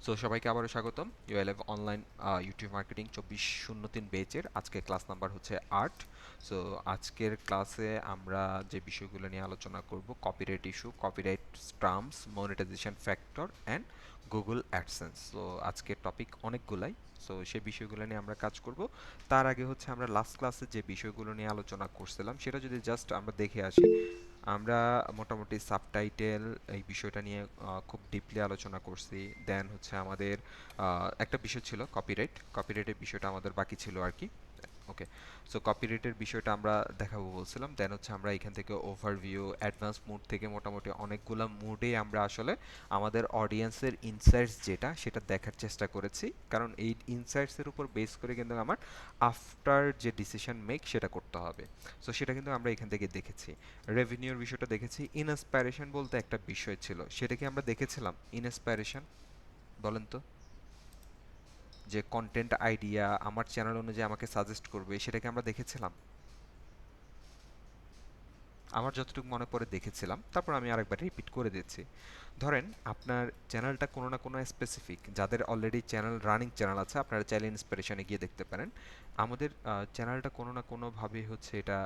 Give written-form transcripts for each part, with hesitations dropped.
So সবাইকে আবারও স্বাগতম ইউএলএফ অনলাইন ইউটিউব মার্কেটিং 2403 বেচের আজকে ক্লাস নাম্বার হচ্ছে 8। সো আজকের ক্লাসে আমরা যে বিষয়গুলো নিয়ে আলোচনা করব copyright issue, copyright terms, monetisation factor and Google AdSense. So আজকের টপিক অনেকগুলাই, সো সেই বিষয়গুলো নিয়ে আমরা কাজ করব। তার আগে হচ্ছে আমরা লাস্ট ক্লাসে যে বিষয়গুলো নিয়ে আলোচনা করছিলাম সেটা যদি জাস্ট আমরা দেখে আসি। আমরা মোটামুটি সাবটাইটেল এই বিষয়টা নিয়ে খুব ডিপলি আলোচনা করছি। দেন হচ্ছে আমাদের একটা বিষয় ছিল কপিরাইটের বিষয়টা আমাদের বাকি ছিল আর কি। ওকে, সো কপিরাইটের বিষয়টা আমরা দেখাবো বলছিলাম। দেন হচ্ছে আমরা এখান থেকে ওভারভিউ, অ্যাডভান্স মুড থেকে মোটামুটি অনেকগুলো মুডে আমরা আসলে আমাদের অডিয়েন্সের ইনসাইটস যেটা সেটা দেখার চেষ্টা করেছি, কারণ এই ইনসাইটসের উপর বেস করে কিন্তু আমার আফটার যে ডিসিশন মেক সেটা করতে হবে। সো সেটা কিন্তু আমরা এখান থেকে দেখেছি। রেভিনিউর বিষয়টা দেখেছি। ইনস্পাইরেশন বলতে একটা বিষয় ছিল, সেটা কি আমরা দেখেছিলাম? ইনস্পাইরেশন বলেন তো, যে কন্টেন্ট আইডিয়া আমার চ্যানেল অনুযায়ী আমাকে সাজেস্ট করবে, সেটাকে আমরা দেখেছিলাম। আমার যতটুকু মনে পড়ে দেখেছিলাম, তারপর আমি আরেকবার রিপিট করে দিচ্ছি। ধরেন আপনার চ্যানেলটা কোনো না কোনো স্পেসিফিক, যাদের অলরেডি চ্যানেল রানিং চ্যানেল আছে আপনারা চাইলে ইন্সপিরেশনে গিয়ে দেখতে পারেন। আমাদের চ্যানেলটা কোনো না কোনোভাবে হচ্ছে এটা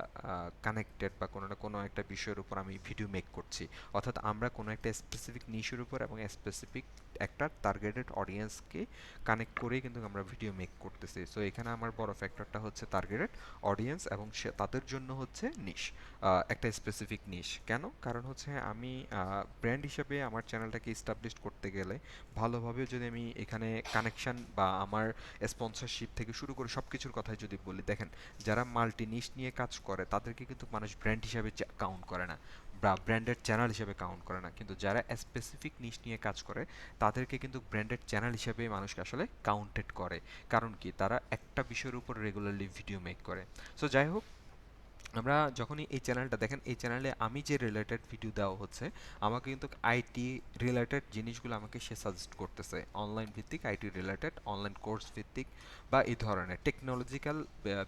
কানেক্টেড, বা কোনো না কোনো একটা বিষয়ের উপর আমি ভিডিও মেক করছি। অর্থাৎ আমরা কোনো একটা স্পেসিফিক নিশের উপর এবং স্পেসিফিক একটা টার্গেটেড অডিয়েন্সকে কানেক্ট করেই কিন্তু আমরা ভিডিও মেক করতেছি। সো এখানে আমার বড় ফ্যাক্টরটা হচ্ছে টার্গেটেড অডিয়েন্স, এবং সে তাদের জন্য হচ্ছে নিশ, একটা স্পেসিফিক নিশ। কেন? কারণ হচ্ছে আমি ব্র্যান্ড হিসেবে আমার চ্যানেলটাকে এস্টাবলিশ করতে গেলে ভালোভাবে যদি আমি এখানে কানেকশন বা আমার স্পন্সরশিপ থেকে শুরু করে সব কিছুর কথাই যদি বলি, দেখেন যারা মাল্টি নিশ নিয়ে কাজ করে তাদেরকে কিন্তু মানুষ ব্র্যান্ড হিসাবে কাউন্ট করে না, বা ব্র্যান্ডেড চ্যানেল হিসেবে কাউন্ট করে না। কিন্তু যারা স্পেসিফিক নিশ নিয়ে কাজ করে তাদেরকে কিন্তু ব্র্যান্ডেড চ্যানেল হিসেবে মানুষকে আসলে কাউন্টেড করে। কারণ কি? তারা একটা বিষয়ের উপর রেগুলারলি ভিডিও মেক করে। সো যাই হোক, আমরা যখনই এই চ্যানেলটা দেখেন, এই চ্যানেলে আমি যে রিলেটেড ভিডিও দেওয়া হচ্ছে, আমাকে কিন্তু আইটি রিলেটেড জিনিসগুলো আমাকে সে সাজেস্ট করতেছে, অনলাইন ভিত্তিক আইটি রিলেটেড, অনলাইন কোর্স ভিত্তিক বা এই ধরনের টেকনোলজিক্যাল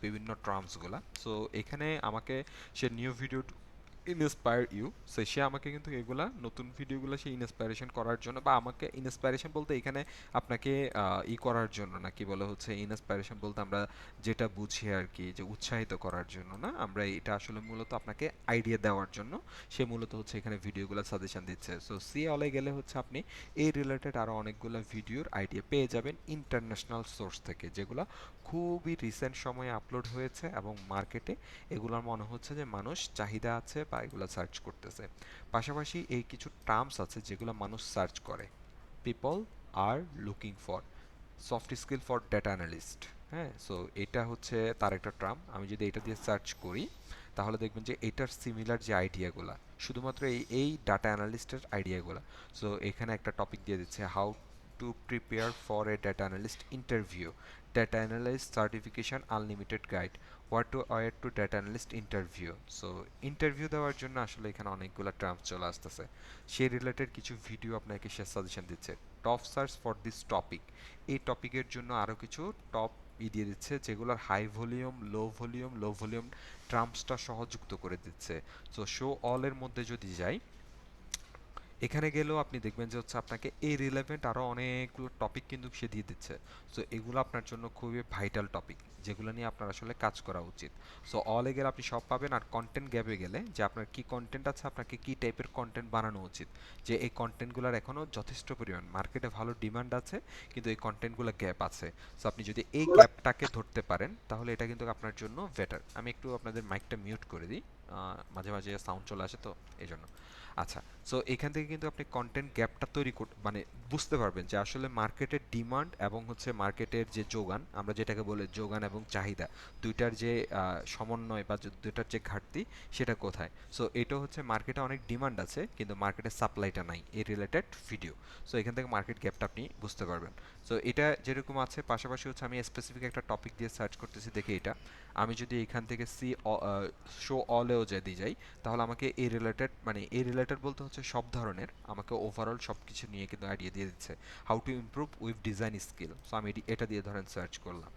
বিভিন্ন টার্মসগুলা। সো এখানে আমাকে সে new video inspire you, so সে আমাকে কিন্তু এগুলা নতুন ভিডিওগুলো সে ইন্সপায়ারেশন করার জন্য, বা আমাকে ইন্সপায়ারেশন বলতে এখানে আপনাকে করার জন্য না, কি বলে হচ্ছে ইন্সপায়ারেশন বলতে আমরা যেটা বুঝি আর কি, যে উৎসাহিত করার জন্য না, আমরা এটা আসলে মূলত আপনাকে আইডিয়া দেওয়ার জন্য সে মূলত হচ্ছে এখানে ভিডিওগুলো সাজেশন দিচ্ছে। সো সি অলে গেলে হচ্ছে আপনি এই রিলেটেড আরও অনেকগুলো ভিডিওর আইডিয়া পেয়ে যাবেন ইন্টারন্যাশনাল সোর্স থেকে, যেগুলো খুবই রিসেন্ট সময়ে আপলোড হয়েছে এবং মার্কেটে এগুলোর মনে হচ্ছে যে মানুষ চাহিদা আছে বা এগুলো সার্চ করতেছে। পাশাপাশি এই কিছু টার্মস আছে যেগুলো মানুষ সার্চ করে। People are looking for soft skill for data analyst. হ্যাঁ, সো এটা হচ্ছে তার একটা টার্ম। আমি যদি এটা দিয়ে সার্চ করি তাহলে দেখবেন যে এটার সিমিলার যে আইডিয়াগুলো, শুধুমাত্র এই ডাটা অ্যানালিস্টের আইডিয়াগুলো। সো এখানে একটা টপিক দিয়ে দিচ্ছে, how to prepare for a data analyst interview, data analyst certification unlimited guide, what to wear to data analyst interview. So interview দেওয়ার জন্য আসলে এখানে অনেকগুলো টার্মস চলে আসতেছে। সেই রিলেটেড কিছু ভিডিও আপনাকে সে সাজেশন দিচ্ছে। Top search for this topic, এই টপিকের জন্য আরও কিছু টপ দিয়ে দিচ্ছে, যেগুলোর হাই ভলিউম, লো ভলিউম টার্মসটা সহযুক্ত করে দিচ্ছে। সো শো অলের মধ্যে যদি যাই, এখানে গেলেও আপনি দেখবেন যে হচ্ছে আপনাকে এই রিলেভেন্ট আরও অনেকগুলো টপিক কিন্তু সে দিয়ে দিচ্ছে। সো এগুলো আপনার জন্য খুবই ভাইটাল টপিক, যেগুলো নিয়ে আপনার আসলে কাজ করা উচিত। সো অলে গেলে আপনি সব পাবেন। আর কন্টেন্ট গ্যাপে গেলে, যে আপনার কি কন্টেন্ট আছে, আপনাকে কি টাইপের কন্টেন্ট বানানো উচিত, যে এই কন্টেন্টগুলোর এখনও যথেষ্ট পরিমাণ মার্কেটে ভালো ডিমান্ড আছে, কিন্তু এই কন্টেন্টগুলো গ্যাপ আছে। সো আপনি যদি এই গ্যাপটাকে ধরতে পারেন তাহলে এটা কিন্তু আপনার জন্য বেটার। আমি একটু আপনাদের মাইকটা মিউট করে দিই, মাঝে মাঝে সাউন্ড চলে আসে তো এই জন্য। আচ্ছা, সো এখান থেকে কিন্তু আপনি কন্টেন্ট গ্যাপটা তৈরি মানে বুঝতে পারবেন যে আসলে মার্কেটের ডিমান্ড এবং হচ্ছে মার্কেটের যে যোগান, আমরা যেটাকে বলে যোগান এবং চাহিদা, দুইটার যে সমন্বয় বা দুইটার যে ঘাটতি, সেটা কোথায়। সো এটা হচ্ছে মার্কেটে অনেক ডিমান্ড আছে কিন্তু মার্কেটের সাপ্লাইটা নাই, এই রিলেটেড ভিডিও। সো এখান থেকে মার্কেট গ্যাপটা আপনি বুঝতে পারবেন। সো এটা যেরকম আছে, পাশাপাশি হচ্ছে আমি স্পেসিফিক একটা টপিক দিয়ে সার্চ করতেছি, দেখি এটা আমি যদি এখান থেকে শো অলেও যদি যাই, তাহলে আমাকে এই রিলেটেড, মানে এই রিলেটেড বলতে হচ্ছে সব ধরনের, আমাকে ওভারঅল সব কিছু নিয়ে কিন্তু আইডিয়া দিয়ে দিচ্ছে। How to improve with design skill. So আমি এটা দিয়ে ধরেন সার্চ করলাম।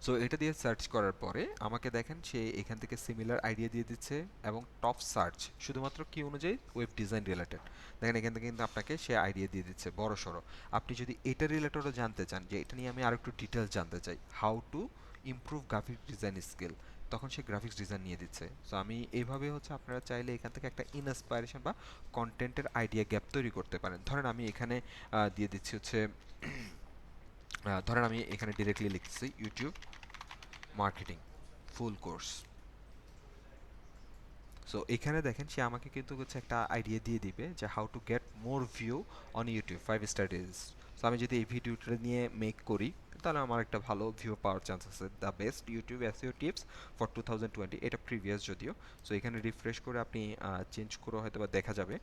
সো এটা দিয়ে সার্চ করার পরে আমাকে দেখেন সে এখান থেকে সিমিলার আইডিয়া দিয়ে দিচ্ছে এবং টপ সার্চ শুধুমাত্র কি অনুযায়ী ওয়েব ডিজাইন রিলেটেড। দেখেন এখান থেকে কিন্তু আপনাকে সে আইডিয়া দিয়ে দিচ্ছে বড় সড়ো। আপনি যদি এটা রিলেটেডও জানতে চান যে এটা নিয়ে আমি আরো একটু ডিটেলস জানতে চাই, how to improve graphic design skill, তখন সে গ্রাফিক্স ডিজাইন নিয়ে দিচ্ছে। সো আমি এইভাবে হচ্ছে আপনারা চাইলে এখান থেকে একটা ইনস্পাইরেশন বা কন্টেন্টের আইডিয়া গ্যাপ তৈরি করতে পারেন। ধরেন আমি এখানে দিয়ে দিচ্ছি হচ্ছে ধরেন আমি এখানে ডিরেক্টলি লিখছি YouTube marketing full course. So এখানে দেখেন সে আমাকে কিন্তু হচ্ছে একটা আইডিয়া দিয়ে দিবে যে how to get more view on YouTube 5 star reviews. So আমি যদি এই ভিডিওটা নিয়ে মেক করি তাহলে আমার একটা ভালো ভিউ পাওয়ার চান্স আছে। The best YouTube SEO tips for 2020, এটা প্রিভিয়াস যদিও। সো এখানে রিফ্রেশ করে আপনি চেঞ্জ করে হয়তো বা দেখা যাবে,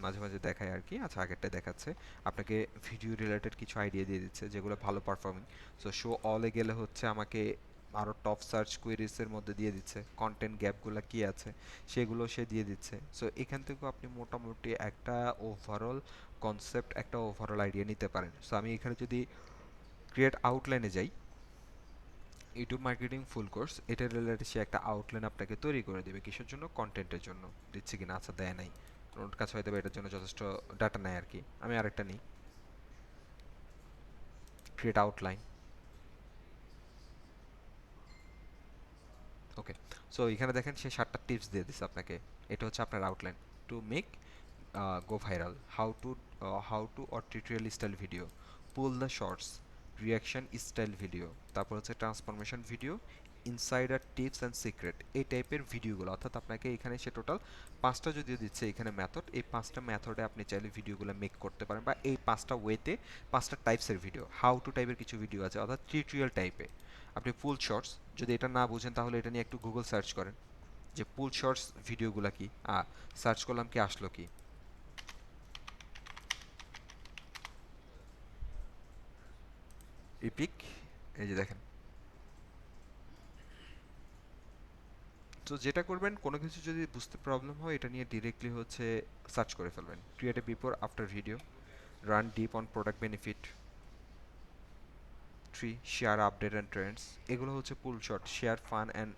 মাঝে মাঝে দেখায় আর কি। আচ্ছা আগেরটা দেখাচ্ছে আপনাকে ভিডিও রিলেটেড কিছু আইডিয়া দিয়ে দিচ্ছে যেগুলো ভালো পারফর্মিং। সো শো অলে গেলে হচ্ছে আমাকে আরও টপ সার্চ কোয়েরিজের মধ্যে দিয়ে দিচ্ছে, কন্টেন্ট গ্যাপগুলো কী আছে সেগুলো সে দিয়ে দিচ্ছে। সো এখান থেকেও আপনি মোটামুটি একটা ওভারঅল কনসেপ্ট, একটা ওভারঅল আইডিয়া নিতে পারেন। সো আমি এখানে যদি ক্রিয়েট আউটলাইনে যাই, ইউটিউব মার্কেটিং ফুল কোর্স এটা রিলেটেড সে একটা আউটলাইন আপনাকে তৈরি করে দেবে। কিসের জন্য? কন্টেন্টের জন্য। দিচ্ছে কিনা? আচ্ছা দেয় নাই, ওর কাছে হয়তো এটার জন্য যথেষ্ট ডাটা নেয় আর কি। আমি আরেকটা নিই, ক্রিয়েট আউটলাইন। ওকে, সো এখানে দেখেন সে 7টা টিপস দিয়ে দিচ্ছে আপনাকে। এটা হচ্ছে আপনার outline to make go viral, how to or tutorial style video, pull the shorts, reaction style video, তারপর হচ্ছে transformation video, insider tips and secret, এই টাইপের ভিডিওগুলো। অর্থাৎ আপনাকে এখানে সে টোটাল 5টা যদিও দিচ্ছে এখানে মেথড, এই 5টা মেথডে আপনি চাইলে ভিডিওগুলো মেক করতে পারেন, বা এই 5টা ওয়েতে 5টা টাইপসের ভিডিও, হাউ টু টাইপের কিছু ভিডিও আছে অর্থাৎ টিউটোরিয়াল টাইপে। আপনি ফুল শর্টস, যদি এটা না বুঝেন তাহলে এটা নিয়ে একটু গুগল সার্চ করেন যে ফুল শর্টস ভিডিওগুলো কি। সার্চ করলাম, কি আসলো, কি ইপিক, এই যে দেখেন। তো যেটা করবেন, কোনো কিছু যদি বুঝতে প্রবলেম হয় এটা নিয়ে ডিরেক্টলি হচ্ছে সার্চ করে ফেলবেন। Create a before after video, run deep on product benefit, 3 share update and Trends, এগুলো হচ্ছে পুল shot. Share fun and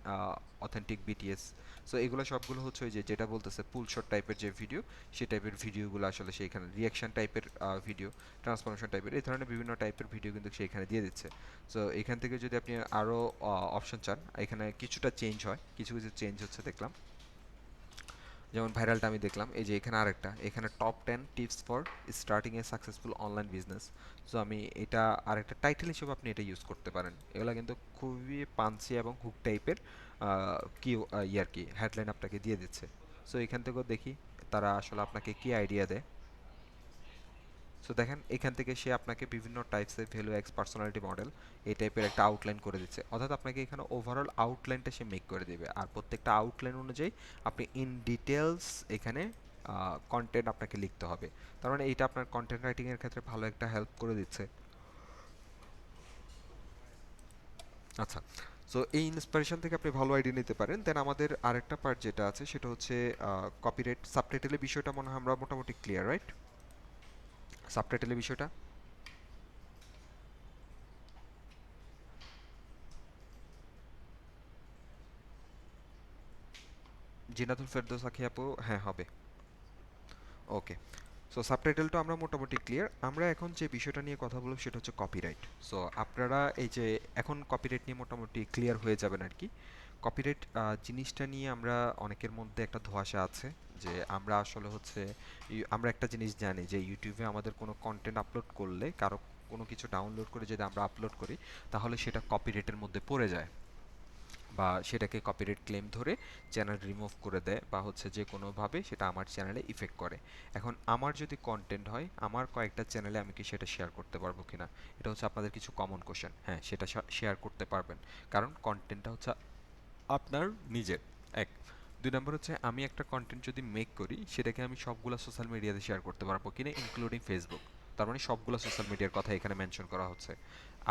authentic BTS. So এগুলো সবগুলো হচ্ছে ওই যে যেটা বলতেছে পুল শট টাইপের যে ভিডিও, সেই টাইপের ভিডিওগুলো আসলে সেইখানে রিয়াকশন টাইপের ভিডিও, ট্রান্সফরমেশন টাইপের, এই ধরনের বিভিন্ন টাইপের ভিডিও কিন্তু সেইখানে দিয়ে দিচ্ছে। সো এখান থেকে যদি আপনি আরও অপশন চান, এখানে কিছুটা চেঞ্জ হয়, কিছু কিছু চেঞ্জ হচ্ছে দেখলাম। যেমন ভাইরালটা আমি দেখলাম, এই যে এখানে আরেকটা, এখানে top 10 tips for starting a successful online business. So আমি এটা আরেকটা টাইটেল হিসেবে আপনি এটা ইউজ করতে পারেন। এগুলো কিন্তু খুবই পাঞ্চি এবং হুক টাইপের কি ইয়ার কি হেডলাইন আপনাকে দিয়ে দিচ্ছে। সো এখান থেকেও দেখি তারা আসলে আপনাকে কি আইডিয়া দেয়। সো দেখেন এখান থেকে সে আপনাকে বিভিন্ন টাইপসের ভ্যালু এক্স পার্সোনালিটি মডেল, এই টাইপের একটা আউটলাইন করে দিচ্ছে। অর্থাৎ আপনাকে এখানে ওভারঅল আউটলাইনটা সে মেক করে দেবে, আর প্রত্যেকটা আউটলাইন অনুযায়ী আপনি ইন ডিটেলস এখানে কন্টেন্ট আপনাকে লিখতে হবে। তার মানে এইটা আপনার কন্টেন্ট রাইটিংয়ের ক্ষেত্রে ভালো একটা হেল্প করে দিচ্ছে। আচ্ছা, সো এই ইন্সপিরেশন থেকে আপনি ভালো আইডিয়া নিতে পারেন। দেন আমাদের আরেকটা পার্ট যেটা আছে সেটা হচ্ছে কপিরাইট সাবটাইটেলের বিষয়টা মনে হয় আমরা মোটামুটি ক্লিয়ার, রাইট? সাবটাইটেলের বিষয়টা জিনাতুল ফেরদৌস আখি আপু, হ্যাঁ হবে। ওকে, সো সাবটাইটেলটা আমরা মোটামুটি ক্লিয়ার। আমরা এখন যে বিষয়টা নিয়ে কথা বলবো সেটা হচ্ছে কপিরাইট। সো আপনারা এই যে এখন কপিরাইট নিয়ে মোটামুটি ক্লিয়ার হয়ে যাবেন আর কি। কপিরাইট জিনিসটা নিয়ে আমরা অনেকের মধ্যে একটা ধোঁয়াশা আছে যে আমরা আসলে হচ্ছে আমরা একটা জিনিস জানি যে ইউটিউবে আমাদের কোনো কন্টেন্ট আপলোড করলে, কারো কোনো কিছু ডাউনলোড করে যদি আমরা আপলোড করি তাহলে সেটা কপিরাইটের মধ্যে পড়ে যায়, বা সেটাকে কপিরাইট ক্লেম ধরে চ্যানেল রিমুভ করে দেয়, বা হচ্ছে যে কোনোভাবে সেটা আমার চ্যানেলে ইফেক্ট করে। এখন আমার যদি কন্টেন্ট হয় আমার কয়েকটা চ্যানেলে, আমি কি সেটা শেয়ার করতে পারবো কিনা? এটা হচ্ছে আপনাদের কিছু কমন কোশ্চেন। হ্যাঁ, সেটা শেয়ার করতে পারবেন, কারণ কন্টেন্টটা হচ্ছে আপনার নিজের। এক, 2 নম্বর হচ্ছে আমি একটা কন্টেন্ট যদি মেক করি সেটাকে আমি সবগুলো সোশ্যাল মিডিয়াতে শেয়ার করতে পারবো কিনা, ইনক্লুডিং ফেসবুক। তার মানে সবগুলো সোশ্যাল মিডিয়ার কথা এখানে মেনশন করা হচ্ছে।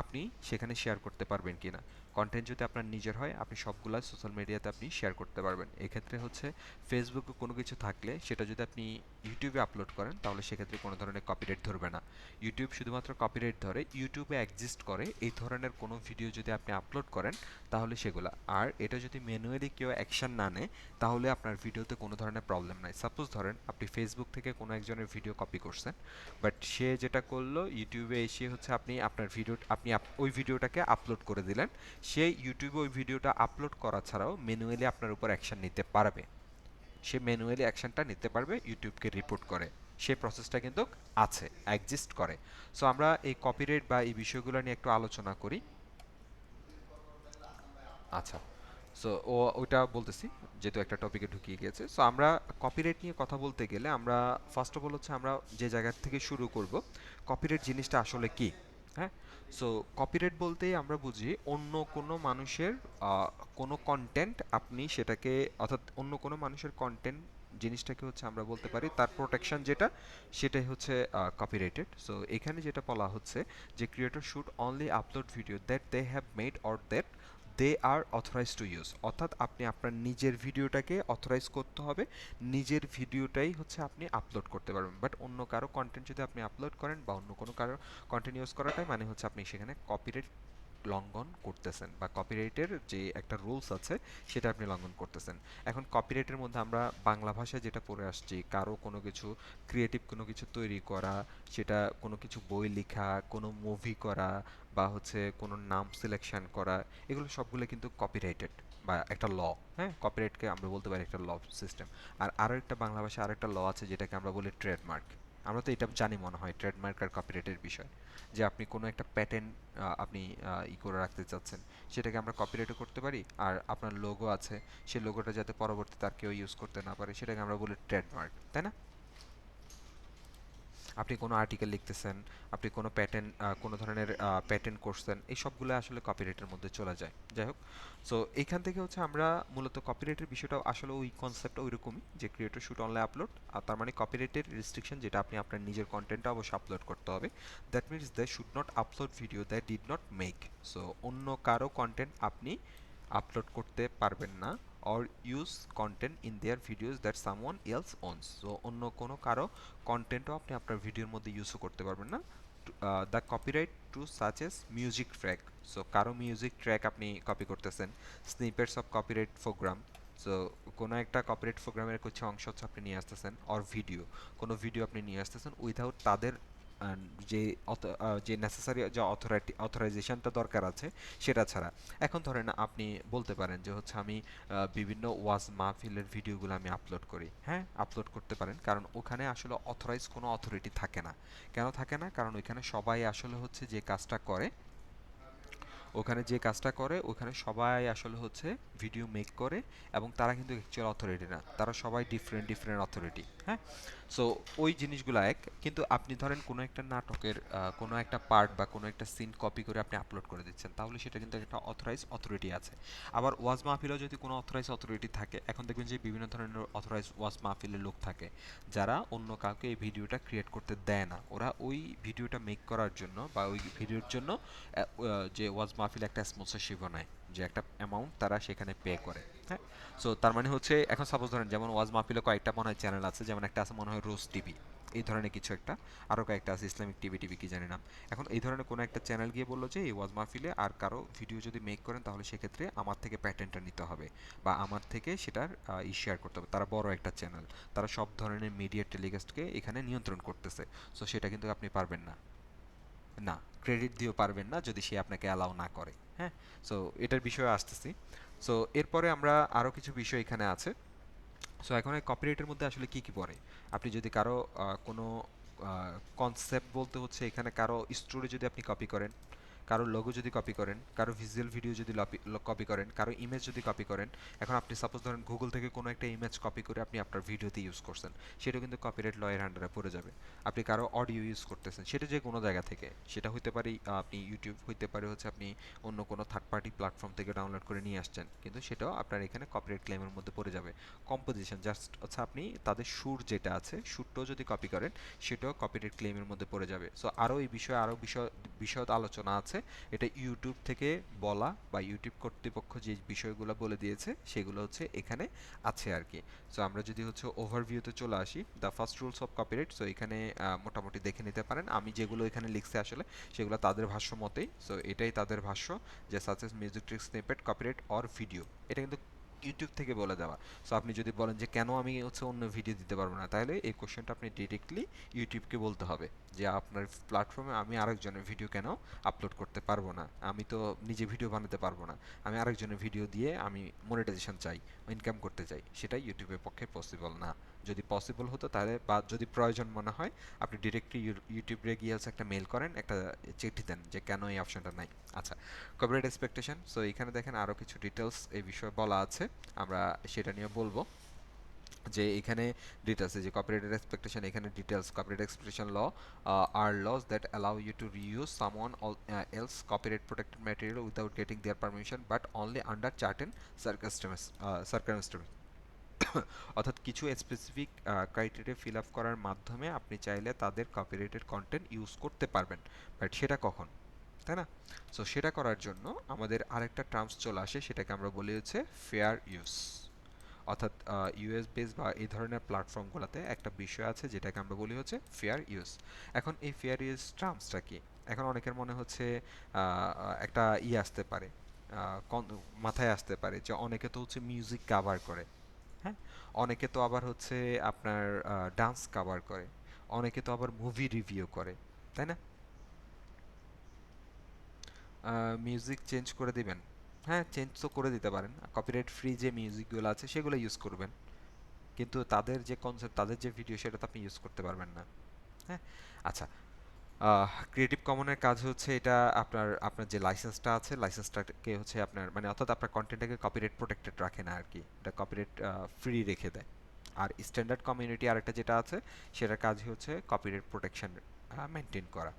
আপনি সেখানে শেয়ার করতে পারবেন কিনা। কন্টেন্ট যদি আপনার নিজের হয় আপনি সবগুলা সোশ্যাল মিডিয়াতে আপনি শেয়ার করতে পারবেন। এক্ষেত্রে হচ্ছে ফেসবুকে কোনো কিছু থাকলে সেটা যদি আপনি ইউটিউবে আপলোড করেন তাহলে সেক্ষেত্রে কোনো ধরনের কপিরাইট ধরবে না। ইউটিউব শুধুমাত্র কপিরাইট ধরে ইউটিউবে এক্সিস্ট করে এই ধরনের কোনো ভিডিও যদি আপনি আপলোড করেন তাহলে সেগুলা। আর এটা যদি ম্যানুয়ালি কেউ অ্যাকশন না নেয় তাহলে আপনার ভিডিওতে কোনো ধরনের প্রবলেম নাই। সাপোজ ধরেন আপনি ফেসবুক থেকে কোনো একজনের ভিডিও কপি করছেন, বাট সে যেটা করলো ইউটিউবে এসে হচ্ছে আপনি আপনার ভিডিও আপনি ওই ভিডিওটাকে আপলোড করে দিলেন, সে ইউটিউবে ওই ভিডিওটা আপলোড করা ছাড়াও ম্যানুয়ালি আপনার উপর অ্যাকশন নিতে পারবে। সে ম্যানুয়ালি অ্যাকশনটা নিতে পারবে ইউটিউবকে রিপোর্ট করে। সেই প্রসেসটা কিন্তু আছে, এক্সিস্ট করে। সো আমরা এই কপিরাইট বা এই বিষয়গুলো নিয়ে একটু আলোচনা করি। আচ্ছা, সো ওইটা বলতেছি যেহেতু একটা টপিকে ঢুকিয়ে গিয়েছে। সো আমরা কপিরাইট নিয়ে কথা বলতে গেলে আমরা ফার্স্ট অফ অল হচ্ছে আমরা যে জায়গা থেকে শুরু করব, কপিরাইট জিনিসটা আসলে কি। হ্যাঁ, সো কপিরাইট বলতেই আমরা বুঝি অন্য কোনো মানুষের আহ, কোনো কন্টেন্ট আপনি সেটাকে, অর্থাৎ অন্য কোনো মানুষের কন্টেন্ট জিনিসটাকে হচ্ছে আমরা বলতে পারি তার প্রোটেকশন যেটা, সেটাই হচ্ছে কপিরাইটেড। সো এখানে যেটা বলা হচ্ছে যে creator should only upload video that they have made or that they are authorise to use, অর্থাৎ আপনি আপনার নিজের ভিডিওটাকে অথরাইজ করতে হবে, নিজের ভিডিওটাই হচ্ছে আপনি আপলোড করতে পারবেন। বাট অন্য কারো কন্টেন্ট যদি আপনি আপলোড করেন বা অন্য কোনো কারো কন্টেন্ট ইউজ করাটাই মানে হচ্ছে আপনি সেখানে কপিরাইট লঙ্ঘন করতেছেন বা কপিরাইটের যে একটা রুলস আছে সেটা আপনি লঙ্ঘন করতেছেন। এখন কপিরাইটের মধ্যে আমরা বাংলা ভাষায় যেটা পড়ে আসছি, কারো কোনো কিছু ক্রিয়েটিভ কোনো কিছু তৈরি করা, সেটা কোনো কিছু বই লেখা, কোনো মুভি করা, বা হচ্ছে কোনো নাম সিলেকশন করা, এগুলো সবগুলো কিন্তু কপিরাইটেড বা একটা ল। হ্যাঁ, কপিরাইটকে আমরা বলতে পারি একটা ল সিস্টেম। আর আরও একটা বাংলা ভাষায় আরও একটা ল আছে যেটাকে আমরা বলি ট্রেডমার্ক। আমরা তো এটা জানি মনে হয় ট্রেডমার্ক আর কপিরাইটের বিষয়, যে আপনি কোনো একটা প্যাটেন্ট আপনি করে রাখতে চাচ্ছেন, সেটাকে আমরা কপিরাইটও করতে পারি। আর আপনার লোগো আছে, সেই লোগোটা যাতে পরবর্তীতে আর কেউ ইউজ করতে না পারে সেটাকে আমরা বলি ট্রেডমার্ক, তাই না? আপনি কোনো আর্টিকেল লিখতেছেন, আপনি কোনো প্যাটেন্ট কোনো ধরনের প্যাটেন্ট করছেন, এই সবগুলো আসলে কপিরাইটের মধ্যে চলে যায়। যাই হোক, সো এইখান থেকে হচ্ছে আমরা মূলত কপিরাইটের বিষয়টা আসলে ওই কনসেপ্টটা ওইরকমই যে ক্রিয়েটর শুড অনলি আপলোড, আর তার মানে কপিরাইটের রেস্ট্রিকশন যেটা আপনি আপনার নিজের কন্টেন্টটা অবশ্যই আপলোড করতে হবে। That means they should not upload video that did not make. So অন্য কারো কন্টেন্ট আপনি আপলোড করতে পারবেন না, or use content in their videos that someone else owns। So অন্য কোনো কারো কন্টেন্টও আপনি আপনার ভিডিওর মধ্যে ইউজও করতে পারবেন না। The copyright to such as music track. So কারো মিউজিক ট্র্যাক আপনি কপি করতেছেন, snippets of copyright programme. So কোনো একটা কপিরাইট প্রোগ্রামের কিছু অংশ হচ্ছে আপনি নিয়ে আসতেছেন, অর ভিডিও, কোনো ভিডিও আপনি নিয়ে আসতেছেন উইথাউট তাদের যে যে নেসেসারি যে অথরাইজেশনটা দরকার আছে সেটা ছাড়া। এখন ধরেন আপনি বলতে পারেন যে হচ্ছে আমি বিভিন্ন ওয়াজ মাহফিলের ভিডিওগুলো আমি আপলোড করি। হ্যাঁ, আপলোড করতে পারেন, কারণ ওখানে আসলে অথরাইজ কোনো অথরিটি থাকে না। কেন থাকে না? কারণ ওইখানে সবাই আসলে হচ্ছে যে কাজটা করে, ওখানে যে কাজটা করে ওখানে সবাই আসলে হচ্ছে ভিডিও মেক করে, এবং তারা কিন্তু অ্যাকচুয়াল অথরিটি না, তারা সবাই ডিফারেন্ট ডিফারেন্ট অথরিটি। হ্যাঁ, সো ওই জিনিসগুলো এক। কিন্তু আপনি ধরেন কোনো একটা নাটকের কোনো একটা পার্ট বা কোনো একটা সিন কপি করে আপনি আপলোড করে দিচ্ছেন, তাহলে সেটা কিন্তু একটা অথরাইজ অথরিটি আছে। আবার ওয়াজ মাহফিলেও যদি কোনো অথরাইজ অথরিটি থাকে, এখন দেখবেন যে বিভিন্ন ধরনের অথরাইজ ওয়াজ মাহফিলের লোক থাকে যারা অন্য কাউকে এই ভিডিওটা ক্রিয়েট করতে দেয় না, ওরা ওই ভিডিওটা মেক করার জন্য বা ওই ভিডিওর জন্য যে ওয়াজ মাহফিল একটা স্পন্সরশিপ বানায়, যে একটা অ্যামাউন্ট তারা সেখানে পে করে। হ্যাঁ, সো তার মানে হচ্ছে এখন সাপোজ ধরেন যেমন ওয়াজ মাহফিলে কয়েকটা মনে হয় চ্যানেল আছে, যেমন একটা আছে মনে হয় রোজ টিভি, এই ধরনের কিছু একটা, আরও কয়েকটা আছে ইসলামিক টিভি টিভি কি জানি না। এখন এই ধরনের কোনো একটা চ্যানেল গিয়ে বললো যে এই ওয়াজ মাহফিলে আর কারো ভিডিও যদি মেক করেন তাহলে সেক্ষেত্রে আমার থেকে প্যাটেন্টটা নিতে হবে বা আমার থেকে সেটার শেয়ার করতে হবে। তারা বড় একটা চ্যানেল, তারা সব ধরনের মিডিয়া টেলিকাস্টকে এখানে নিয়ন্ত্রণ করতেছে। সো সেটা কিন্তু আপনি পারবেন না, না, ক্রেডিট দিয়েও পারবেন না যদি সে আপনাকে অ্যালাউ না করে। হ্যাঁ, সো এটার বিষয়ে আসতেছি। সো এরপরে আমরা আরও কিছু বিষয় এখানে আছে। সো এখন এই কপিরাইটের মধ্যে আসলে কি কি পড়ে, আপনি যদি কারো কোনো কনসেপ্ট বলতে হচ্ছে এখানে কারো স্টোরি যদি আপনি কপি করেন, কারো লোগো যদি কপি করেন, কারো ভিজুয়াল ভিডিও যদি কপি করেন, কারো ইমেজ যদি কপি করেন। এখন আপনি সাপোজ ধরেন গুগল থেকে কোনো একটা ইমেজ কপি করে আপনি আপনার ভিডিওতে ইউজ করছেন, সেটা কিন্তু কপিরাইট লয়ের আন্ডারে পড়ে যাবে। আপনি কারো অডিও ইউজ করতেছেন, সেটা যে কোনো জায়গা থেকে, সেটা হইতে পারে আপনি ইউটিউব, হইতে পারে হচ্ছে আপনি অন্য কোনো থার্ড পার্টি প্ল্যাটফর্ম থেকে ডাউনলোড করে নিয়ে আসছেন, কিন্তু সেটাও আপনার এখানে কপিরাইট ক্লেমের মধ্যে পড়ে যাবে। কম্পোজিশন জাস্ট হচ্ছে আপনি তাদের সুর যেটা আছে, সুরটাও যদি কপি করেন সেটাও কপিরাইট ক্লেমের মধ্যে পড়ে যাবে। সো আরও এই বিষয়ে আরও বিষয় আলোচনা আছে, এটা ইউটিউব থেকে বলা বা ইউটিউব কর্তৃপক্ষ যে বিষয়গুলো বলে দিয়েছে সেগুলো হচ্ছে এখানে আছে আর কি। সো আমরা যদি হচ্ছে ওভারভিউতে চলে আসি, the first rules of copyright, so এখানে মোটামুটি দেখে নিতে পারেন। আমি যেগুলো এখানে লিখছি আসলে সেগুলো তাদের ভাষ্য মতেই, সো এটাই তাদের ভাষ্য যে such as music trick snippet copyright or video, এটা কিন্তু ইউটিউব থেকে বলে দেওয়া। সো আপনি যদি বলেন যে কেন আমি হচ্ছে অন্য ভিডিও দিতে পারবো না, তাহলে এই কোশ্চেনটা আপনি ডিরেক্টলি ইউটিউবকে বলতে হবে যে আপনার প্ল্যাটফর্মে আমি আরেকজনের ভিডিও কেন আপলোড করতে পারবো না, আমি তো নিজে ভিডিও বানাতে পারবো না, আমি আরেকজনের ভিডিও দিয়ে আমি মনিটাইজেশন চাই, ইনকাম করতে চাই, সেটা ইউটিউবের পক্ষে পসিবল না। যদি পসিবল হতো তাহলে, বা যদি প্রয়োজন মনে হয়, আপনি ডিরেক্টলি ইউটিউবে গিয়ে হচ্ছে একটা মেল করেন, একটা চিঠি দেন যে কেন এই অপশনটা নাই। আচ্ছা, কপিরাইট এক্সপেকটেশন, সো এখানে দেখেন আরও কিছু ডিটেলস এই বিষয়ে বলা আছে, আমরা সেটা নিয়ে বলবো। যে এখানে ডিটেলস, যে কপিরাইটের এক্সপেকটেশন, এখানে details copyright exception law are laws that allow you to reuse someone else copyright protected material without getting their permission but only under certain circumstances. অর্থাৎ কিছু স্পেসিফিক ক্রাইটেরিয়া ফিল আপ করার মাধ্যমে আপনি চাইলে তাদের কপিরাইটেড কন্টেন্ট ইউজ করতে পারবেন, but সেটা কখন, তাই না? সো সেটা করার জন্য আমাদের আরেকটা টার্মস চলে আসে, সেটাকে আমরা বলি হচ্ছে ফেয়ার ইউজ। অর্থাৎ ইউএস বেস বা এই ধরনের প্ল্যাটফর্মগুলোতে একটা বিষয় আছে যেটাকে আমরা বলি হচ্ছে ফেয়ার ইউজ। এখন এই ফেয়ার ইউজ টার্মসটা কি? এখন অনেকের মনে হচ্ছে একটা আসতে পারে, মাথায় আসতে পারে যে অনেকে তো হচ্ছে মিউজিক কাভার করে, হ্যাঁ, অনেকে তো আবার হচ্ছে আপনার ডান্স কাভার করে, অনেকে তো আবার মুভি রিভিউ করে, তাই না? মিউজিক চেঞ্জ করে দিবেন? হ্যাঁ, চেঞ্জ তো করে দিতে পারেন, কপিরাইট ফ্রি যে মিউজিকগুলো আছে সেগুলো ইউজ করবেন, কিন্তু তাদের যে কনসেপ্ট, তাদের যে ভিডিও, সেটা তো আপনি ইউজ করতে পারবেন না। হ্যাঁ, আচ্ছা, ক্রিয়েটিভ কমনের কাজ হচ্ছে এটা আপনার আপনার যে লাইসেন্সটা আছে, লাইসেন্সটাকে হচ্ছে আপনার মানে অর্থাৎ আপনার কন্টেন্টটাকে কপিরাইট প্রোটেক্টেড রাখে না আর কি, এটা কপিরাইট ফ্রি রেখে দেয়। আর স্ট্যান্ডার্ড কমিউনিটি আরেকটা যেটা আছে, সেটার কাজই হচ্ছে কপিরাইট প্রোটেকশন মেনটেন করা।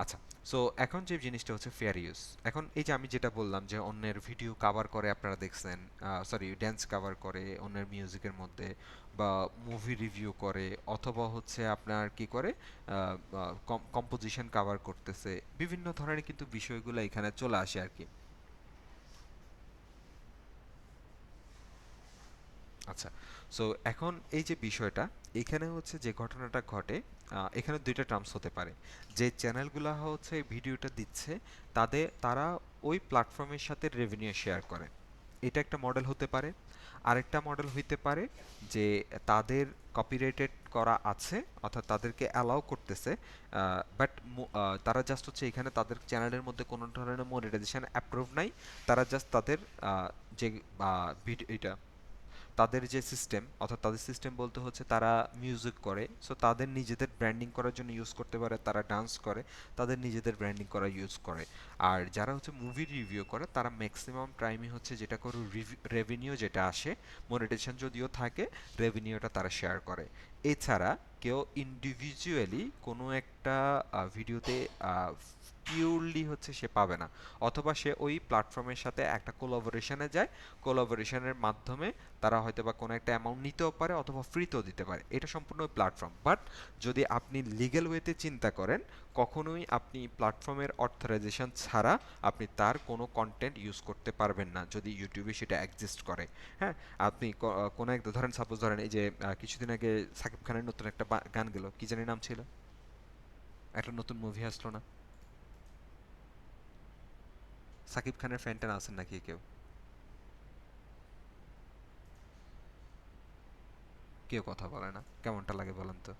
আচ্ছা, সো এখন যে জিনিসটা হচ্ছে ফেয়ার ইউজ। এখন এই যে আমি যেটা বললাম যে অন্যের ভিডিও কাভার করে, আপনারা দেখছেন, সরি ড্যান্স কাভার করে অন্যের মিউজিকের মধ্যে, বা মুভি রিভিউ করে, অথবা হচ্ছে আপনার কি করে কম্পোজিশন কাভার করতেছে, বিভিন্ন ধরনের কিন্তু বিষয়গুলো এখানে চলে আসে আর কি। আচ্ছা, সো এখন এই যে বিষয়টা, এখানে হচ্ছে যে ঘটনাটা ঘটে, এখানে দুইটা টার্মস হতে পারে। যে চ্যানেলগুলো হচ্ছে ভিডিওটা দিচ্ছে, তারা ওই প্ল্যাটফর্মের সাথে রেভিনিউ শেয়ার করে, এটা একটা মডেল হতে পারে। আরেকটা মডেল হইতে পারে যে তাদের কপিরাইটেড করা আছে, অর্থাৎ তাদেরকে অ্যালাউ করতেছে, বাট তারা জাস্ট হচ্ছে এখানে তাদের চ্যানেলের মধ্যে কোনো ধরনের মনিটাইজেশন অ্যাপ্রুভ নাই, তারা জাস্ট তাদের যে এটা তাদের যে সিস্টেম, অর্থাৎ তাদের সিস্টেম বলতে হচ্ছে তারা মিউজিক করে, সো তাদের নিজেদের ব্র্যান্ডিং করার জন্য ইউজ করতে পারে, তারা ডান্স করে, তাদের নিজেদের ব্র্যান্ডিং করা ইউজ করে। আর যারা হচ্ছে মুভি রিভিউ করে, তারা ম্যাক্সিমাম টাইমই হচ্ছে যেটা করে রেভিনিউ যেটা আসে, মনিটাইজেশন যদিও থাকে, রেভিনিউটা তারা শেয়ার করে। এছাড়া কেউ ইন্ডিভিজুয়ালি কোনো একটা ভিডিওতে পিওরলি হচ্ছে সে পাবে না, অথবা সে ওই প্ল্যাটফর্মের সাথে একটা কোলাবোরেশনে যায়, কোলাবোরেশনের মাধ্যমে তারা হয়তো বা কোনো একটা অ্যামাউন্ট নিতেও পারে অথবা ফ্রিতেও দিতে পারে, এটা সম্পূর্ণ প্ল্যাটফর্ম। বাট যদি আপনি লিগ্যাল ওয়েতে চিন্তা করেন, কখনোই আপনি প্ল্যাটফর্মের অথরাইজেশন ছাড়া আপনি তার কোনো কন্টেন্ট ইউজ করতে পারবেন না যদি ইউটিউবে সেটা এক্সিস্ট করে। হ্যাঁ, আপনি কোনো একটা ধরেন, সাপোজ ধরেন এই যে কিছুদিন আগে সাকিব খানের নতুন একটা গান গেল, কি জানি নাম ছিল, একটা নতুন মুভি আসলো না, সাকিব খানের ফ্যান ট্যান আছেন নাকি কেউ? কেউ কথা বলে না, কেমনটা লাগে বলেন তো?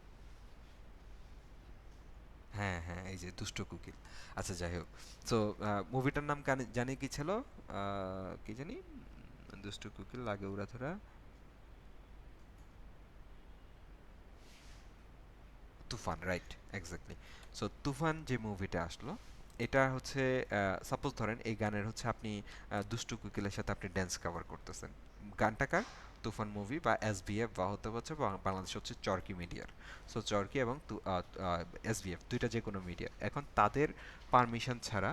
হ্যাঁ হ্যাঁ, এই যে দুষ্ট কুকিল। আচ্ছা, যাই হোক, তো মুভিটার নাম জানি কি ছিল, কি জানি, দুষ্ট কুকিল লাগে উড়াধুরা, তুফান, রাইট, এক্স্যাক্টলি। সো তুফান যে মুভিটা আসলো, এটা হচ্ছে সাপোজ ধরেন এই গানের হচ্ছে আপনি দুষ্টু কোকিলের সাথে আপনি ড্যান্স কভার করতেছেন, গানটা কার? তুফান মুভি বা এসবিএফ, বা হতে হচ্ছে বাংলাদেশ হচ্ছে চরকি মিডিয়ার। সো চরকি এবং এসবিএফ দুইটা যে কোনো মিডিয়া, এখন তাদের পারমিশন ছাড়া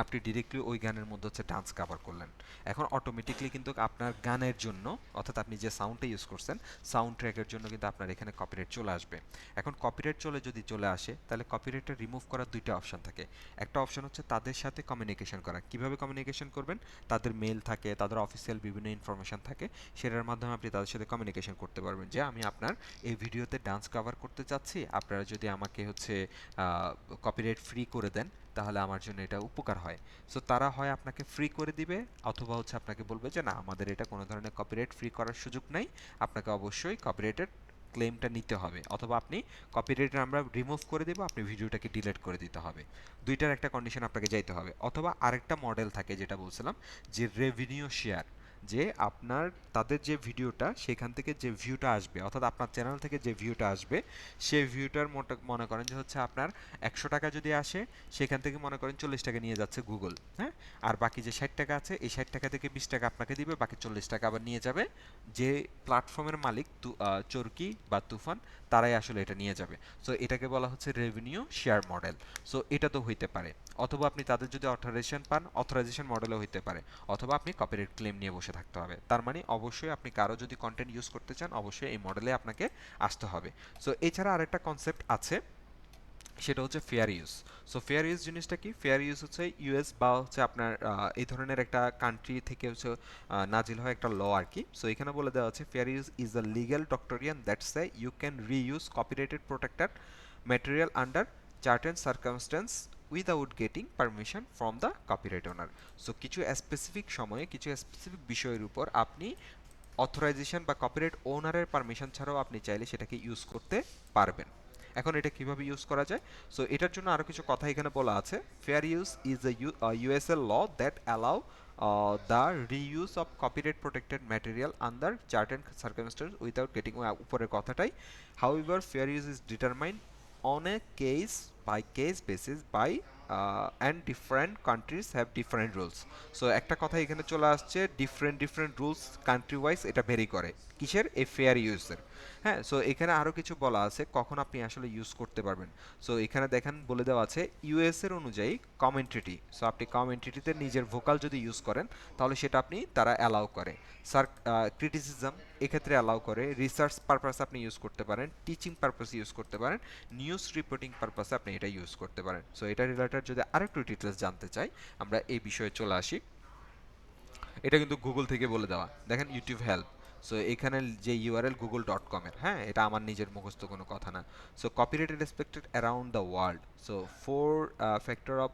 আপনি ডিরেক্টলি ওই গানের মধ্যে হচ্ছে ডান্স কভার করলেন। এখন অটোমেটিকলি কিন্তু আপনার গানের জন্য, অর্থাৎ আপনি যে সাউন্ডটা ইউজ করছেন সাউন্ড ট্র্যাকের জন্য কিন্তু আপনার এখানে কপিরাইট চলে আসবে। এখন কপিরাইট যদি চলে আসে তাহলে কপিরাইটটা রিমুভ করার দুইটা অপশন থাকে। একটা অপশন হচ্ছে তাদের সাথে কমিউনিকেশন করা। কিভাবে কমিউনিকেশন করবেন? তাদের মেল থাকে, তাদের অফিসিয়াল বিভিন্ন ইনফরমেশন থাকে, সেটার মাধ্যমে আপনি তাদের সাথে কমিউনিকেশন করতে পারবেন যে আমি আপনার এই ভিডিওতে ডান্স কভার করতে চাচ্ছি, আপনারা যদি আমাকে হচ্ছে কপিরাইট ফ্রি করে দেন তাহলে আমার জন্য এটা উপকার হয়। সো তারা হয় আপনাকে ফ্রি করে দিবে, অথবা হচ্ছে আপনাকে বলবে যে না, আমাদের এটা কোনো ধরনের কপিরাইট ফ্রি করার সুযোগ নাই, আপনাকে অবশ্যই কপিরাইটের ক্লেমটা নিতে হবে, অথবা আপনি কপিরাইট আমরা রিমুভ করে দেব, আপনি ভিডিওটাকে ডিলিট করে দিতে হবে। দুইটার একটা কন্ডিশন আপনাকে যাইতে হবে। অথবা আরেকটা মডেল থাকে যেটা বলছিলাম, যে রেভিনিউ শেয়ার, যে আপনার তাদের যে ভিডিওটা সেখান থেকে যে ভিউটা আসবে, অর্থাৎ আপনার চ্যানেল থেকে যে ভিউটা আসবে সেই ভিউটার মনে করেন যে হচ্ছে আপনার 100 টাকা যদি আসে, সেখান থেকে মনে করেন 40 টাকা নিয়ে যাচ্ছে গুগল, হ্যাঁ, আর বাকি যে 60 টাকা আছে এই 60 টাকা থেকে 20 টাকা আপনাকে দিবে, বাকি 40 টাকা আবার নিয়ে যাবে যে প্ল্যাটফর্মের মালিক চরকি বা তুফান, তারাই আসলে এটা নিয়ে যাবে। সো এটাকে বলা হচ্ছে রেভিনিউ শেয়ার মডেল। সো এটা তো হইতে পারে, অথবা আপনি তাদের যদি অথরাইজেশন পান অথরাইজেশন মডেলও হইতে পারে, অথবা আপনি কপিরাইট ক্লেম নিয়ে বসে থাকতে হবে। তার মানে অবশ্যই আপনি কারো যদি কন্টেন্ট ইউজ করতে চান অবশ্যই এই মডেলে আপনাকে আসতে হবে। সো এছাড়া আরেকটা কনসেপ্ট আছে, সেটা হচ্ছে fair use. So fair use জিনিসটা কি? ফেয়ার ইউজ হচ্ছে ইউএস বা হচ্ছে আপনার এই ধরনের একটা কান্ট্রি থেকে হচ্ছে নাজিল হয় একটা ল আর কি। সো এখানে বলে দেওয়া আছে fair use is a legal doctrine that say you can reuse copyrighted protected material under certain circumstances without getting permission from the copyright owner. So কিছু স্পেসিফিক সময়ে কিছু স্পেসিফিক বিষয়ের উপর আপনি অথরাইজেশন বা কপিরাইট ওনারের পারমিশন ছাড়াও আপনি চাইলে সেটাকে ইউজ করতে পারবেন। এখন এটা কিভাবে ইউজ করা যায়? সো এটার জন্য আরো কিছু কথা এখানে বলা আছে। Fair use is a USA law that allow the reuse of copyright protected material under certain circumstances without getting, উপরের কথাটাই। However fair use is determined on a case by case basis by and different countries have different rules. So একটা কথা এখানে চলে আসছে, different rules country wise এটা very করে কিসের, এই ফেয়ার ইউজের। হ্যাঁ, সো এখানে আরো কিছু বলা আছে কখন আপনি আসলে ইউজ করতে পারবেন। সো এখানে দেখেন বলে দেওয়া আছে ইউএস এর অনুযায়ী কমেন্ট্রিটি। সো আপনি কমেন্ট্রিটিতে নিজের ভোকাল যদি ইউজ করেন তাহলে সেটা আপনি তারা অ্যালাউ করে। স্যার ক্রিটিসিজম এক্ষেত্রে অ্যালাউ করে। রিসার্চ পারপাস আপনি ইউজ করতে পারেন, টিচিং পারপাস ইউজ করতে পারেন, নিউজ রিপোর্টিং পারপাসে আপনি এটা ইউজ করতে পারেন। সো এটা রিলেটেড যদি আরেকটু ডিটেলস জানতে চাই আমরা এই বিষয়ে চলে আসি। এটা কিন্তু গুগল থেকে বলে দেওয়া, দেখেন ইউটিউব হেল্প। সো এখানে যে ইউআরএল google.com এর, হ্যাঁ, এটা আমার নিজের মুখস্থ কোনো কথা না। So copyright respected around the world. So four factor of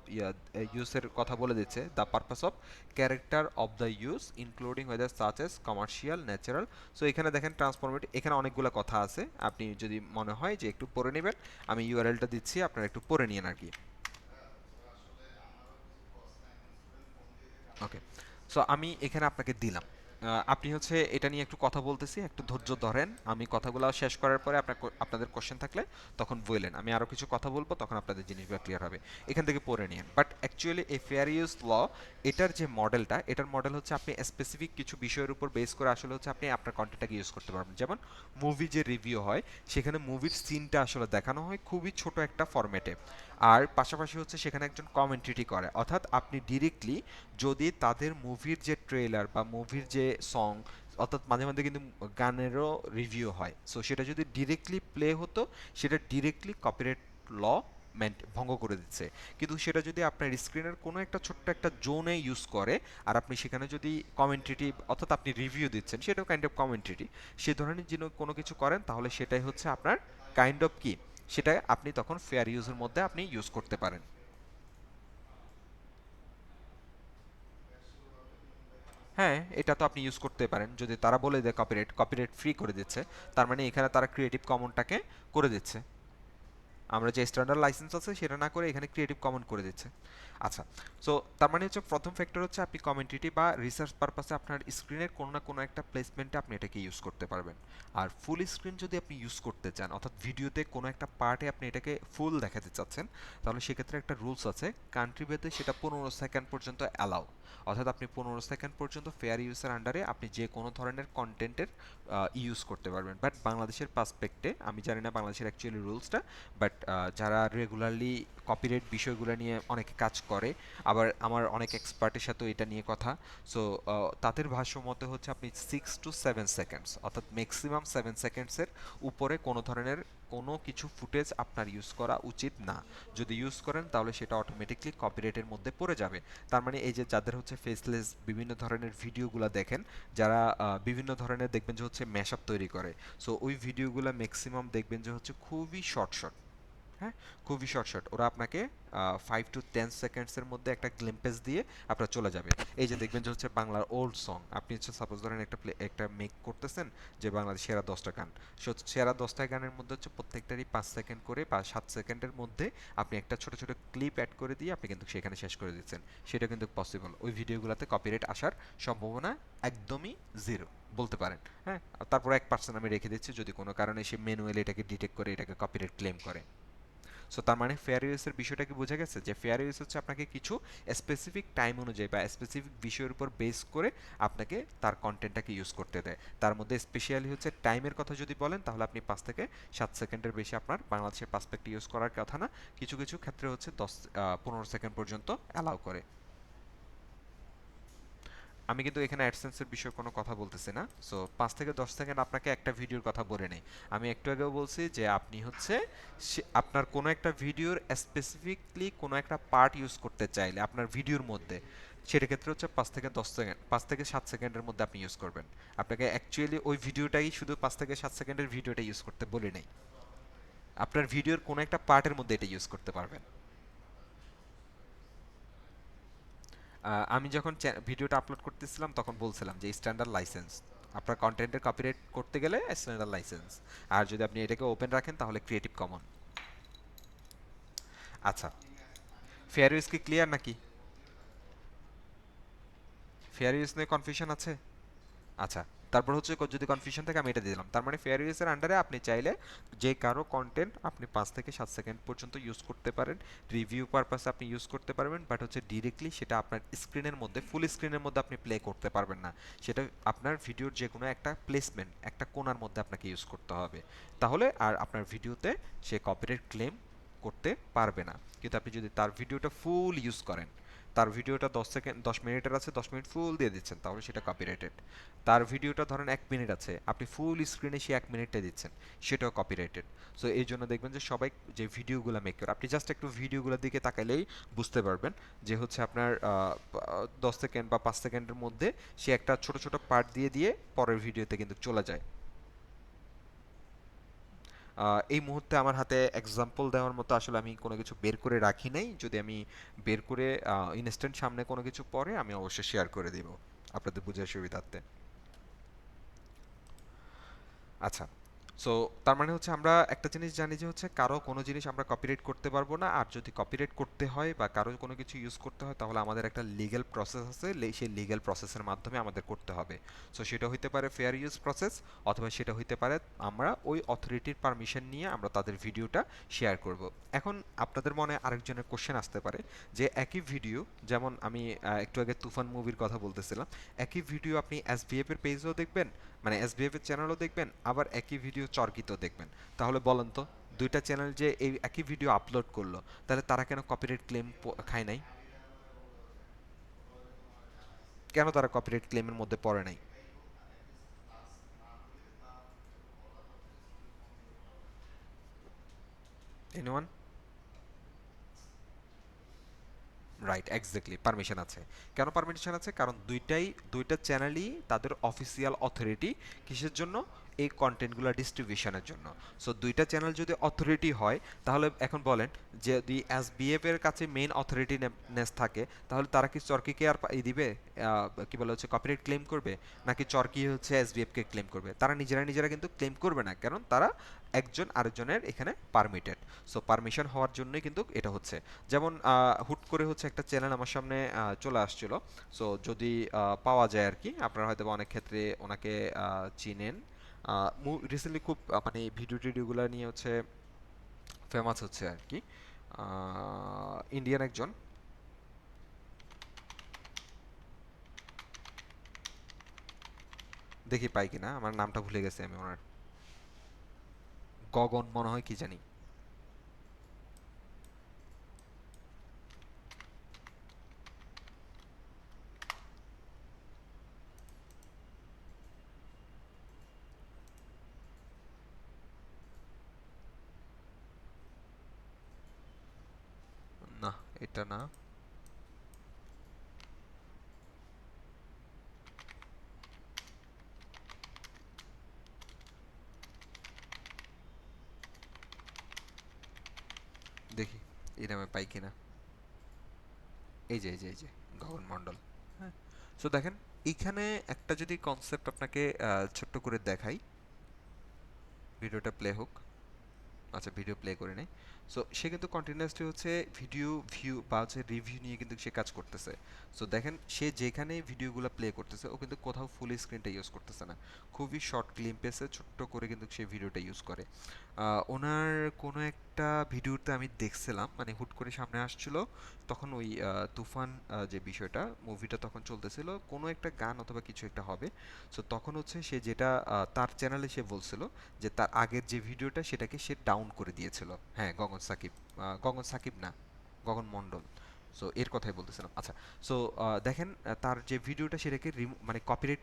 ইউজের কথা বলে দিচ্ছে, the purpose of character of the use including weather such as commercial natural. So এখানে দেখেন ট্রান্সফরমেটিভ, এখানে অনেকগুলো কথা আছে, আপনি যদি মনে হয় যে একটু পড়ে নেবেন আমি ইউআরএলটা দিচ্ছি, আপনারা একটু পড়ে নিন আর কি। ওকে, সো আমি এখানে আপনাকে দিলাম। আপনি হচ্ছে এটা নিয়ে একটু কথা বলতেছি, একটু ধৈর্য ধরেন, আমি কথাগুলো শেষ করার পরে আপনাদের কোশ্চেন থাকলে তখন বললেন, আমি আরও কিছু কথা বলবো, তখন আপনাদের জিনিসগুলো ক্লিয়ার হবে। এখান থেকে পড়ে নিন। বাট অ্যাকচুয়ালি এই ফেয়ার ইউজ ল, এটার যে মডেলটা, এটার মডেল হচ্ছে আপনি স্পেসিফিক কিছু বিষয়ের উপর বেস করে আসলে হচ্ছে আপনি আপনার কন্টেন্টটাকে ইউজ করতে পারবেন। যেমন মুভি যে রিভিউ হয় সেখানে মুভির সিনটা আসলে দেখানো হয় খুবই ছোট একটা ফরম্যাটে, আর পাশাপাশি হচ্ছে সেখানে একজন কমেন্ট্রিটি করে, অর্থাৎ আপনি ডিরেক্টলি যদি তাদের মুভির যে ট্রেলার বা মুভির যে সং, অর্থাৎ মাঝে মাঝে কিন্তু গানেরও রিভিউ হয়, সো সেটা যদি ডিরেক্টলি প্লে হতো সেটা ডিরেক্টলি কপিরাইট ল ভঙ্গ করে দিচ্ছে। কিন্তু সেটা যদি আপনার স্ক্রিনের কোনো একটা ছোট্ট একটা জোনে ইউজ করে, আর আপনি সেখানে যদি কমেন্ট্রিটি, অর্থাৎ আপনি রিভিউ দিচ্ছেন সেটাও কাইন্ড অফ কমেন্ট্রিটি, সে ধরনের যিনি কোনো কিছু করেন তাহলে সেটাই হচ্ছে আপনার কাইন্ড অফ কি, সেটা আপনি তখন ফেয়ার ইউজের মধ্যে আপনি ইউজ করতে পারেন। হ্যাঁ, এটা তো আপনি ইউজ করতে পারেন যদি তারা বলে দেয় কপিরাইট ফ্রি করে দিচ্ছে, তার মানে এখানে তারা ক্রিয়েটিভ কমনটাকে করে দিচ্ছে। আমরা যে স্ট্যান্ডার্ড লাইসেন্স আছে সেটা না করে এখানে ক্রিয়েটিভ কমন করে দিচ্ছে। আচ্ছা, সো তার মানে হচ্ছে প্রথম ফ্যাক্টর হচ্ছে আপনি কমেন্ট্রিটি বা রিসার্চ পারপাসে আপনার স্ক্রিনের কোনো না কোনো একটা প্লেসমেন্টে আপনি এটাকে ইউজ করতে পারবেন। আর ফুল স্ক্রিন যদি আপনি ইউজ করতে চান, অর্থাৎ ভিডিওতে কোনো একটা পার্টে আপনি এটাকে ফুল দেখাতে চাচ্ছেন, তাহলে সেক্ষেত্রে একটা রুলস আছে কান্ট্রি ভেদে, সেটা 15 সেকেন্ড পর্যন্ত অ্যালাউ। অর্থাৎ আপনি 15 সেকেন্ড পর্যন্ত ফেয়ার ইউজের আন্ডারে আপনি যে কোনো ধরনের কন্টেন্টের ইউজ করতে পারবেন। বাট বাংলাদেশের পার্সপেক্টে আমি জানি না বাংলাদেশের অ্যাকচুয়ালি রুলসটা, বাট যারা রেগুলারলি কপিরাইট বিষয়গুলো নিয়ে অনেকে কাজ করে, আবার আমার অনেক এক্সপার্টের সাথেও এটা নিয়ে কথা। সো তাদের ভাষ্য মতে হচ্ছে আপনি 6 to 7 সেকেন্ডস, অর্থাৎ ম্যাক্সিমাম 7 সেকেন্ডসের উপরে কোনো ধরনের কোনো কিছু ফুটেজ আপনার ইউজ করা উচিত না। যদি ইউজ করেন তাহলে সেটা অটোমেটিকলি কপিরাইটের মধ্যে পড়ে যাবে। তার মানে এই যে যাদের হচ্ছে ফেসলেস বিভিন্ন ধরনের ভিডিওগুলো দেখেন, যারা বিভিন্ন ধরনের দেখবেন যে হচ্ছে ম্যাশআপ তৈরি করে, সো ওই ভিডিওগুলো ম্যাক্সিমাম দেখবেন যে হচ্ছে খুবই শর্ট শর্ট। হ্যাঁ, খুবই শর্ট শর্ট। ওরা আপনাকে 5 to 10 সেকেন্ডসের মধ্যে একটা গ্লিম্পেস দিয়ে আপনার চলে যাবে। এই যে দেখবেন যে হচ্ছে বাংলার ওল্ড সং, আপনি হচ্ছে সাপোজ ধরেন একটা মেক করতেছেন যে বাংলাদেশ সেরা 10টা গান। সেরা 10টা গানের মধ্যে হচ্ছে প্রত্যেকটারই 5 সেকেন্ড করে বা 7 সেকেন্ডের মধ্যে আপনি একটা ছোট ছোট ক্লিপ অ্যাড করে দিয়ে আপনি কিন্তু সেখানে শেষ করে দিচ্ছেন। সেটা কিন্তু পসিবল। ওই ভিডিওগুলোতে কপিরাইট আসার সম্ভাবনা একদমই জিরো বলতে পারেন। হ্যাঁ, তারপর 1% আমি রেখে দিচ্ছি যদি কোনো কারণে সে ম্যানুয়ালি এটাকে ডিটেক্ট করে এটাকে কপিরাইট ক্লেম করে। সো তার মানে ফেয়ার ইউএসের বিষয়টা কি বোঝা গেছে, যে ফেয়ার ইউএস হচ্ছে আপনাকে কিছু স্পেসিফিক টাইম অনুযায়ী বা স্পেসিফিক বিষয়ের উপর বেস করে আপনাকে তার কন্টেন্টটাকে ইউজ করতে দেয়। তার মধ্যে স্পেশালি হচ্ছে টাইমের কথা যদি বলেন তাহলে আপনি 5 থেকে 7 সেকেন্ডের বেশি আপনার বাংলাদেশের পার্সপেক্টিভ ইউজ করার কথা না। কিছু কিছু ক্ষেত্রে হচ্ছে 10 15 সেকেন্ড পর্যন্ত অ্যালাউ করে। আমি কিন্তু এখানে অ্যাডসেন্সের বিষয়ে কোনো কথা বলতেছি না। সো 5 থেকে 10 সেকেন্ড আপনাকে একটা ভিডিওর কথা বলে নেই। আমি একটু আগেও বলছি যে আপনি হচ্ছে আপনার কোনো একটা ভিডিওর স্পেসিফিকলি কোনো একটা পার্ট ইউজ করতে চাইলে আপনার ভিডিওর মধ্যে, সেটা ক্ষেত্রে হচ্ছে 5 থেকে 10 সেকেন্ড, 5 থেকে 7 সেকেন্ডের মধ্যে আপনি ইউজ করবেন। আপনাকে অ্যাকচুয়ালি ওই ভিডিওটাই শুধু 5 থেকে 7 সেকেন্ডের ভিডিওটা ইউজ করতে বলে নেই, আপনার ভিডিওর কোনো একটা পার্টের মধ্যে এটা ইউজ করতে পারবেন। আমি যখন ভিডিওটা আপলোড করতেছিলাম তখন বলছিলাম যে স্ট্যান্ডার্ড লাইসেন্স, আপনার কন্টেন্টের কপিরাইট করতে গেলে স্ট্যান্ডার্ড লাইসেন্স, আর যদি আপনি এটাকে ওপেন রাখেন তাহলে ক্রিয়েটিভ কমন। আচ্ছা, ফেয়ার ইউজ কি ক্লিয়ার নাকি? ফেয়ার ইউজ নিয়ে কনফিউশন আছে? আচ্ছা, তারপর হচ্ছে যদি কনফিউশন থাকে আমি এটা দিয়ে দিলাম। তার মানে ফেয়ার ইউজের আন্ডারে আপনি চাইলে যে কারো কন্টেন্ট আপনি 5 থেকে 7 সেকেন্ড পর্যন্ত ইউজ করতে পারেন, রিভিউ পারপাসে আপনি ইউজ করতে পারবেন, বাট হচ্ছে ডিরেক্টলি সেটা আপনার স্ক্রিনের মধ্যে, ফুল স্ক্রিনের মধ্যে আপনি প্লে করতে পারবেন না। সেটা আপনার ভিডিওর যে কোনো একটা প্লেসমেন্ট, একটা কোণার মধ্যে আপনাকে ইউজ করতে হবে। তাহলে আর আপনার ভিডিওতে সে কপিরাইট ক্লেম করতে পারবে না। কিন্তু আপনি যদি তার ভিডিওটা ফুল ইউজ করেন, তার ভিডিওটা 10 সেকেন্ড 10 মিনিটের আছে, 10 মিনিট ফুল দিয়ে দিচ্ছেন, তাহলে সেটা কপিরাইটেড। তার ভিডিওটা ধরেন 1 মিনিট আছে, আপনি ফুল স্ক্রিনে সে 1 মিনিটটা দিচ্ছেন, সেটাও কপিরাইটেড। সো এই জন্য দেখবেন যে সবাই যে ভিডিওগুলো মেক করে, আপনি জাস্ট একটু ভিডিওগুলোর দিকে তাকাইলেই বুঝতে পারবেন যে হচ্ছে আপনার 10 সেকেন্ড বা 5 সেকেন্ডের মধ্যে সে একটা ছোট ছোট পার্ট দিয়ে দিয়ে পরের ভিডিওতে কিন্তু চলে যায়। এই মুহূর্তে আমার হাতে এক্সাম্পল দেওয়ার মতো আসলে আমি কোনো কিছু বের করে রাখি নাই। যদি আমি বের করে ইনস্ট্যান্ট সামনে কোনো কিছু পরে আমি অবশ্যই শেয়ার করে দিব আপনাদের বোঝার সুবিধার্থে। আচ্ছা, সো তার মানে হচ্ছে আমরা একটা জিনিস জানি যে হচ্ছে কারো কোনো জিনিস আমরা কপিরাইট করতে পারবো না, আর যদি কপিরাইট করতে হয় বা কারো কোনো কিছু ইউজ করতে হয় তাহলে আমাদের একটা লিগ্যাল প্রসেস আছে, সেই লিগ্যাল প্রসেসের মাধ্যমে আমাদের করতে হবে। সো সেটা হইতে পারে ফেয়ার ইউজ প্রসেস, অথবা সেটা হইতে পারে আমরা ওই অথরিটির পারমিশন নিয়ে আমরা তাদের ভিডিওটা শেয়ার করব। এখন আপনাদের মনে আরেকজনের কোশ্চেন আসতে পারে যে একই ভিডিও, যেমন আমি একটু আগে তুফান মুভির কথা বলতেছিলাম, একই ভিডিও আপনি এসভিএফ এর পেজেও দেখবেন, মানে এসবিএফ এর চ্যানেলও দেখবেন, আবার একই ভিডিও চরকিতেও দেখবেন। তাহলে বলেন তো, দুইটা চ্যানেল যে এই একই ভিডিও আপলোড করলো, তাহলে তারা কেন কপিরাইট ক্লেম খায় নাই? কেন তারা কপিরাইট ক্লেমের মধ্যে পড়ে নাই? এনিওয়ান? রাইট, এক্স্যাক্টলি, পারমিশন আছে। কেন পারমিশন আছে? কারণ দুইটা চ্যানেলই তাদের অফিসিয়াল অথরিটি কিসের জন্য? এই কন্টেন্টগুলো ডিস্ট্রিবিউশনের জন্য। সো দুইটা চ্যানেল যদি অথরিটি হয়, তাহলে এখন বলেন যে যদি এসবিএফ এর কাছে মেইন অথরিটি নেস থাকে, তাহলে তারা কি চরকিকে আর দিবে, কি বলে হচ্ছে কপিরাইট ক্লেম করবে? নাকি চরকি হচ্ছে এসবিএফ কে ক্লেম করবে? তারা নিজেরা নিজেরা কিন্তু ক্লেম করবে না, কারণ তারা একজন আরেকজনের এখানে পারমিটেড। সো পারমিশন হওয়ার জন্যই কিন্তু এটা হচ্ছে। যেমন হুট করে হচ্ছে একটা চ্যানেল আমার সামনে চলে আসছিল। সো যদি পাওয়া যায় আর কি, আপনারা হয়তো বা অনেক ক্ষেত্রে ওনাকে চিনেন। রিসেন্টলি খুব মানে ভিডিও টিডিওগুলো নিয়ে হচ্ছে ফেমাস হচ্ছে আর কি। ইন্ডিয়ান একজন, দেখি পাই কিনা, আমার নামটা ভুলে গেছে আমি ওনার। গগন মনে হয়, কি জানি। এটা না, দেখি এই নামে পাই কিনা। এই যে গগন মণ্ডল। হ্যাঁ, সো দেখেন এইখানে একটা যদি কনসেপ্ট আপনাকে ছোট্ট করে দেখাই, ভিডিওটা প্লে হোক। আচ্ছা, ভিডিও প্লে করে নেই। সো সে কিন্তু কন্টিনিউয়াসলি হচ্ছে ভিডিও ভিউ বা হচ্ছে রিভিউ নিয়ে কিন্তু সে কাজ করতেছে। সো দেখেন সে যেখানে ভিডিওগুলো প্লে করতেছে ও কিন্তু কোথাও ফুল স্ক্রিনটা ইউজ করতেছে না, খুবই শর্ট ক্লিপেসে ছোট্ট করে কিন্তু সে ভিডিওটা ইউজ করে। ওনার কোনো একটা ভিডিওতে আমি দেখছিলাম, মানে হুট করে সামনে আসছিল তখন ওই তুফান যে বিষয়টা মুভিটা তখন চলতেছিল, কোনো একটা গান অথবা কিছু একটা হবে। সো তখন হচ্ছে সে যেটা তার চ্যানেলে সে বলছিল যে তার আগের যে ভিডিওটা সেটাকে সে ডাউন করে দিয়েছিল। হ্যাঁ, গগন সাকিব, গগন সাকিব না, গগন মণ্ডল। সো এর কথাই বলতেছিলাম। আচ্ছা, সো দেখেন তার যে ভিডিওটা সেটাকে মানে কপিরাইট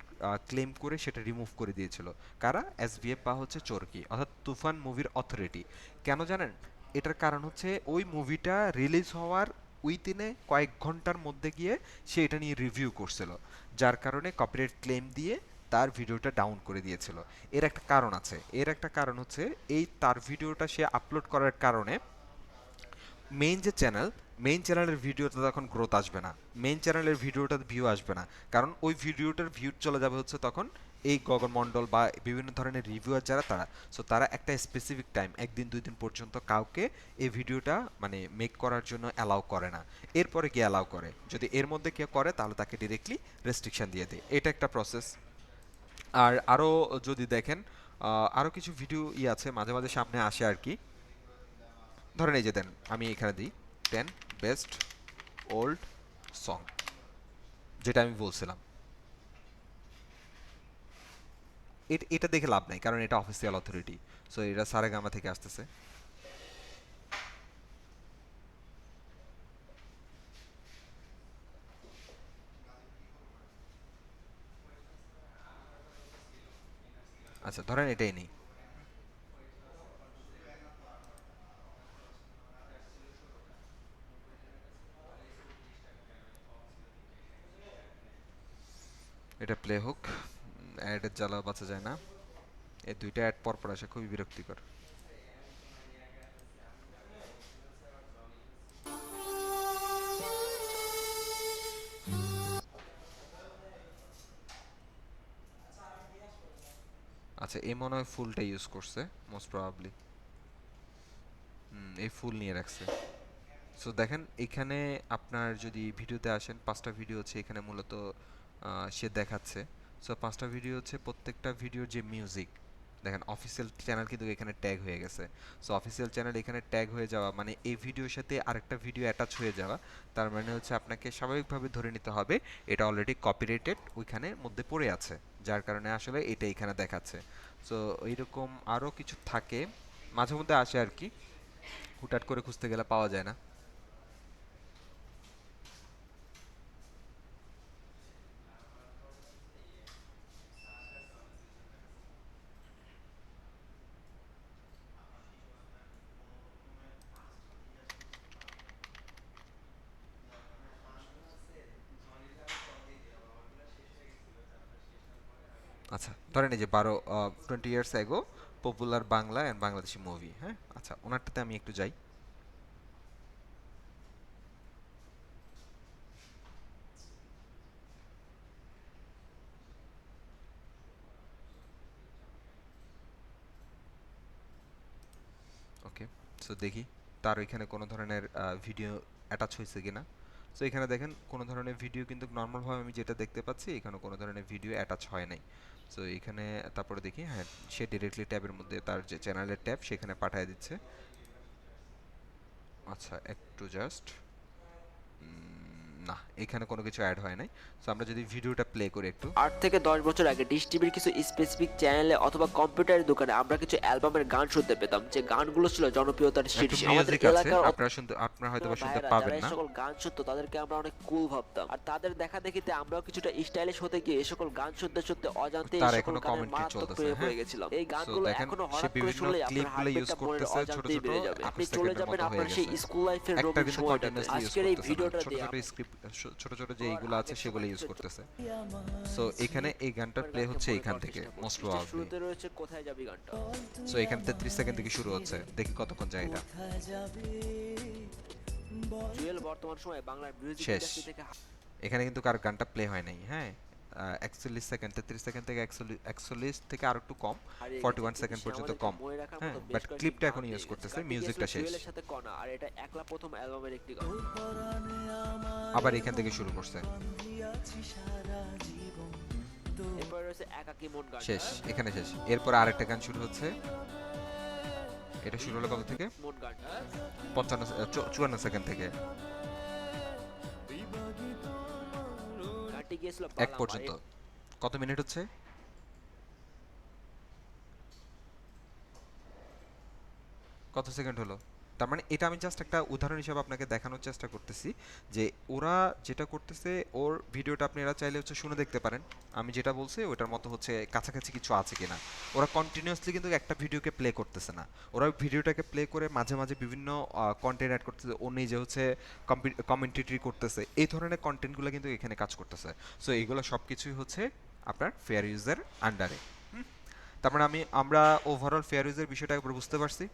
ক্লেম করে সেটা রিমুভ করে দিয়েছিল। কারা? এসবিএফ বা হচ্ছে চরকি, অর্থাৎ তুফান মুভির অথরিটি। কেন জানেন? এটার কারণ হচ্ছে ওই মুভিটা রিলিজ হওয়ার উইদিনে কয়েক ঘন্টার মধ্যে গিয়ে সে এটা নিয়ে রিভিউ করছিল, যার কারণে কপিরাইট ক্লেম দিয়ে তার ভিডিওটা ডাউন করে দিয়েছিল। এর একটা কারণ আছে, এর একটা কারণ হচ্ছে এই তার ভিডিওটা সে আপলোড করার কারণে মেইন যে চ্যানেল, মেইন চ্যানেলের ভিডিওতে তখন গ্রোথ আসবে না, মেইন চ্যানেলের ভিডিওটাতে ভিউ আসবে না, কারণ ওই ভিডিওটার ভিউ চলে যাবে হচ্ছে তখন এই গগন মণ্ডল বা বিভিন্ন ধরনের রিভিউয়ার যারা তারা। সো তারা একটা স্পেসিফিক টাইম, একদিন দুই দিন পর্যন্ত কাউকে এই ভিডিওটা মানে মেক করার জন্য অ্যালাউ করে না। এরপরে গিয়ে অ্যালাউ করে, যদি এর মধ্যে কেউ করে তাহলে তাকে ডিরেক্টলি রেস্ট্রিকশন দিয়ে দেয়। এটা একটা প্রসেস। আর আরও যদি দেখেন আরও কিছু ভিডিও আছে মাঝে মাঝে সামনে আসে আর কি। ধরেন এই যে দেন, আমি এখানে দিই 10 বেস্ট ওল্ড সং, যেটা আমি বলছিলাম। এটা দেখে লাভ নাই, কারণ এটা অফিসিয়াল অথরিটি। সো এটা সারেগামা থেকে আসতেছে। আচ্ছা, ধরেন এটাই নেই। এটা প্লে হোক। অ্যাডের জ্বালা বাঁচা যায় না, এই দুইটা অ্যাড পর পর আসে, খুবই বিরক্তিকর। আচ্ছা, এ মনে হয় ফুলটা ইউজ করছে মোস্ট প্রবাবলি। এই ফুল নিয়ে রাখছে। সো দেখেন এখানে আপনার যদি ভিডিওতে আসেন, 5টা ভিডিও হচ্ছে এখানে মূলত সে দেখাচ্ছে। সো 5টা ভিডিও হচ্ছে, প্রত্যেকটা ভিডিওর যে মিউজিক দেখেন, অফিসিয়াল চ্যানেল কিন্তু এখানে ট্যাগ হয়ে গেছে। সো অফিসিয়াল চ্যানেল এখানে ট্যাগ হয়ে যাওয়া মানে এই ভিডিওর সাথে আরেকটা ভিডিও অ্যাটাচ হয়ে যাওয়া, তার মানে হচ্ছে আপনাকে স্বাভাবিকভাবে ধরে নিতে হবে এটা অলরেডি কপিরাইটেড ওইখানে মধ্যে পড়ে আছে, যার কারণে আসলে এটা এখানে দেখাচ্ছে। সো এইরকম আরও কিছু থাকে, মাঝে মধ্যে আসে আর কি, হুটহাট করে খুঁজতে গেলে পাওয়া যায় না। আচ্ছা, ধরেন এই যে 20 years ago popular Bangla and Bangladeshi movie. হ্যাঁ, আচ্ছা, ওনারটাতে আমি একটু যাই। ওকে, সো দেখি তার ওইখানে কোনো ধরনের ভিডিও অ্যাটাচ হয়েছে কিনা। সো এখানে দেখেন কোনো ধরনের ভিডিও কিন্তু নর্মালভাবে আমি যেটা দেখতে পাচ্ছি এখানে কোনো ধরনের ভিডিও অ্যাটাচ হয় নাই। সো এখানে তারপরে দেখি, হ্যাঁ, সে ডিরেক্টলি ট্যাবের মধ্যে তার যে চ্যানেলের ট্যাব সেখানে পাঠিয়ে দিচ্ছে। আচ্ছা, একটু জাস্ট না, এখানে কোনো কিছু অ্যাড হয় নাই। সো আমরা যদি ভিডিওটা প্লে করি একটু। 8 থেকে 10 বছর আগে ডিশ টিভির কিছু স্পেসিফিক চ্যানেলে অথবা কম্পিউটারের দোকানে আমরা কিছু অ্যালবামের গান শুনতে পেতাম, যে গানগুলো ছিল জনপ্রিয়তার একটু শীর্ষে। আমাদের মিউজিক আছে, এলাকার আপনারা হয়তোবা শুনতে ভাইয়েরা যারা পাবেন এই না। সকল গান শুনতো তাদেরকে আমরা অনেক কুল ভাবতাম, আর তাদের দেখা দেখিতে আমরাও কিছুটা স্টাইলিশ হতে গিয়ে এই সকল গান শুনতে শুনতে অজান্তে এই তার সকল এখনো গানের কমেন্ট্রি মারাত্মক চলতেছে, প্রেমে পড়ে হ্যাঁ। গেছিলাম। এই সো গানগুলো দেখেন এখনো সে হঠাৎ করে বিভিন্ন শুনলেই আপনার ক্লিপগুলো ইউজ হার্টবিটটা মনের করতেছে, ছোট অজান্তেই ছোট বেড়ে যাবে, আপনি 21 চলে সেকেন্ডের যাবেন মতো হয়ে আপনার সেই গেছে। স্কুল লাইফের একটা রঙিন কিন্তু সময়টাতে। কন্টিনিউয়াসলি ইউজ আজকের এই করতেছে না, ভিডিওটা ছোট দিয়ে ছোট স্ক্রিপ্ট, ছোট ছোট যে এইগুলো আছে সেগুলো ইউজ করতেছে। সো এখানে এই গানটার প্লে হচ্ছে এখান থেকে মোস্ট প্রবাবলি। শুরুতে রয়েছে কোথায় যাবি গানটা। সো এখানে 33 সেকেন্ড থেকে শুরু হচ্ছে, দেখি কতক্ষণ যায় এটা। জুয়েল বর্তমান সময়ে বাংলার মিউজিক শেষ। ইন্ডাস্ট্রি থেকে এখানে কিন্তু কার গানটা প্লে হয় নাই, হ্যাঁ। 41 সেকেন্ড, 33 সেকেন্ড থেকে 41 থেকে আর একটু কম, হারিয়ে গেছে, 41 কিন্তু সেকেন্ড সে পর্যন্ত আমাদেরকে কম, মনে রাখার হ্যাঁ। মতো বেশ বাট কয়েকটি ক্লিপটা গান এখন দিয়ে ইউজ গেছে। করতেছে, গানটি মিউজিকটা গেয়েছিল শেষ। জুয়েলের সাথে কণা, আর এটা একলা প্রথম অ্যালবামের একটি গান। আবার এখান থেকে শুরু করছে, এরপর রয়েছে একাকী মন গান। শেষ, এখানে শেষ। এরপর আরেকটা গান শুরু হচ্ছে, এটা শুরু হলো কত থেকে? মন গান 54 সেকেন্ড থেকে গানটি গিয়েছিল এক পর্যন্ত। কত মিনিট হচ্ছে? কত সেকেন্ড হলো? তার মানে এটা আমি জাস্ট একটা উদাহরণ হিসেবে আপনাকে দেখানোর চেষ্টা করতেছি যে ওরা যেটা করতেছে, ওর ভিডিওটা আপনি এরা চাইলে হচ্ছে শুনে দেখতে পারেন। আমি যেটা বলছি ওটার মতো হচ্ছে কাছাকাছি কিছু আছে কিনা। ওরা কন্টিনিউয়াসলি কিন্তু একটা ভিডিওকে প্লে করতেছে না, ওরা ভিডিওটাকে প্লে করে মাঝে মাঝে বিভিন্ন কন্টেন্ট অ্যাড করতেছে, ও নিজে হচ্ছে কমেন্টেটরি করতেছে, এই ধরনের কন্টেন্টগুলো কিন্তু এখানে কাজ করতেছে। সো এইগুলো সব কিছুই হচ্ছে আপনার ফেয়ার ইউজের আন্ডারে। তার মানে আমরা ওভারঅল ফেয়ার ইউজের বিষয়টা একবার বুঝতে পারছি।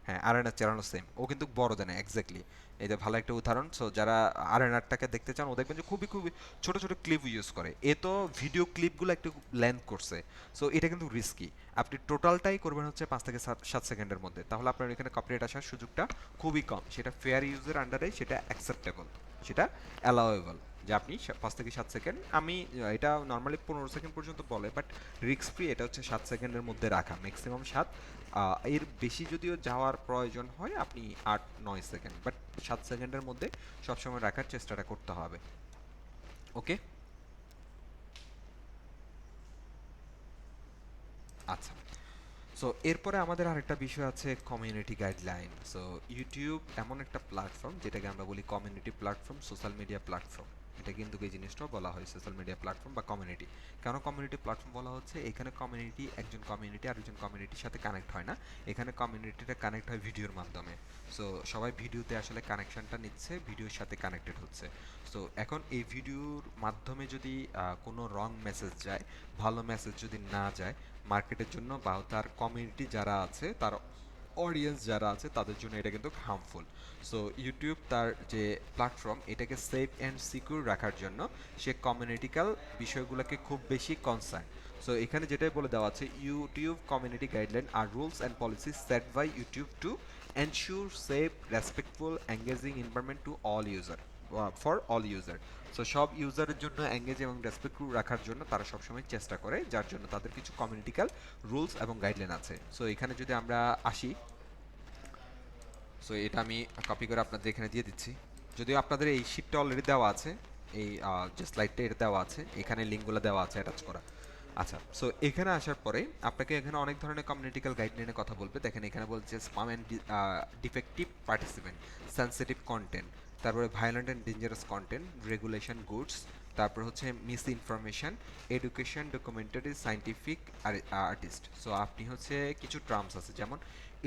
হ্যাঁ, আরেনার চ্যানেলও সেম, ও কিন্তু বড় দেয় না এক্স্যাক্টলি। এটা ভালো একটা উদাহরণ। সো যারা আরেনারটাকে দেখতে চান, ও দেখবেন যে খুবই খুবই ছোট ছোট ক্লিপ ইউজ করে, এ তো ভিডিও ক্লিপগুলো একটু লেন্থ করছে। সো এটা কিন্তু রিস্কি। আপনি টোটালটাই করবেন হচ্ছে 5 থেকে 7 সেকেন্ডের মধ্যে, তাহলে আপনার এখানে কপিরাইট আসার সুযোগটা খুবই কম। সেটা ফেয়ার ইউজের আন্ডারে সেটা অ্যাকসেপ্টেবল, সেটা অ্যালাওয়েবল, যে আপনি 5 থেকে 7 সেকেন্ড, আমি এটা নর্মালি 15 সেকেন্ড পর্যন্ত বলে, বাট রিস্ক ফ্রি এটা হচ্ছে 7 সেকেন্ডের মধ্যে রাখা, ম্যাক্সিমাম 7। এর বেশি যদিও যাওয়ার প্রয়োজন হয় আপনি 8-9 সেকেন্ড, বাট 7 সেকেন্ডের মধ্যে সবসময় রাখার চেষ্টাটা করতে হবে। ওকে, আচ্ছা। সো এরপরে আমাদের আরেকটা বিষয় আছে কমিউনিটি গাইডলাইন। সো ইউটিউব এমন একটা প্ল্যাটফর্ম যেটাকে আমরা বলি community platform, social media platform. এটা কিন্তু এই জিনিসটাও বলা হয় সোশ্যাল মিডিয়া প্ল্যাটফর্ম বা কমিউনিটি। কেন কমিউনিটি প্ল্যাটফর্ম বলা হচ্ছে? এখানে কমিউনিটি, একজন কমিউনিটি আরেকজন কমিউনিটির সাথে কানেক্ট হয় না, এখানে কমিউনিটিটা কানেক্ট হয় ভিডিওর মাধ্যমে। সো সবাই ভিডিওতে আসলে কানেকশনটা নিচ্ছে, ভিডিওর সাথে কানেক্টেড হচ্ছে। সো এখন এই ভিডিওর মাধ্যমে যদি কোনো রং মেসেজ যায়, ভালো মেসেজ যদি না যায় মার্কেটের জন্য বা তার কমিউনিটি যারা আছে, তার অডিয়েন্স যারা আছে তাদের জন্য এটা কিন্তু হার্মফুল। সো ইউটিউব তার যে প্ল্যাটফর্ম এটাকে সেফ অ্যান্ড সিকিউর রাখার জন্য সে কমিউনিটিক্যাল বিষয়গুলোকে খুব বেশি কনসার্ন। সো এখানে যেটাই বলে দেওয়া আছে, ইউটিউব কমিউনিটি গাইডলাইন আর rules and policies set by YouTube to ensure safe respectful engaging environment to all user, for all user. So সব ইউজারের জন্য এঙ্গেজ এবং রেসপেক্টফুল রাখার জন্য তারা সবসময় চেষ্টা করে, যার জন্য তাদের কিছু কমিউনিটিক্যাল রুলস এবং গাইডলাইন আছে। সো এখানে যদি আমরা আসি, সো এটা আমি কপি করে আপনাদের এখানে দিয়ে দিচ্ছি, যদিও আপনাদের এই শিটটা অলরেডি দেওয়া আছে, এই যে স্লাইডটা এটা দেওয়া আছে, এখানে লিঙ্কগুলো দেওয়া আছে অ্যাটাচ করা। আচ্ছা, সো এখানে আসার পরে আপনাকে এখানে অনেক ধরনের কমিউনিটিক্যাল গাইডলাইনের কথা বলবে। দেখেন এখানে বলছে spam and defective participant, sensitive content, তারপরে violent and dangerous content, regulation goods, তারপর হচ্ছে misinformation, education, documentary, scientific আর আর্টিস্ট। সো আপনি হচ্ছে কিছু টার্মস আছে, যেমন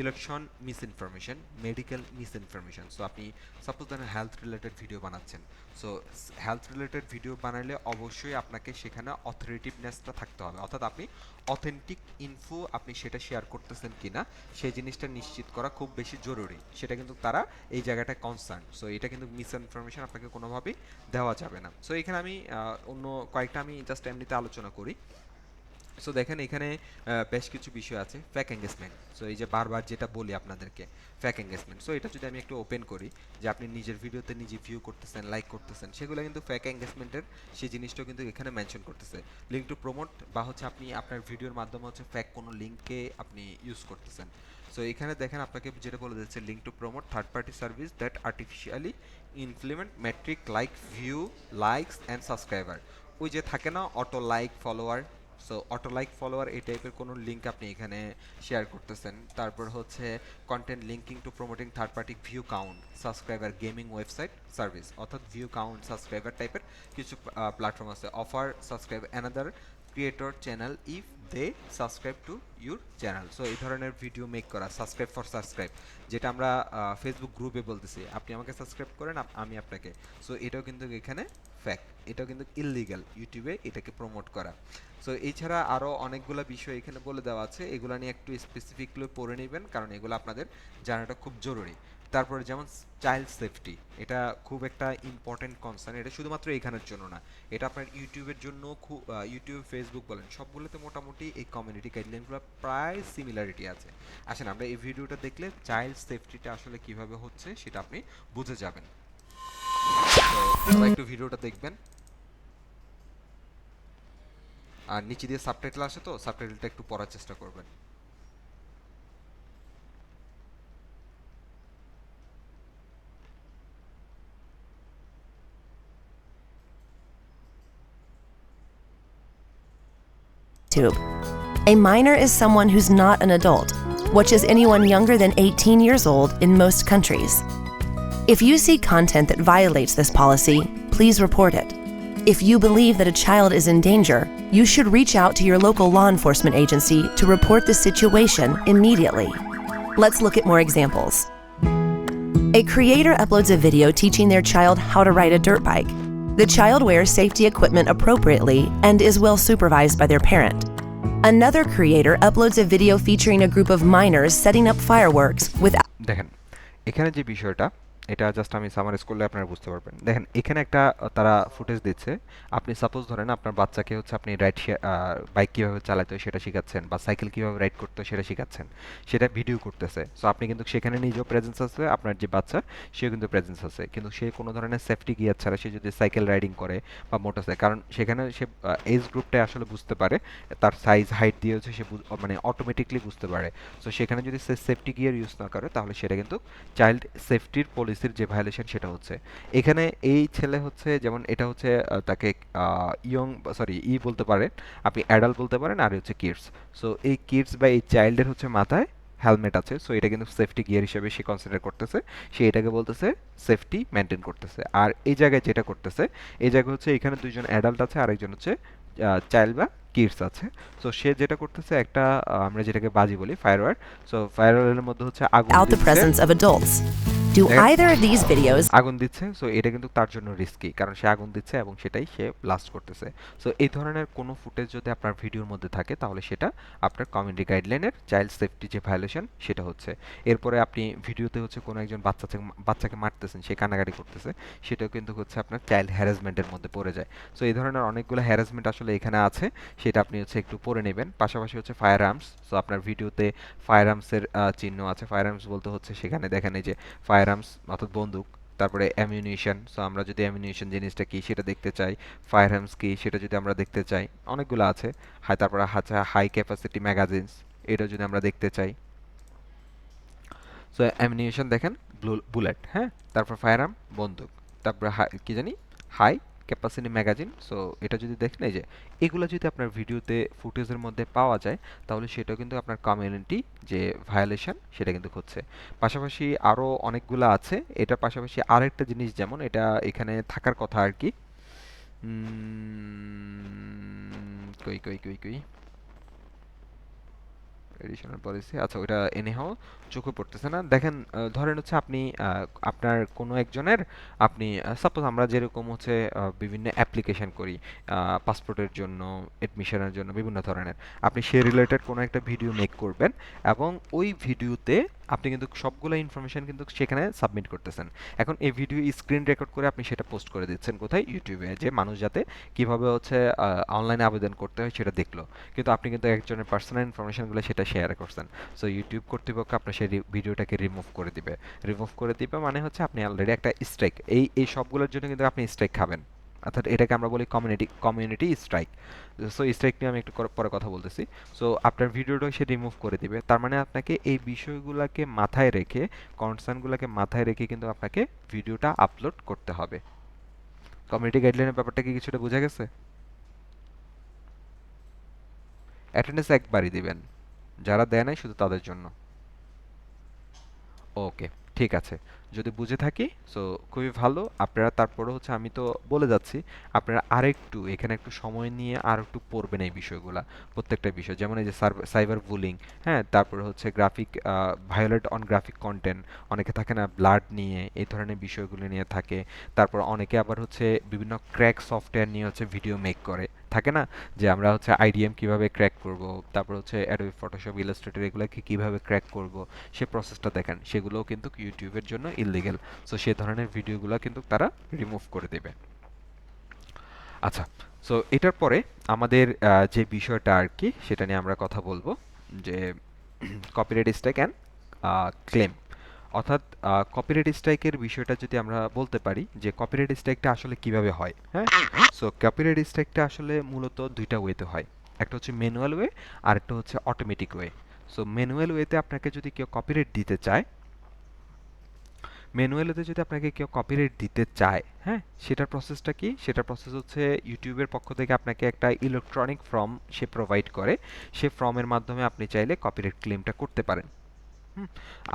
election misinformation, medical misinformation. So আপনি সাপোজ ধরেন হেলথ রিলেটেড ভিডিও বানাচ্ছেন, সো হেলথ রিলেটেড ভিডিও বানালে অবশ্যই আপনাকে সেখানে অথরিটিভনেসটা থাকতে হবে, অর্থাৎ আপনি অথেন্টিক ইনফো আপনি সেটা শেয়ার করতেছেন কিনা সেই জিনিসটা নিশ্চিত করা খুব বেশি জরুরি। সেটা কিন্তু তারা এই জায়গাটা কনসার্ন। সো এটা কিন্তু মিস ইনফরমেশন আপনাকে কোনোভাবেই দেওয়া যাবে না। সো এখানে আমি অন্য কয়েকটা আমি জাস্ট এমনিতে আলোচনা করি। সো দেখেন এখানে বেশ কিছু বিষয় আছে, ফ্যাক এঙ্গেজমেন্ট। সো এই যে বারবার যেটা বলি আপনাদেরকে, ফ্যাক এঙ্গেজমেন্ট। সো এটা যদি আমি একটু ওপেন করি, যে আপনি নিজের ভিডিওতে নিজে ভিউ করতেছেন, লাইক করতেছেন, সেগুলো কিন্তু ফ্যাক এঙ্গেজমেন্টের সেই জিনিসটাও কিন্তু এখানে মেনশন করতেছে। লিঙ্ক টু প্রমোট বা হচ্ছে আপনি আপনার ভিডিওর মাধ্যমে হচ্ছে ফ্যাক কোনো লিঙ্ককে আপনি ইউজ করতেছেন। সো এখানে দেখেন আপনাকে যেটা বলে দিচ্ছে link to promote third party service that artificially implement metric like view likes and subscriber. ওই যে থাকে না auto like follower, so auto like follower এই টাইপের কোনো লিঙ্ক আপনি এখানে শেয়ার করতেছেন। তারপর হচ্ছে content linking to promoting third party view count subscriber gaming website service, অর্থাৎ ভিউ কাউন্ট সাবস্ক্রাইবার টাইপের কিছু প্ল্যাটফর্ম আছে। Offer subscribe another creator channel if they subscribe to your channel. So এই ধরনের ভিডিও মেক করা, সাবস্ক্রাইব ফর সাবস্ক্রাইব, যেটা আমরা Facebook গ্রুপে বলতেছি আপনি আমাকে সাবস্ক্রাইব করেন আমি আপনাকে। সো এটাও কিন্তু এখানে ফ্যাক্ট, এটাও কিন্তু ইললিগাল ইউটিউবে এটাকে প্রমোট করা। সো এছাড়া আরও অনেকগুলো বিষয় এখানে বলে দেওয়া আছে, এগুলো নিয়ে একটু স্পেসিফিকলি পড়ে নেবেন কারণ এগুলো আপনাদের জানাটা খুব জরুরি। তারপরে যেমন চাইল্ড সেফটি, এটা খুব একটা ইম্পর্টেন্ট কনসার্ন। এটা শুধুমাত্র এখানের জন্য না, এটা আপনার ইউটিউবের জন্য খুব, ইউটিউব ফেসবুক বলেন সবগুলোতে মোটামুটি এই কমিউনিটি গাইডলাইনগুলো প্রায় সিমিলারিটি আছে। আসেন আমরা এই ভিডিওটা দেখলে চাইল্ড সেফটিটা আসলে কিভাবে হচ্ছে সেটা আপনি বুঝে যাবেন। তো সবাই একটু ভিডিওটা দেখবেন, আর নিচে দিয়ে সাবটাইটেল আসে তো সাবটাইটেলটা একটু পড়ার চেষ্টা করবেন। YouTube. A minor is someone who's not an adult, which is anyone younger than 18 years old in most countries. If you see content that violates this policy, please report it. If you believe that a child is in danger, you should reach out to your local law enforcement agency to report the situation immediately. Let's look at more examples. A creator uploads a video teaching their child how to ride a dirt bike. The child wears safety equipment appropriately and is well supervised by their parent. Another creator uploads a video featuring a group of minors setting up fireworks without দেখেন এখানে যে বিষয়টা, এটা just আমি summer স্কুলে আপনারা বুঝতে পারবেন। দেখেন এখানে একটা তারা ফুটেজ দিচ্ছে, আপনি সাপোজ ধরেন আপনার বাচ্চাকে হচ্ছে আপনি বাইক কীভাবে চালাতে হয় সেটা শেখাচ্ছেন, বা সাইকেল কীভাবে রাইড করতে হয় সেটা শেখাচ্ছেন, সেটা ভিডিও করতেছে। সো আপনি কিন্তু সেখানে নিজেও প্রেজেন্স আছে, আপনার যে বাচ্চা সেও কিন্তু প্রেজেন্স আছে, কিন্তু সে কোনো ধরনের সেফটি গিয়ার ছাড়া সে যদি সাইকেল রাইডিং করে বা মোটরসাইকেল, কারণ সেখানে সে এজ গ্রুপটাই আসলে বুঝতে পারে, তার সাইজ হাইট দিয়ে হচ্ছে সে মানে অটোমেটিকলি বুঝতে পারে। সো সেখানে যদি সে সেফটি গিয়ার ইউজ না করে তাহলে সেটা কিন্তু চাইল্ড সেফটির পলিসির যে ভায়োলেশন সেটা হচ্ছে। এখানে এই ছেলে হচ্ছে যেমন এটা হচ্ছে তাকে ইয়ং সরি বলতে পারেন, আপনি অ্যাডাল্ট বলতে পারেন, আর হচ্ছে কিডস। সো এই কিডস বা এই চাইল্ডের হচ্ছে মাথায় হেলমেট আছে, সো এটা কিন্তু সেফটি গিয়ার হিসেবে সে কনসিডার করতেছে, সে এটাকে বলতেছে সেফটি মেনটেন করতেছে। আর এই জায়গায় যেটা করতেছে, এই জায়গায় হচ্ছে এখানে দুইজন অ্যাডাল্ট আছে আর একজন হচ্ছে চাইল্ড বা কিডস আছে। সো সে যেটা করতেছে একটা আমরা যেটাকে বাজি বলি ফায়ারওয়ার্ক, সো ফায়ারওয়ার্কের মধ্যে হচ্ছে আগুন the দিচ্ছে, presence of adults. Do দেখেন either of these videos আগুন দিচ্ছে। সো এটা কিন্তু তার জন্য রিস্কি, কারণ সে আগুন দিচ্ছে এবং সেটাই সে ব্লাস্ট করতেছে। সো এই ধরনের কোনো ফুটেজ যদি আপনার ভিডিওর মধ্যে থাকে তাহলে সেটা আপনার কমিউনিটি গাইডলাইনের চাইল্ড সেফটি যে ভায়োলেশন সেটা হচ্ছে। এরপরে আপনি ভিডিওতে হচ্ছে কোনো একজন বাচ্চাকে মারতেছেন, সে কান্নাকাটি করতেছে, সেটাও কিন্তু হচ্ছে আপনার চাইল্ড হ্যারাসমেন্টের মধ্যে পড়ে যায়। সো এই ধরনের অনেকগুলো হ্যারাসমেন্ট আসলে এখানে আছে, সেটা আপনি হচ্ছে একটু পড়ে নেবেন। পাশাপাশি হচ্ছে ফায়ার আর্মস, সো আপনার ভিডিওতে ফায়ার আর্মসের চিহ্ন আছে। ফায়ার আর্মস বলতে হচ্ছে সেখানে দেখেন এই যে ফায়ার আর্মস অর্থাৎ বন্দুক, তারপরে অ্যামিউনিশন, সো আমরা যদি অ্যামিউনিশন জিনিসটা কি সেটা দেখতে চাই, ফায়ার আর্মস কি সেটা যদি আমরা দেখতে চাই, অনেকগুলো আছে। তারপরে হাই ক্যাপাসিটি ম্যাগাজিনস, এটা যদি আমরা দেখতে চাই। সো অ্যামিউনিশন দেখেন বুলেট, হ্যাঁ, তারপর ফায়ার আর্ম বন্দুক, তারপরে কি জানি হাই ক্যাপাসিটি ম্যাগাজিন। সো এটা যদি দেখেন এই যে এগুলো যদি আপনার ভিডিওতে ফুটেজের মধ্যে পাওয়া যায় তাহলে সেটাও কিন্তু আপনার কমিউনিটি যে ভায়োলেশন সেটা কিন্তু হচ্ছে। পাশাপাশি আরও অনেকগুলো আছে, এটার পাশাপাশি আরেকটা জিনিস যেমন এটা এখানে থাকার কথা আর কি, কই কই কই কই এডিশনাল পলিসি, আচ্ছা ওটা এনেহাও চোখে পড়তেছে না। দেখেন ধরেন হচ্ছে আপনি আপনার কোনো একজনের আপনি সাপোজ আমরা যেরকম হচ্ছে বিভিন্ন অ্যাপ্লিকেশন করি পাসপোর্টের জন্য, এডমিশনের জন্য, বিভিন্ন ধরনের, আপনি সে রিলেটেড কোনো একটা ভিডিও মেক করবেন এবং ওই ভিডিওতে আপনি কিন্তু সবগুলো ইনফরমেশন কিন্তু সেখানে সাবমিট করতেছেন। এখন এই ভিডিও স্ক্রিন রেকর্ড করে আপনি সেটা পোস্ট করে দিচ্ছেন কোথায়, ইউটিউবে, যে মানুষ যাতে কিভাবে হচ্ছে অনলাইনে আবেদন করতে হয় সেটা দেখলো, কিন্তু আপনি কিন্তু একজনের পার্সোনাল ইনফরমেশনগুলো সেটা শেয়ার করছেন। সো ইউটিউব কর্তৃপক্ষ আপনার সেই ভিডিওটাকে রিমুভ করে দিবে। রিমুভ করে দিবে মানে হচ্ছে আপনি অলরেডি একটা স্ট্রাইক, এই সবগুলোর জন্য কিন্তু আপনি স্ট্রাইক খাবেন। অর্থাৎ এটাকে আমরা বলি কমিউনিটি স্ট্রাইক। সো স্ট্রাইক নিয়ে আমি একটু পরে কথা বলতেছি। সো আপনার ভিডিওটা সে রিমুভ করে দিবে, তার মানে আপনাকে এই বিষয়গুলোকে মাথায় রেখে, কনসার্নগুলোকে মাথায় রেখে কিন্তু আপনাকে ভিডিওটা আপলোড করতে হবে। কমিউনিটি গাইডলাইনের ব্যাপারটা কি কিছুটা বোঝা গেছে? অ্যাটেন্ডেন্স একবারই দিবেন, যারা দেয় নাই শুধু তাদের জন্য। ওকে, ঠিক আছে। যদি বুঝে থাকি সো খুবই ভালো। আপনারা তারপরে হচ্ছে, আমি তো বলে যাচ্ছি, আপনারা আরেকটু এখানে একটু সময় নিয়ে আর একটু পড়বেন এই বিষয়গুলা, প্রত্যেকটা বিষয়, যেমন এই যে সাইবার বুলিং, হ্যাঁ, তারপরে হচ্ছে graphic violent on graphic content, অনেকে থাকে না ব্লাড নিয়ে, এই ধরনের বিষয়গুলো নিয়ে থাকে। তারপর অনেকে আবার হচ্ছে বিভিন্ন ক্র্যাক সফটওয়্যার নিয়ে হচ্ছে ভিডিও মেক করে, থাকে না, যে আমরা হচ্ছে আইডিএম কিভাবে ক্র্যাক করব, তারপর হচ্ছে অ্যাডোবি ফটোশপ, ইলাস্ট্রেটর এগুলোকে কিভাবে ক্র্যাক করব, সে প্রসেসটা দেখেন, সেগুলোও কিন্তু ইউটিউবের জন্য ইললিগ্যাল। সো সে ধরনের ভিডিওগুলো কিন্তু তারা রিমুভ করে দেবে। আচ্ছা, সো এটার পরে আমাদের যে বিষয়টা আর কি, সেটা নিয়ে আমরা কথা বলবো, যে কপিরাইট স্ট্রাইক অ্যান্ড ক্লেম। অর্থাৎ কপিরাইট স্ট্রাইকের বিষয়টা যদি আমরা বলতে পারি, যে কপিরাইট স্ট্রাইকটা আসলে কিভাবে হয়, হ্যাঁ। সো কপিরাইট স্ট্রাইকটা আসলে মূলত দুইটা ওয়েতে হয়, একটা হচ্ছে ম্যানুয়াল ওয়ে আর একটা হচ্ছে অটোমেটিক ওয়ে। সো ম্যানুয়াল ওয়েতে আপনাকে যদি কেউ কপিরাইট দিতে চায়, ম্যানুয়ালিতে যদি আপনাকে কেউ কপিরাইট দিতে চায়, হ্যাঁ, সেটার প্রসেসটা কি? সেটার প্রসেস হচ্ছে ইউটিউবের পক্ষ থেকে আপনাকে একটা ইলেকট্রনিক ফর্ম সে প্রোভাইড করে, সে ফর্মের মাধ্যমে আপনি চাইলে কপিরাইট ক্লেমটা করতে পারেন। হুম।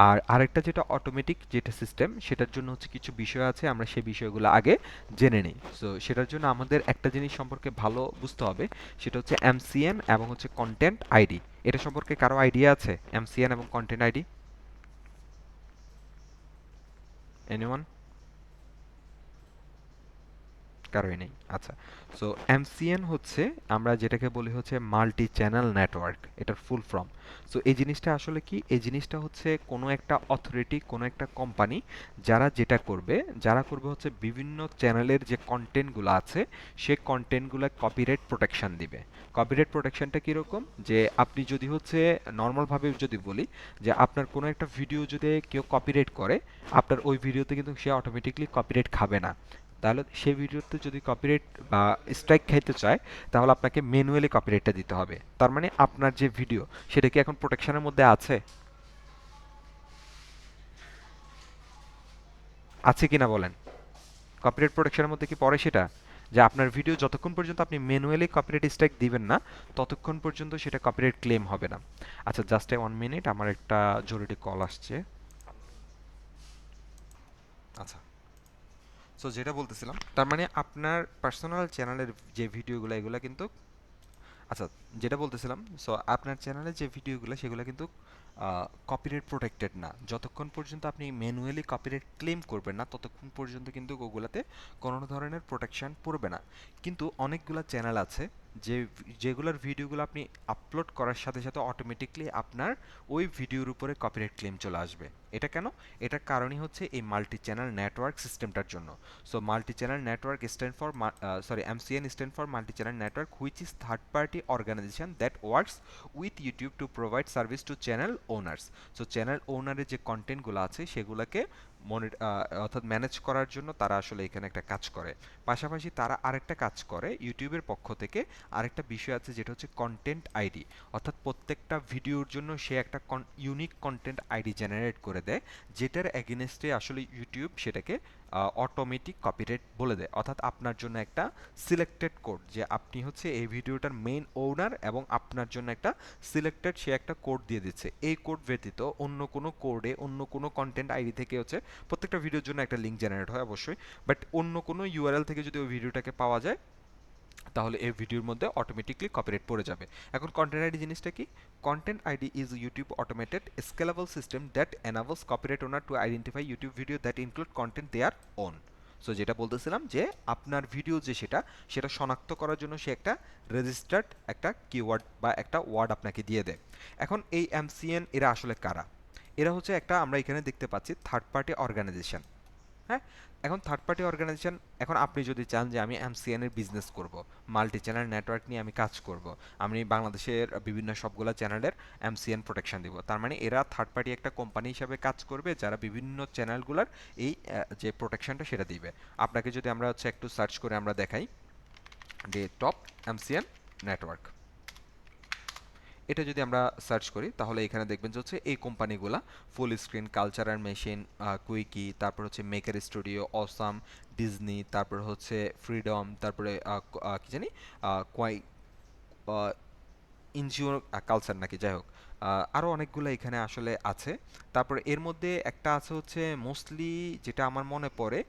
আর আরেকটা যেটা অটোমেটিক যেটা সিস্টেম, সেটার জন্য হচ্ছে কিছু বিষয় আছে, আমরা সেই বিষয়গুলো আগে জেনে নিই। সো সেটার জন্য আমাদের একটা জিনিস সম্পর্কে ভালো বুঝতে হবে, সেটা হচ্ছে এমসিএন এবং হচ্ছে কন্টেন্ট আইডি। এটা সম্পর্কে কারো আইডিয়া আছে, এমসিএন এবং কন্টেন্ট আইডি? এনিওয়ান? কারোই নেই, আচ্ছা। সো এমসিএন হচ্ছে, আমরা যেটাকে বলি হচ্ছে মাল্টি চ্যানেল নেটওয়ার্ক, এটার ফুল ফর্ম। সো এই জিনিসটা আসলে কি? এই জিনিসটা হচ্ছে কোনো একটা অথরিটি, কোনো একটা কোম্পানি, যারা করবে হচ্ছে বিভিন্ন চ্যানেলের যে কন্টেন্টগুলো আছে, সে কন্টেন্টগুলো কপিরাইট প্রোটেকশন দিবে। কপিরাইট প্রোটেকশনটা কীরকম? যে আপনি যদি হচ্ছে নর্মালভাবে যদি বলি, যে আপনার কোনো একটা ভিডিও যদি কেউ কপিরাইট করে, আপনার ওই ভিডিওতে কিন্তু সে অটোমেটিকলি কপিরাইট খাবে না। তাহলে সেই ভিডিওতে যদি কপিরাইট বা স্ট্রাইক খাইতে চায়, তাহলে আপনাকে ম্যানুয়ালি কপিরাইটটা দিতে হবে। তার মানে আপনার যে ভিডিও, সেটা কি এখন প্রোটেকশনের মধ্যে আছে? আছে কিনা বলেন? কপিরাইট প্রোটেকশনের মধ্যে কি পড়ে সেটা? যে আপনার ভিডিও যতক্ষণ পর্যন্ত আপনি ম্যানুয়ালি কপিরাইট স্ট্রাইক দিবেন না, ততক্ষণ পর্যন্ত সেটা কপিরাইট ক্লেম হবে না। আচ্ছা, জাস্ট 1 মিনিট, আমার একটা জরুরি কল আসছে। আচ্ছা, সো যেটা বলতেছিলাম, তার মানে আপনার পার্সোনাল চ্যানেলের যে ভিডিওগুলো, এগুলো কিন্তু, আচ্ছা, যেটা বলতেছিলাম, সো আপনার চ্যানেলে যে ভিডিওগুলো, সেগুলো কিন্তু কপিরাইট প্রোটেক্টেড না। যতক্ষণ পর্যন্ত আপনি ম্যানুয়ালি কপিরাইট ক্লেম করবেন না, ততক্ষণ পর্যন্ত কিন্তু ওগুলাতে কোনো ধরনের প্রোটেকশন পড়বে না। কিন্তু অনেকগুলো চ্যানেল আছে যেগুলোর ভিডিওগুলো আপনি আপলোড করার সাথে সাথে অটোমেটিকলি আপনার ওই ভিডিওর উপরে কপিরাইট ক্লেম চলে আসবে। এটা কেন? এটার কারণই হচ্ছে এই মাল্টি চ্যানেল নেটওয়ার্ক সিস্টেমটার জন্য। So multi channel network stand for, MCN stand for multi channel network, which is third party organisation that works with YouTube to provide service to channel owners. So channel ওনারের যে কন্টেন্টগুলো আছে, সেগুলোকে অর্থাৎ manage করার জন্য তারা আসলে এখানে একটা কাজ করে। পাশাপাশি তারা আরেকটা কাজ করে ইউটিউবের পক্ষ থেকে, আরেকটা বিষয় আছে যেটা হচ্ছে কন্টেন্ট আইডি। অর্থাৎ প্রত্যেকটা ভিডিওর জন্য সে একটা ইউনিক কন্টেন্ট আইডি জেনারেট করে দেয়, যেটার এগেনস্টে আসলে ইউটিউব সেটাকে অটোমেটিক কপিরাইট বলে দেয়। অর্থাৎ আপনার জন্য একটা সিলেক্টেড কোড, যে আপনি হচ্ছে এই ভিডিওটার মেইন ওনার, এবং আপনার জন্য একটা সিলেক্টেড সে একটা কোড দিয়ে দিচ্ছে। এই কোড ব্যতীত অন্য কোনো কোডে, অন্য কোনো কন্টেন্ট আইডি থেকে হচ্ছে, প্রত্যেকটা ভিডিওর জন্য একটা লিঙ্ক জেনারেট হয় অবশ্যই, বাট অন্য কোনো ইউআরএল থেকে যদি ওই ভিডিওটাকে পাওয়া যায়, তাহলে এই ভিডিওর মধ্যে অটোমেটিকলি কপিরাইট পড়ে যাবে। এখন কন্টেন্ট আইডি জিনিসটা কি? Content ID is YouTube automated scalable system that এনাবলস copyright owner to identify YouTube video that include content their own. So যেটা বলতেছিলাম, যে আপনার ভিডিও যে সেটা শনাক্ত করার জন্য সে একটা রেজিস্টার্ড একটা কিওয়ার্ড বা একটা ওয়ার্ড আপনাকে দিয়ে দেয়। এখন এই এমসিএন এরা আসলে কারা? এরা হচ্ছে একটা, আমরা এখানে দেখতে পাচ্ছি থার্ড পার্টি অর্গানাইজেশন। হ্যাঁ, এখন থার্ড পার্টি অর্গানাইজেশন, এখন আপনি যদি চান যে আমি এমসিএন এর বিজনেস করব, মাল্টি চ্যানেল নেটওয়ার্ক নিয়ে আমি কাজ করব, আমি বাংলাদেশের বিভিন্ন সবগুলা চ্যানেলের এমসিএন প্রোটেকশন দিব, তার মানে এরা থার্ড পার্টি একটা কোম্পানি হিসাবে কাজ করবে যারা বিভিন্ন চ্যানেলগুলোর এই যে প্রোটেকশনটা সেটা দিবে। আপনাকে যদি আমরা হচ্ছে একটু সার্চ করে আমরা দেখাই যে টপ এমসিএন নেটওয়ার্ক, এটা যদি আমরা সার্চ করি তাহলে এখানে দেখবেন যে হচ্ছে এই কোম্পানিগুলা ফুল স্ক্রিন, কালচারাল মেশিন, কুইকি, তারপর হচ্ছে মেকার স্টুডিও, অসাম, ডিজনি, তারপর হচ্ছে ফ্রিডম, তারপরে কি জানি কোয়াই, ইনজিও কালচার নাকি, যাই হোক আরও অনেকগুলো এখানে আসলে আছে। তারপরে এর মধ্যে একটা আছে হচ্ছে মোস্টলি যেটা আমার মনে পড়ে,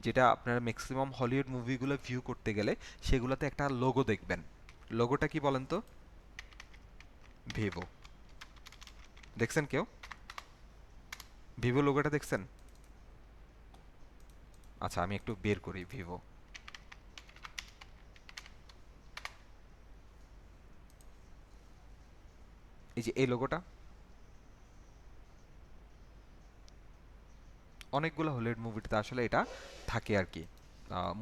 যেটা আপনারা ম্যাক্সিমাম হলিউড মুভিগুলো ভিউ করতে গেলে সেগুলোতে একটা লোগো দেখবেন। লোগোটা কি বলেন তো? ভিভো। দেখছেন কেউ ভিভো লোগোটা দেখছেন? আচ্ছা, আমি একটু বের করি ভিভো। এই যে এই লোগোটা, অনেকগুলো হলিউড মুভিতে আসলে এটা থাকে আর কি,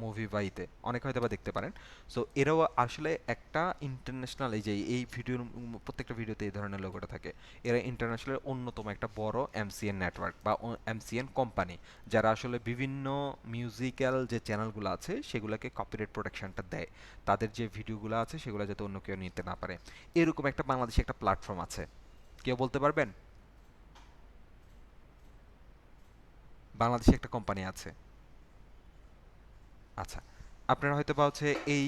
মুভি বা ইতে অনেক হয়তো বা দেখতে পারেন। সো এরাও আসলে একটা ইন্টারন্যাশনাল, এই যে এই ভিডিওর প্রত্যেকটা ভিডিওতে এই ধরনের লোগোটা থাকে, এরা ইন্টারন্যাশনাল অন্যতম একটা বড় এমসিএন নেটওয়ার্ক বা এমসিএন কোম্পানি, যারা আসলে বিভিন্ন মিউজিক্যাল যে চ্যানেলগুলো আছে সেগুলোকে কপিরাইট প্রোটেকশনটা দেয়, তাদের যে ভিডিওগুলো আছে সেগুলো যাতে অন্য কেউ নিতে না পারে। এরকম একটা বাংলাদেশে একটা প্ল্যাটফর্ম আছে, কেউ বলতে পারবেন? বাংলাদেশে একটা কোম্পানি আছে। আচ্ছা, আপনারা হয়তো বা হচ্ছে এই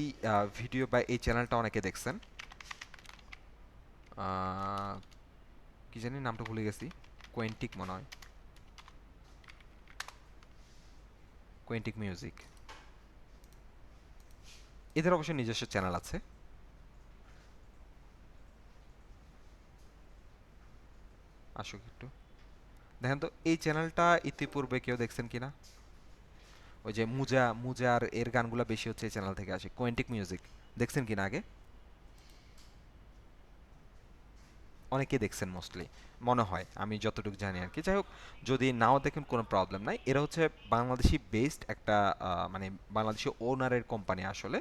ভিডিও বা এই চ্যানেলটা অনেকে দেখছেন, আহ, কি জানি নামটা ভুলে গেছি, কোয়েন্টিক মনে হয়, কোয়েন্টিক মিউজিক। এদের অবশ্য নিজস্ব চ্যানেল আছে। আসুক একটু দেখেন তো এই চ্যানেলটা ইতিপূর্বে কেউ দেখছেন কিনা। ওই যে মুজার এর গানগুলো বেশি হচ্ছে এই চ্যানেল থেকে আসে, কোয়েন্টিক মিউজিক, দেখছেন কিনা আগে? অনেকেই দেখছেন মোস্টলি, মনে হয়, আমি যতটুকু জানি আর কি। যাই হোক, যদি নাও দেখেন কোনো প্রবলেম নাই, এরা হচ্ছে বাংলাদেশি বেসড একটা মানে বাংলাদেশি ওনারের কোম্পানি আসলে।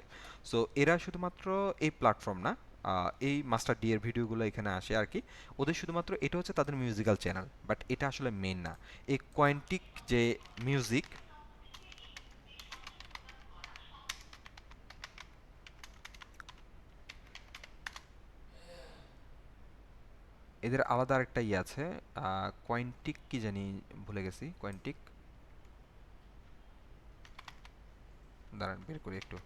সো এরা শুধুমাত্র এই প্ল্যাটফর্ম না, এই মাস্টার ডি এর ভিডিওগুলো এখানে আসে আর কি, ওদের শুধুমাত্র এটা হচ্ছে তাদের মিউজিক্যাল চ্যানেল, বাট এটা আসলে মেন না। এই কোয়ান্টিক যে মিউজিক, এদের আলাদা আরেকটা ইয়ে আছে, কোয়ান্টিক কি জানি, ভুলে গেছি, কোয়ান্টিক, দাঁড়ান বের করি একটু।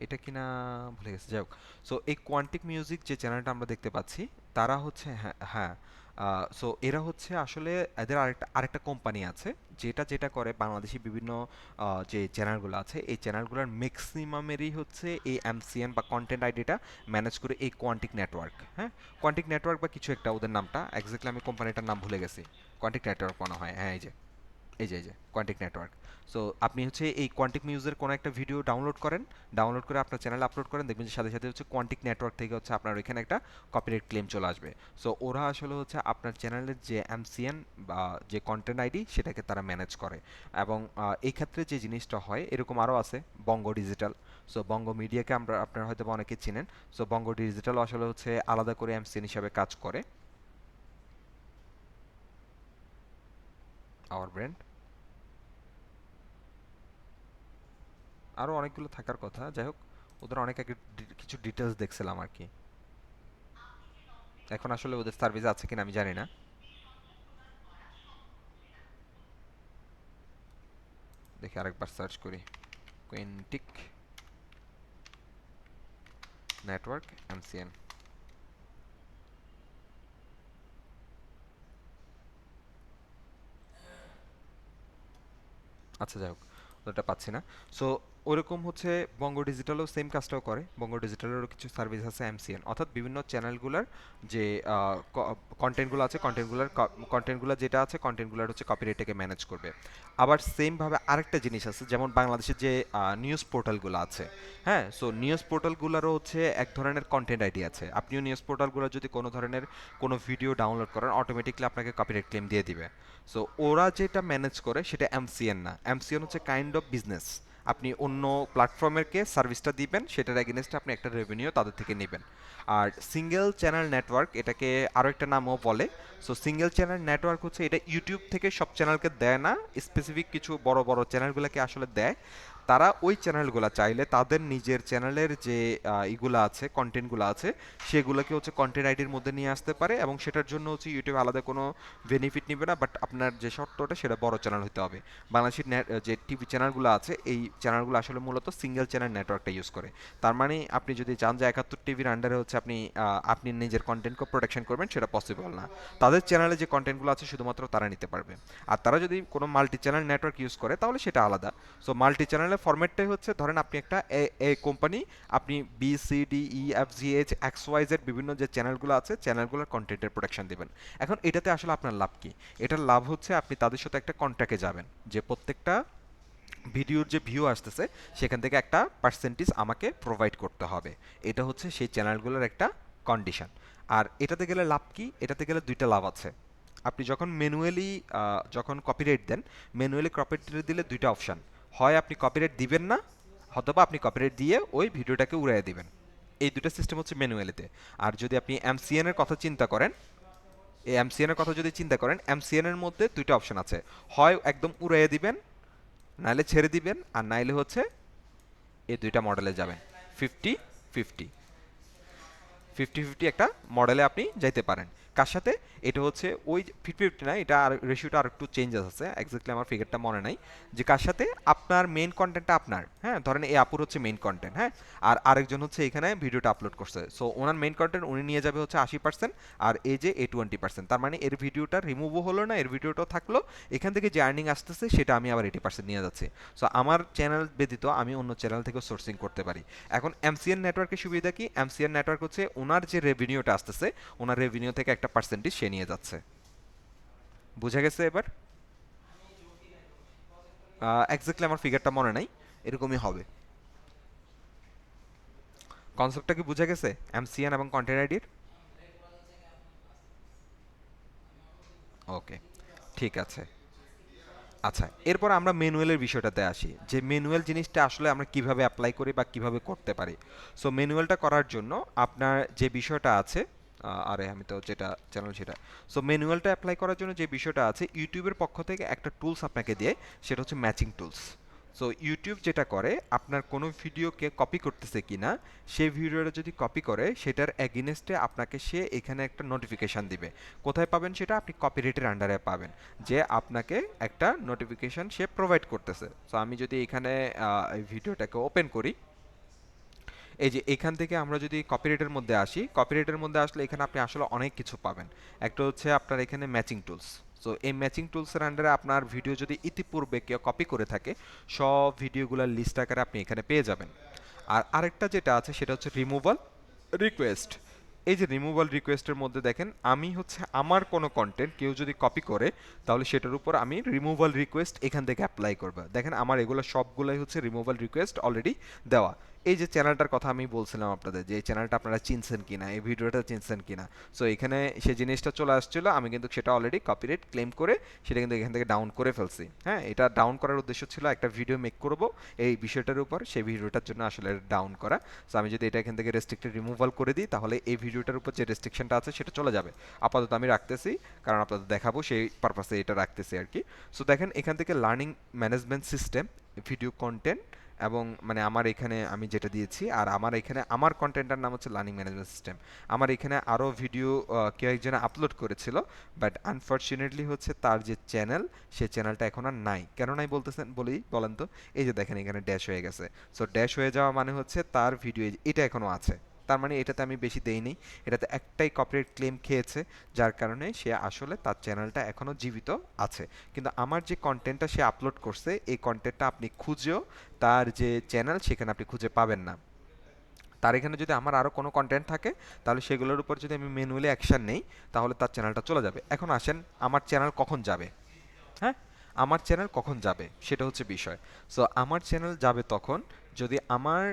এটা কিনা ভুলে গেছি, যাই হোক। সো এই কোয়ান্টিক মিউজিক যে চ্যানেলটা আমরা দেখতে পাচ্ছি, তারা হচ্ছে, হ্যাঁ হ্যাঁ, সো এরা হচ্ছে আসলে, এদের আরেকটা কোম্পানি আছে যেটা যেটা করে বাংলাদেশি বিভিন্ন যে চ্যানেলগুলো আছে এই চ্যানেলগুলোর ম্যাক্সিমামেরই হচ্ছে এই এমসিএন বা কন্টেন্ট আইডিটা ম্যানেজ করে এই কোয়ান্টিক নেটওয়ার্ক। হ্যাঁ, কোয়ান্টিক নেটওয়ার্ক বা কিছু একটা ওদের নামটা এক্স্যাক্টলি আমি কোম্পানিটার নাম ভুলে গেছি। কোয়ান্টিক নেটওয়ার্ক মনে হয়, হ্যাঁ, এই যে কোয়ান্টিক নেটওয়ার্ক। সো আপনি হচ্ছে এই কোয়ান্টিক মিউজের কোনো একটা ভিডিও ডাউনলোড করেন, ডাউনলোড করে আপনার চ্যানেলে আপলোড করেন, দেখবেন যে সাথে সাথে হচ্ছে কোয়ান্টিক নেটওয়ার্ক থেকে হচ্ছে আপনার ওইখানে একটা কপিরাইট ক্লেম চলে আসবে। সো ওরা আসলে হচ্ছে আপনার চ্যানেলের যে এমসিএন বা যে কন্টেন্ট আইডি সেটাকে তারা ম্যানেজ করে। এবং এই ক্ষেত্রে যে জিনিসটা হয়, এরকম আরও আছে, বঙ্গ ডিজিটাল। সো বঙ্গ মিডিয়াকে আমরা, আপনারা হয়তো বা অনেকে চিনেন। সো বঙ্গ ডিজিটাল আসলে হচ্ছে আলাদা করে এমসিএন হিসাবে কাজ করে, আওয়ার ব্র্যান্ড। আরও অনেকগুলো থাকার কথা, যাই হোক, ওদের অনেক আগে কিছু ডিটেলস দেখছিলাম আর কি। এখন আসলে ওদের সার্ভিস আছে কিনা আমি জানি না। দেখি আরেকবার সার্চ করি, কোয়েন্টিক নেটওয়ার্ক এমসিএন। আচ্ছা, যাই হোক, ওটা পাচ্ছি না। সো ওরকম হচ্ছে বঙ্গ ডিজিটালও সেম কাজটাও করে। বঙ্গ ডিজিটালেরও কিছু সার্ভিস আছে এমসিএন, অর্থাৎ বিভিন্ন চ্যানেলগুলোর যে কন্টেন্টগুলো আছে, কন্টেন্টগুলো যেটা আছে কন্টেন্টগুলোর হচ্ছে কপিরাইটটাকে ম্যানেজ করবে। আবার সেমভাবে আরেকটা জিনিস আছে, যেমন বাংলাদেশের যে নিউজ পোর্টালগুলো আছে, হ্যাঁ, সো নিউজ পোর্টালগুলোরও হচ্ছে এক ধরনের কন্টেন্ট আইডি আছে। আপনিও নিউজ পোর্টালগুলো যদি কোনো ধরনের কোনো ভিডিও ডাউনলোড করেন, অটোমেটিকলি আপনাকে কপিরাইট ক্লেম দিয়ে দিবে। সো ওরা যেটা ম্যানেজ করে সেটা এমসিএন না, এমসিএন হচ্ছে কাইন্ড অফ বিজনেস। আপনি অন্য প্ল্যাটফর্মেরকে সার্ভিসটা দিবেন, সেটার এগেনস্টে আপনি একটা রেভিনিউ তাদের থেকে নেবেন। আর সিঙ্গেল চ্যানেল নেটওয়ার্ক, এটাকে আরও একটা নামও বলে। সো সিঙ্গেল চ্যানেল নেটওয়ার্ক হচ্ছে এটা ইউটিউব থেকে সব চ্যানেলকে দেয় না, স্পেসিফিক কিছু বড় বড় চ্যানেলগুলোকে আসলে দেয়। তারা ওই চ্যানেলগুলো চাইলে তাদের নিজের চ্যানেলের যে ইগুলো আছে, কন্টেন্টগুলো আছে, সেগুলোকে হচ্ছে কন্টেন্ট আইডির মধ্যে নিয়ে আসতে পারে, এবং সেটার জন্য হচ্ছে ইউটিউব আলাদা কোনো বেনিফিট নেবে না। বাট আপনার যে শর্তটা সেটা বড় চ্যানেল হতে হবে। বাংলাদেশের যে টিভি চ্যানেলগুলো আছে, এই চ্যানেলগুলো আসলে মূলত সিঙ্গেল চ্যানেল নেটওয়ার্কটা ইউজ করে। তার মানে আপনি যদি চান যে 71 টিভির আন্ডারে হচ্ছে আপনি নিজের কন্টেন্টকে প্রোটেকশন করবেন, সেটা পসিবল না। তাদের চ্যানেলে যে কন্টেন্টগুলো আছে শুধুমাত্র তারা নিতে পারবে। আর তারা যদি কোনো মাল্টি চ্যানেল নেটওয়ার্ক ইউজ করে তাহলে সেটা আলাদা। সো মাল্টি চ্যানেলের ফরম্যাটটাই হচ্ছে, ধরেন আপনি একটা এ কোম্পানি, আপনি B C D E F G H X Y Z বিভিন্ন যে চ্যানেলগুলো আছে, চ্যানেলগুলোর কন্টেন্টের প্রোটেকশন দিবেন। এখন এটাতে আসলে আপনার লাভ কি? এটার লাভ হচ্ছে আপনি তাদের সাথে একটা কন্ট্রাক্টে যাবেন যে প্রত্যেকটা ভিডিওর যে ভিউ আসতেছে সেখান থেকে একটা পার্সেন্টেজ আমাকে প্রোভাইড করতে হবে। এটা হচ্ছে সেই চ্যানেলগুলোর একটা কন্ডিশন। আর এটাতে গেলে লাভ কি? এটাতে গেলে দুইটা লাভ আছে। আপনি যখন ম্যানুয়ালি যখন কপিরাইট দেন, ম্যানুয়ালি কপিরাইট দিলে দুইটা অপশান, হয় আপনি কপিরাইট দিবেন না, অথবা আপনি কপিরাইট দিয়ে ওই ভিডিওটাকে উড়াইয়ে দিবেন। এই দুটো সিস্টেম হচ্ছে ম্যানুয়ালিতে। আর যদি আপনি এমসিএন এর কথা চিন্তা করেন, এই এমসিএন এর কথা যদি চিন্তা করেন, এমসিএন এর মধ্যে দুইটা অপশন আছে, হয় একদম উড়াইয়ে দিবেন, নাইলে ছেড়ে দিবেন, আর নাইলে হচ্ছে এই দুইটা মডেলে যাবেন। 50-50, 50-50 একটা মডেলে আপনি যাইতে পারেন। কার সাথে? এটা হচ্ছে ওই 50-50 না, এটা আর রেশিওটা আর একটু চেঞ্জেস আছে, এক্স্যাক্টলি আমার ফিগারটা মনে নাই। যে কার সাথে? আপনার মেইন কন্টেন্টটা আপনার, হ্যাঁ, ধরেন এই আপুর হচ্ছে মেইন কন্টেন্ট, হ্যাঁ, আর আরেকজন হচ্ছে এখানে ভিডিওটা আপলোড করছে। সো ওনার মেইন কন্টেন্ট উনি নিয়ে যাবে হচ্ছে 80%, আর এই যে 20%। তার মানে এর ভিডিওটা রিমুভও হলো না, এর ভিডিওটাও থাকলো, এখান থেকে যে আর্নিং আসতেছে সেটা আমি আবার 80% নিয়ে যাচ্ছি। সো আমার চ্যানেল ব্যতীত আমি অন্য চ্যানেল থেকে সোর্সিং করতে পারি। এখন এমসিএন নেটওয়ার্কের সুবিধা কি? এমসিএন নেটওয়ার্ক হচ্ছে ওনার যে রেভিনিউটা আসতেছে, ওনার রেভিনিউ থেকে একটা পার্সেন্টেজ সে নিয়ে যাচ্ছে। বুঝা গেছে এবার? এক্স্যাক্টলি আমার ফিগারটা মনে নাই, এরকমই হবে। কনসেপ্টটা কি বুঝা গেছে এমসিএন এবং কন্টেন্ট আইডির? ওকে, ঠিক আছে। আচ্ছা, এরপর আমরা ম্যানুয়ালের বিষয়টাতে আসি, যে ম্যানুয়াল জিনিসটা আসলে আমরা কিভাবে অ্যাপ্লাই করি বা কিভাবে করতে পারি। সো ম্যানুয়ালটা করার জন্য আপনার যে বিষয়টা আছে, আরে আমি তো যেটা চ্যানেল সেটা, সো ম্যানুয়ালটা অ্যাপ্লাই করার জন্য যে বিষয়টা আছে, ইউটিউবের পক্ষ থেকে একটা টুলস আপনাকে দিয়ে, সেটা হচ্ছে ম্যাচিং টুলস। সো ইউটিউব যেটা করে, আপনার কোনো ভিডিওকে কপি করতেছে কিনা, সেই ভিডিওটা যদি কপি করে সেটার এগেইনস্টে আপনাকে সে এখানে একটা নোটিফিকেশান দিবে। কোথায় পাবেন সেটা? আপনি কপিরাইটের আন্ডারে পাবেন, যে আপনাকে একটা নোটিফিকেশান সে প্রোভাইড করতেছে। সো আমি যদি এখানে এই ভিডিওটাকে ওপেন করি, এই যে এখান থেকে আমরা যদি কপিরাইটের মধ্যে আসি, কপিরাইটের মধ্যে আসলে এখানে আপনি আসলে অনেক কিছু পাবেন। একটা হচ্ছে আপনার এখানে ম্যাচিং টুলস। সো এই ম্যাচিং টুলসের আন্ডারে আপনার ভিডিও যদি ইতিপূর্বে কেউ কপি করে থাকে, সব ভিডিওগুলোর লিস্ট আকারে আপনি এখানে পেয়ে যাবেন। আর আরেকটা যেটা আছে সেটা হচ্ছে রিমুভাল রিকোয়েস্ট। এই যে রিমুভাল রিকোয়েস্টের মধ্যে দেখেন, আমি হচ্ছে আমার কোনো কন্টেন্ট কেউ যদি কপি করে, তাহলে সেটার উপর আমি রিমুভাল রিকোয়েস্ট এখান থেকে অ্যাপ্লাই করবো। দেখেন আমার এগুলো সবগুলোই হচ্ছে রিমুভাল রিকোয়েস্ট অলরেডি দেওয়া। এই যে চ্যানেলটার কথা আমি বলছিলাম আপনাদের, যে এই চ্যানেলটা আপনারা চিনছেন কিনা, এই ভিডিওটা চিনছেন কিনা, সো এখানে সে জিনিসটা চলে আসছিল, আমি কিন্তু সেটা অলরেডি কপিরাইট ক্লেম করে সেটা কিন্তু এখান থেকে ডাউন করে ফেলছি। হ্যাঁ, এটা ডাউন করার উদ্দেশ্য ছিল একটা ভিডিও মেক করব এই বিষয়টার উপর, সেই ভিডিওটার জন্য আসলে ডাউন করা। সো আমি যদি এটা এখান থেকে রেস্ট্রিক্টেড রিমুভাল করে দিই, তাহলে এই ভিডিওটার উপর যে রেস্ট্রিকশনটা আছে সেটা চলে যাবে। আপাতত আমি রাখতেছি, কারণ আপনাদের দেখাবো সেই পারপাসে এটা রাখতেছি আর কি। সো দেখেন এখান থেকে learning management system, video content, এবং মানে আমার এখানে আমি যেটা দিয়েছি, আর আমার এখানে আমার কন্টেন্টটার নাম হচ্ছে লার্নিং ম্যানেজমেন্ট সিস্টেম। আমার এখানে আরও ভিডিও কেউ একজনে আপলোড করেছিল, বাট আনফর্চুনেটলি হচ্ছে তার যে চ্যানেল, সেই চ্যানেলটা এখন আর নাই। কেন নাই বলতেছেন বলেন তো? এই যে দেখেন এখানে ড্যাশ হয়ে গেছে। সো ড্যাশ হয়ে যাওয়া মানে হচ্ছে তার ভিডিও এটা এখনও আছে, তার মানে এটাতে আমি বেশি দেইনি, এটাতে একটাই কপিরাইট ক্লেম খেয়েছে, যার কারণে সে আসলে তার চ্যানেলটা এখনও জীবিত আছে। কিন্তু আমার যে কন্টেন্টটা সে আপলোড করছে, এই কন্টেন্টটা আপনি খুঁজেও তার যে চ্যানেল সেখানে আপনি খুঁজে পাবেন না। তার এখানে যদি আমার আরও কোনো কন্টেন্ট থাকে, তাহলে সেগুলোর উপর যদি আমি ম্যানুয়ালি অ্যাকশন নেই, তাহলে তার চ্যানেলটা চলে যাবে। এখন আসেন, আমার চ্যানেল কখন যাবে? হ্যাঁ, আমার চ্যানেল কখন যাবে সেটা হচ্ছে বিষয়। সো আমার চ্যানেল যাবে তখন যদি আমার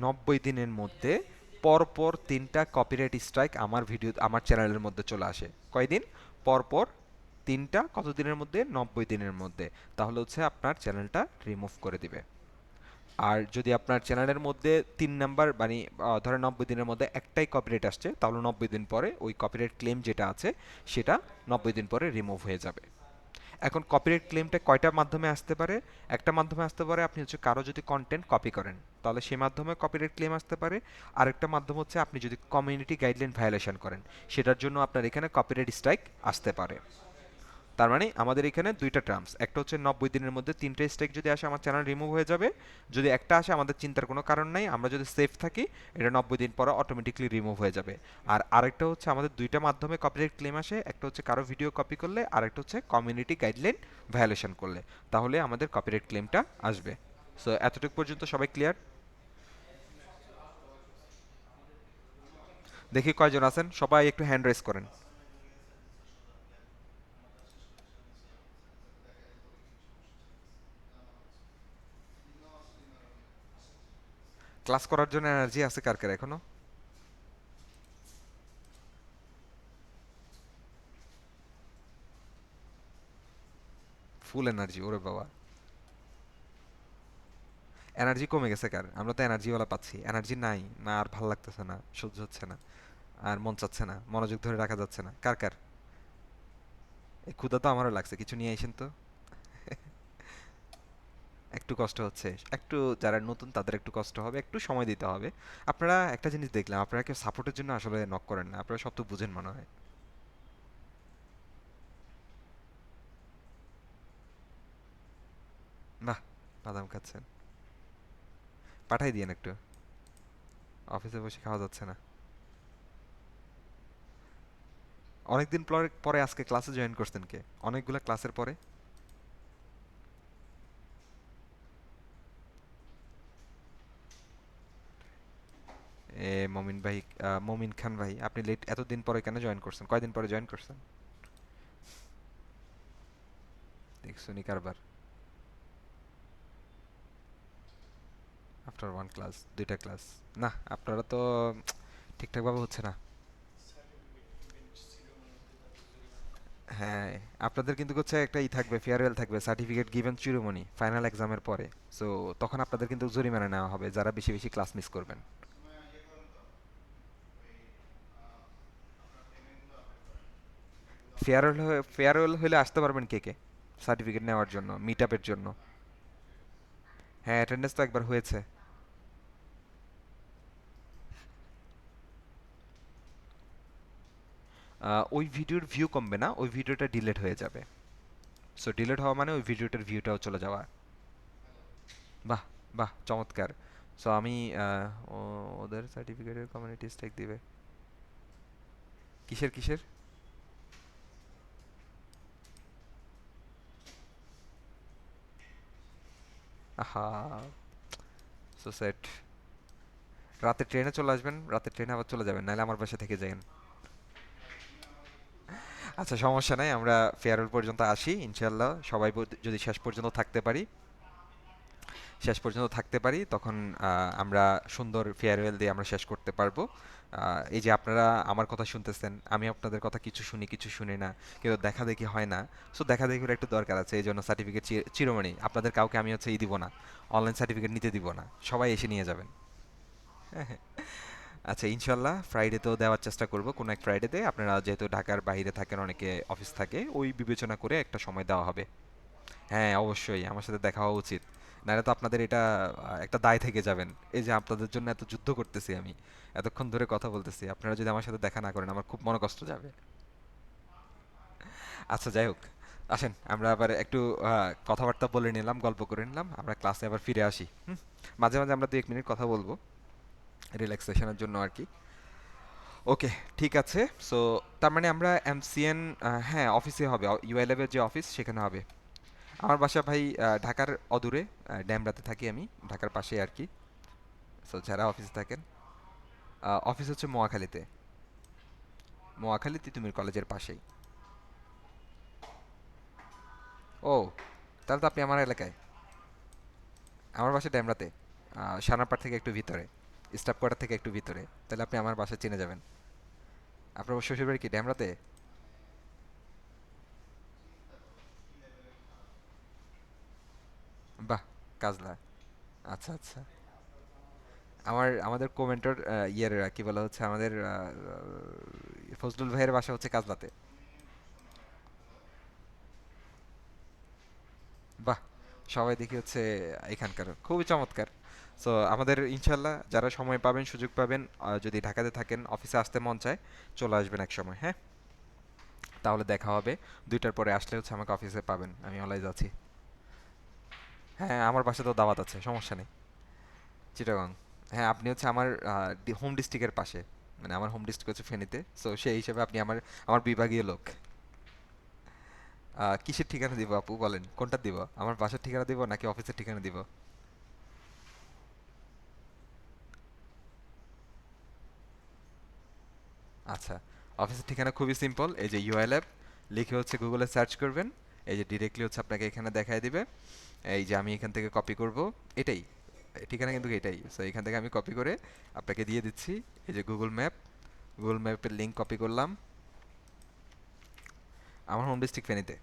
90 দিনের মধ্যে পরপর 3টা কপিরাইট স্ট্রাইক আমার ভিডিও আমার চ্যানেলের মধ্যে চলে আসে। কয়দিন পরপর? 3টা। কত দিনের মধ্যে? 90 দিনের মধ্যে। তাহলে হচ্ছে আপনার চ্যানেলটা রিমুভ করে দিবে। আর যদি আপনার চ্যানেলের মধ্যে 3 নাম্বার মানে ধরেন 90 দিনের মধ্যে একটাই কপিরাইট আসছে, তাহলে 90 দিন পরে ওই কপিরাইট ক্লেম যেটা আছে সেটা 90 দিন পরে রিমুভ হয়ে যাবে। এখন কপিরাইট ক্লেমটা কয়টা মাধ্যমে আসতে পারে? একটা মাধ্যমে আসতে পারে, আপনি হচ্ছে কারো যদি কন্টেন্ট কপি করেন, তাহলে সেই মাধ্যমে কপিরাইট ক্লেম আসতে পারে। আরেকটা মাধ্যম হচ্ছে আপনি যদি কমিউনিটি গাইডলাইন ভায়োলেশন করেন, সেটার জন্য আপনার এখানে কপিরাইট স্ট্রাইক আসতে পারে। তার মানে আমাদের এখানে দুইটা টার্মস, একটা হচ্ছে 90 দিনের মধ্যে 3টে স্ট্রাইক যদি আসে আমার চ্যানেল রিমুভ হয়ে যাবে, যদি একটা আসে আমাদের চিন্তার কোনো কারণ নাই, আমরা যদি সেফ থাকি এটা 90 দিন পরে অটোমেটিকলি রিমুভ হয়ে যাবে। আর আরেকটা হচ্ছে আমাদের দুইটা মাধ্যমে কপিরাইট ক্লেম আসে, একটা হচ্ছে কারো ভিডিও কপি করলে, আর একটা হচ্ছে কমিউনিটি গাইডলাইন ভায়োলেশন করলে, তাহলে আমাদের কপিরাইট ক্লেমটা আসবে। সো এতটুকু পর্যন্ত সবাই ক্লিয়ার? দেখি কয়জন আছেন, সবাই একটু হ্যান্ড রেজ করেন। ক্লাস করার জন্য এনার্জি আছে কার কার এখনো? ফুল এনার্জি, ওরে বাবা। এনার্জি কমে গেছে কার? আমরা তো এনার্জিওয়ালা পাচ্ছি, এনার্জি নাই না, আর ভাল লাগতেছে না, সহ্য হচ্ছে না, আর মন চাচ্ছে না, মনোযোগ ধরে রাখা যাচ্ছে না। কার কার? এই ক্ষুধা তো আমারও লাগছে, কিছু নিয়ে আইসেন তো। একটু কষ্ট হচ্ছে, একটু যারা নতুন তাদের একটু কষ্ট হবে, একটু সময় দিতে হবে। আপনারা একটা জিনিস দেখলাম, আপনারা কেউ সাপোর্টের জন্য আসলে নক করেন না, আপনারা সব তো বুঝেন মনে হয়। বাহ, বাদাম খাচ্ছেন, পাঠাই দিয়েন একটু। অফিসে বসে খাওয়া যাচ্ছে না। অনেকদিন পরে পরে আজকে ক্লাসে জয়েন করছেন কে? অনেকগুলা ক্লাসের পরে? মমিন ভাই, মমিন খান ভাই, আপনি লেট এতদিন পরে কেন জয়েন করছেন? কয়দিন পরে জয়েন করছেন? দেখছুনি কারবার। আফটার ওয়ান ক্লাস, দুইটা ক্লাস? না, আপনারা তো ঠিকঠাকভাবে হচ্ছে না। হ্যাঁ, আপনাদের কিন্তু হচ্ছে একটা থাকবে, ফেয়ারওয়েল থাকবে, সার্টিফিকেট গিভেন চিরোমনি ফাইনাল এক্সামের পরে। সো তখন আপনাদের কিন্তু জরিমানা নেওয়া হবে যারা বেশি বেশি ক্লাস মিস করবেন। ফেয়ারওয়েল হলে আসতে পারবেন কে কে সার্টিফিকেট নেওয়ার জন্য, মিট আপের জন্য? হ্যাঁ, অ্যাটেন্ডেন্স তো একবার হয়েছে। ওই ভিডিওর ভিউ কমবে না, ওই ভিডিওটা ডিলিট হয়ে যাবে। সো ডিলিট হওয়া মানে ওই ভিডিওটার ভিউটাও চলে যাওয়া। বাহ, বাহ, চমৎকার। সো আমি ওদের সার্টিফিকেটের কমিউনিটি স্ট্রাইক দিবে? কিসের কিসের? আহা, সো স্যাড। রাতে ট্রেনে চলে আসবেন, রাতে ট্রেনে আবার চলে যাবেন, নাহলে আমার বাসা থেকে যাবেন। আচ্ছা, সমস্যা নাই, আমরা ফেয়ারওয়েল পর্যন্ত আসি ইনশাল্লাহ, সবাই যদি শেষ পর্যন্ত থাকতে পারি তখন আমরা সুন্দর ফেয়ারওয়েল দিয়ে আমরা শেষ করতে পারবো। এই যে আপনারা আমার কথা শুনতেছেন, আমি আপনাদের কথা কিছু শুনি কিছু শুনি না, কিন্তু দেখা দেখি হয় না। সো দেখা দেখির একটু দরকার আছে, এই জন্য সার্টিফিকেট চিরমণি আপনাদের কাউকে আমি হচ্ছে দিব না, অনলাইন সার্টিফিকেট নিতে দিব না, সবাই এসে নিয়ে যাবেন। আচ্ছা, ইনশাল্লাহ ফ্রাইডেতেও দেওয়ার চেষ্টা করব, কোনো এক ফ্রাইডেতে। আপনারা যেহেতু ঢাকার বাইরে থাকেন, অনেকে অফিস থাকে, ওই বিবেচনা করে একটা সময় দেওয়া হবে। হ্যাঁ, অবশ্যই আমার সাথে দেখা হওয়া উচিত, নাহলে তো আপনাদের এটা একটা দায় থেকে যাবেন। এই যে আপনাদের জন্য এত যুদ্ধ করতেছি আমি, এতক্ষণ ধরে কথা বলতেছি, আপনারা যদি আমার সাথে দেখা না করেন আমার খুব মনে কষ্ট যাবে। আচ্ছা, যাই হোক, আসেন আমরা আবার একটু কথাবার্তা বলে নিলাম, গল্প করে নিলাম, আমরা ক্লাসে আবার ফিরে আসি। মাঝে মাঝে আমরা 2-1 মিনিট কথা বলবো। রিল্যাক্সেশনের জন্য আর কি। ওকে, ঠিক আছে। সো তার মানে আমরা এমসিএন, হ্যাঁ অফিসে হবে, ইউএলএফ এর যে অফিস সেখানে হবে। আমার বাসা ভাই ঢাকার অদূরে, ড্যামরাতে থাকি আমি, ঢাকার পাশে আর কি। সো যারা অফিসে থাকেন, অফিস হচ্ছে মোয়াখালীতে, মোয়াখালী তিতুমির কলেজের পাশেই। ও, তাহলে তো আপনি আমার এলাকায়। আমার বাসা ড্যামরাতে, সানাপাড় থেকে একটু ভিতরে, স্টাফ কোয়ার্টার থেকে একটু ভিতরে। তাহলে আপনি আমার বাসা চিনে যাবেন। আপনার শ্বশুরবাড়ি কি ড্যামরাতে? বাহ, কাজলা। আচ্ছা আচ্ছা। আমাদের কোমেন্টর ইয়ের কি বলা হচ্ছে, আমাদের ফজলুল ভাইয়ের বাসা হচ্ছে কাজলাতে। বাহ, সবাই দেখি হচ্ছে এখানকার, খুবই চমৎকার। সো আমাদের ইনশাল্লাহ যারা সময় পাবেন, সুযোগ পাবেন, যদি ঢাকাতে থাকেন, অফিসে আসতে মন চায়, চলে আসবেন এক সময়, হ্যাঁ। তাহলে দেখা হবে। 2টার পরে আসলে হচ্ছে আমাকে অফিসে পাবেন, আমি অলওয়েজ আছি। হ্যাঁ, আমার বাসাতেও দাওয়াত আছে, সমস্যা নেই। চিটাগং। হ্যাঁ, আপনি হচ্ছে আমার হোম ডিস্ট্রিক্টের পাশে, মানে আমার হোম ডিস্ট্রিক্ট হচ্ছে ফেনীতে, সো সেই হিসেবে আপনি আমার আমার বিভাগীয় লোক। কিসের ঠিকানা দিব আপু, বলেন কোনটা দিব? আমার বাসার ঠিকানা দিব নাকি অফিসের ঠিকানা দিব? আচ্ছা, অফিসের ঠিকানা খুবই সিম্পল, এই যে ইউএলএফ লিখে হচ্ছে গুগলে সার্চ করবেন, এই যে ডিরেক্টলি হচ্ছে আপনাকে এখানে দেখায় দিবে। এই যে আমি এখান থেকে কপি করব, এটাই ঠিকানা, কিন্তু এটাই। সো এখান থেকে আমি কপি করে আপনাকে দিয়ে দিচ্ছি। এই যে গুগল ম্যাপ, গুগল ম্যাপের লিংক কপি করলাম। আমার হোম ডিস্ট্রিক্ট ফেনীতে।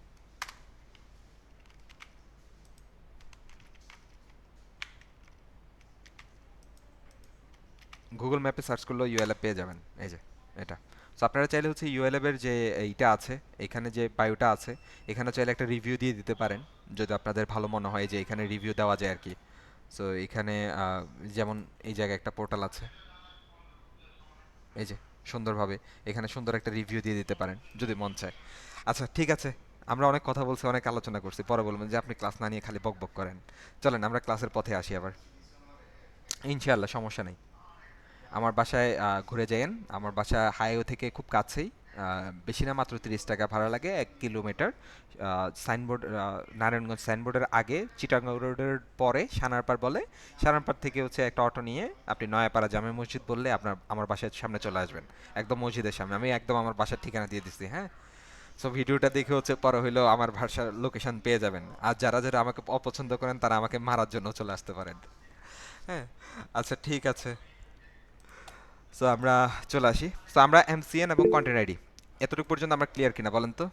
গুগল ম্যাপে সার্চ করলেও ইউএলএফ পেয়ে যাবেন, এই যে এটা। সো আপনারা চাইলে হচ্ছে ইউএলএফ এর যে এইটা আছে, এখানে যে বায়োটা আছে, এখানে চাইলে একটা রিভিউ দিয়ে দিতে পারেন, যদি আপনাদের ভালো মনে হয় যে এখানে রিভিউ দেওয়া যায় আর কি। সো এখানে যেমন এই জায়গায় একটা পোর্টাল আছে, এই যে সুন্দরভাবে এখানে সুন্দর একটা রিভিউ দিয়ে দিতে পারেন যদি মন চায়। আচ্ছা ঠিক আছে, আমরা অনেক কথা বলছি, অনেক আলোচনা করছি, পরে বলবেন যে আপনি ক্লাস না নিয়ে খালি বকবক করেন। চলেন আমরা ক্লাসের পথে আসি আবার, ইনশাআল্লাহ সমস্যা নেই। আমার বাসায় ঘুরে যাইয়েন, আমার বাসা হাইওয়ে থেকে খুব কাছেই, বেশি না, মাত্র 30 টাকা ভাড়া লাগে 1 কিলোমিটার। সাইনবোর্ড, নারায়ণগঞ্জ সাইনবোর্ডের আগে চিটাগাং রোডের পরে সানারপাড় বলে, সানারপাড় থেকে হচ্ছে একটা অটো নিয়ে আপনি নয়াপাড়া জামে মসজিদ বললে আপনার আমার বাসার সামনে চলে আসবেন, একদম মসজিদের সামনে। আমি একদম আমার বাসার ঠিকানা দিয়ে দিচ্ছি, হ্যাঁ। সো ভিডিওটা দেখে হচ্ছে পরে হইলেও আমার বাসার লোকেশন পেয়ে যাবেন, আর যারা যারা আমাকে অপছন্দ করেন তারা আমাকে মারার জন্য চলে আসতে পারেন, হ্যাঁ। আচ্ছা ঠিক আছে। সো আমরা চলে আসি। সো আমরা এমসিএন এবং কন্টেন্ট আইডি, এতটুকু পর্যন্ত আমরা ক্লিয়ার কিনা বলেন তো?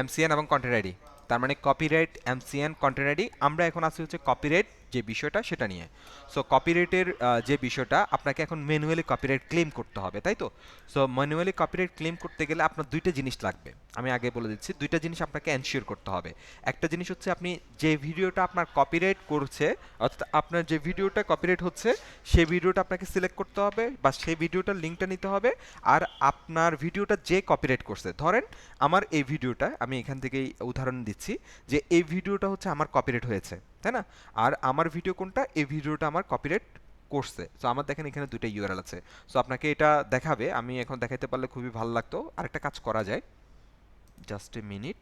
এমসিএন এবং কন্টেন্ট আইডি, তার মানে কপিরাইট, এমসিএন, কন্টেন্ট আইডি। আমরা এখন আছি হচ্ছে কপিরাইট যে বিষয়টা সেটা নিয়ে। সো কপিরাইটের যে বিষয়টা, আপনাকে এখন ম্যানুয়ালি কপিরাইট ক্লেম করতে হবে, তাই তো? সো ম্যানুয়ালি কপিরাইট ক্লেম করতে গেলে আপনার দুইটা জিনিস লাগবে, আমি আগে বলে দিচ্ছি। দুইটা জিনিস আপনাকে এনশিওর করতে হবে। একটা জিনিস হচ্ছে আপনি যে ভিডিওটা আপনার কপিরাইট করছে, অর্থাৎ আপনার যে ভিডিওটা কপিরাইট হচ্ছে সেই ভিডিওটা আপনাকে সিলেক্ট করতে হবে, বা সেই ভিডিওটার লিঙ্কটা নিতে হবে। আর আপনার ভিডিওটা যে কপিরাইট করছে, ধরেন আমার এই ভিডিওটা, আমি এখান থেকেই উদাহরণ দিচ্ছি, যে এই ভিডিওটা হচ্ছে আমার কপিরাইট হয়েছে, তাই না? আর আমার ভিডিও কোনটা, এই ভিডিওটা আমার কপিরাইট করছে। সো আমার দেখেন এখানে দুইটা ইউআরএল আছে। সো আপনাকে এটা দেখাবে, আমি এখন দেখাইতে পারলে খুবই ভালো লাগতো। আরেকটা কাজ করা যায়, জাস্ট এ মিনিট,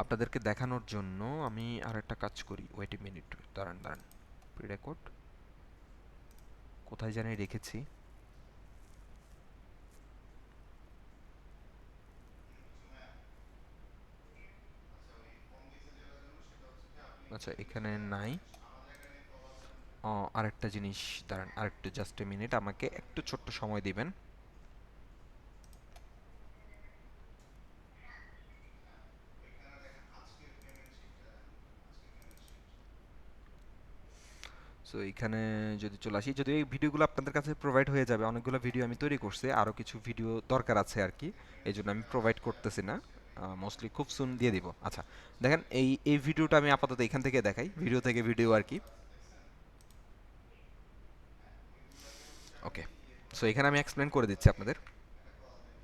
আপনাদেরকে দেখানোর জন্য আমি আরেকটা কাজ করি, ওয়েট এ মিনিট, দাঁড়ান দাঁড়ান, প্রি রেকর্ড কোথায় জানি রেখেছি। আচ্ছা এখানে নাই। আরেকটা জিনিস, দাঁড়ান আরেকটু, জাস্ট এ মিনিট, আমাকে একটু ছোট্ট সময় দিবেন। সো এইখানে যদি চলে আসি, যদি এই ভিডিওগুলো আপনাদের কাছে প্রোভাইড হয়ে যাবে, অনেকগুলো ভিডিও আমি তৈরি করছি, আরও কিছু ভিডিও দরকার আছে আর কি, এই জন্য আমি প্রোভাইড করতেছি না, মোস্টলি খুব সুন দিয়ে দিব। আচ্ছা দেখেন, এই এই ভিডিওটা আমি আপাতত এখান থেকে দেখাই, ভিডিও থেকে ভিডিও আর কি। ওকে, সো এখানে আমি এক্সপ্লেন করে দিচ্ছি আপনাদের।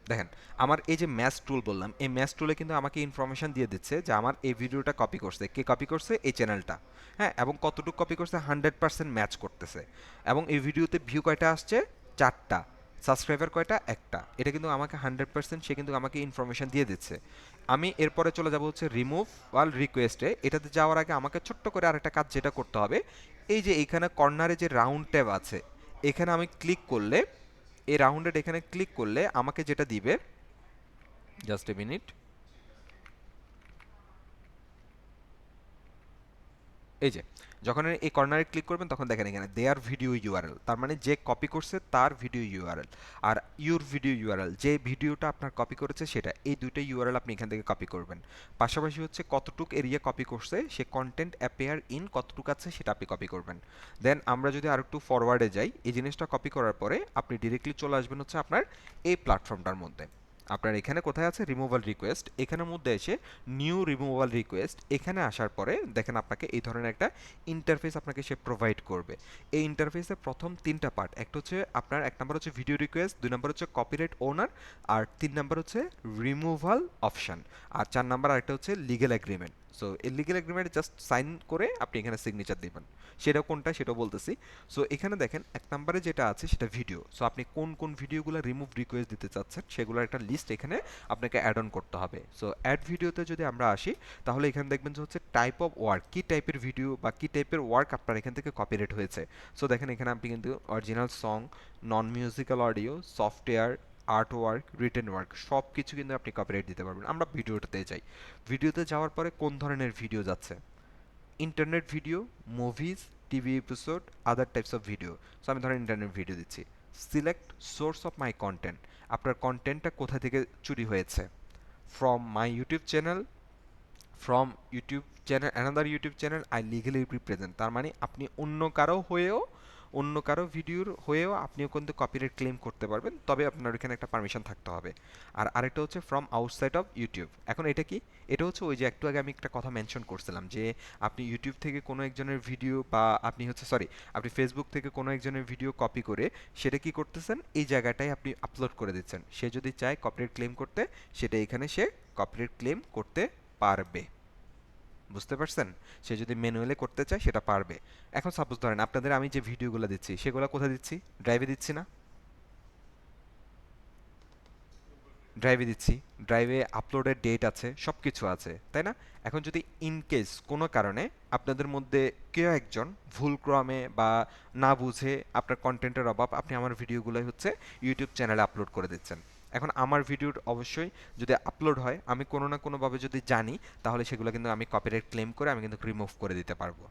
দেখেন আমার এই যে ম্যাচ টুল বললাম, এই ম্যাচ টুলে কিন্তু আমাকে ইনফরমেশন দিয়ে দিচ্ছে যে আমার এই ভিডিওটা কপি করছে, কে কপি করছে, এই চ্যানেলটা, হ্যাঁ, এবং কতটুকু কপি করছে, 100% ম্যাচ করতেছে, এবং এই ভিডিওতে ভিউ কয়টা আসছে, 4টা, সাবস্ক্রাইবার কয়টা, একটা, এটা কিন্তু আমাকে 100% সে কিন্তু আমাকে ইনফরমেশন দিয়ে দিচ্ছে। আমি এরপরে চলে যাব হচ্ছে রিমুভ অল রিকোয়েস্টে। এটাতে যাওয়ার আগে আমাকে ছোট্ট করে আরেকটা কাজ যেটা করতে হবে, এই যে এইখানে কর্নারে যে রাউন্ড ট্যাব আছে, এখানে আমি ক্লিক করলে, এই রাউন্ডেড এখানে ক্লিক করলে আমাকে যেটা দিবে, জাস্ট এ মিনিট, এই যে যখন এই কর্নারে ক্লিক করবেন তখন দেখেন এখানে দেয়ার ভিডিও ইউআরএল, তার মানে যে কপি করছে তার ভিডিও ইউআরএল, আর ইউর ভিডিও ইউআরএল, যে ভিডিওটা আপনার কপি করেছে সেটা, এই দুইটা ইউআরএল আপনি এখান থেকে কপি করবেন। পাশাপাশি হচ্ছে কতটুক এরিয়া কপি করছে, সে কন্টেন্ট অ্যাপেয়ার ইন কতটুক আছে সেটা আপনি কপি করবেন। দেন আমরা যদি আর একটু ফরওয়ার্ডে যাই, এই জিনিসটা কপি করার পরে আপনি ডিরেক্টলি চলে আসবেন হচ্ছে আপনার এই প্ল্যাটফর্মটার মধ্যে। আপনার এখানে কোথায় আছে রিমুভাল রিকোয়েস্ট, এখানের মধ্যে এসে নিউ রিমুভাল রিকোয়েস্ট, এখানে আসার পরে দেখেন আপনাকে এই ধরনের একটা ইন্টারফেস আপনাকে সে প্রোভাইড করবে। এই ইন্টারফেসে প্রথম 3টা পার্ট, একটা হচ্ছে আপনার, 1 নাম্বার হচ্ছে ভিডিও রিকোয়েস্ট, 2 নাম্বার হচ্ছে কপিরাইট ওনার, আর 3 নাম্বার হচ্ছে রিমুভাল অপশন, আর 4 নাম্বার আরেকটা হচ্ছে লিগ্যাল এগ্রিমেন্ট। সো এই লিগ্যাল এগ্রিমেন্টে জাস্ট সাইন করে আপনি এখানে সিগনেচার দিবেন, সেটা কোনটা সেটাও বলতেছি। সো এখানে দেখেন 1 নম্বরে যেটা আছে সেটা ভিডিও। সো আপনি কোন কোন ভিডিওগুলো রিমুভ রিকোয়েস্ট দিতে চাচ্ছেন সেগুলোর একটা লিস্ট এখানে আপনাকে অ্যাড অন করতে হবে। সো অ্যাড ভিডিওতে যদি আমরা আসি, তাহলে এখানে দেখবেন যে হচ্ছে টাইপ অফ ওয়ার্ক, কী টাইপের ভিডিও বা কী টাইপের ওয়ার্ক আপনার এখান থেকে কপিরাইট হয়েছে। সো দেখেন এখানে আপনি কিন্তু original song, non musical audio, software, art work, written work, সব কিছু কিন্তু আপনি কপিরাইট দিতে পারবেন। আমরা ভিডিওটাতে যাই, ভিডিওতে যাওয়ার পরে কোন ধরনের ভিডিও যাচ্ছে, internet video, movies, TV episode, other types of video. So আমি ধরেন ইন্টারনেট ভিডিও দিচ্ছি। Select source of my content, আপনার কন্টেন্টটা কোথা থেকে চুরি হয়েছে, from my YouTube channel, from YouTube channel, another YouTube channel I legally represent, তার মানে আপনি অন্য কারো হয়েও, অন্য কারো ভিডিওর হয়েও আপনিও কিন্তু কপিরাইট ক্লেম করতে পারবেন, তবে আপনার এখানে একটা পারমিশন থাকতে হবে। আর আরেকটা হচ্ছে ফ্রম আউটসাইড অফ ইউটিউব। এখন এটা কি, এটা হচ্ছে ওই যে একটু আগে আমি একটা কথা মেনশন করছিলাম যে আপনি ইউটিউব থেকে কোনো একজনের ভিডিও, বা আপনি হচ্ছে সরি, আপনি ফেসবুক থেকে কোনো একজনের ভিডিও কপি করে সেটা কি করতেছেন, এই জায়গাটায় আপনি আপলোড করে দিচ্ছেন। সে যদি চায় কপিরাইট ক্লেম করতে, সেটা এখানে সে কপিরাইট ক্লেম করতে পারবে। বুঝতে পারছেন? সে যদি ম্যানুয়ালি করতে চায় সেটা পারবে। এখন সাপোজ ধরেন আপনাদের আমি যে ভিডিওগুলো দিচ্ছি সেগুলো কোথায় দিচ্ছি, ড্রাইভে দিচ্ছি না, ড্রাইভে দিচ্ছি, ড্রাইভে আপলোডের ডেট আছে, সব কিছু আছে, তাই না? এখন যদি ইন কেস কোনো কারণে আপনাদের মধ্যে কেউ একজন ভুলক্রমে বা না বুঝে, আপনার কন্টেন্টের অভাব, আপনি আমার ভিডিওগুলোই হচ্ছে ইউটিউব চ্যানেলে আপলোড করে দিচ্ছেন। এখন আমার ভিডিওর অবশ্যই যদি আপলোড হয়, আমি কোনো না কোনোভাবে যদি জানি, তাহলে সেগুলো কিন্তু আমি কপিরাইট ক্লেম করে আমি কিন্তু রিমুভ করে দিতে পারবো।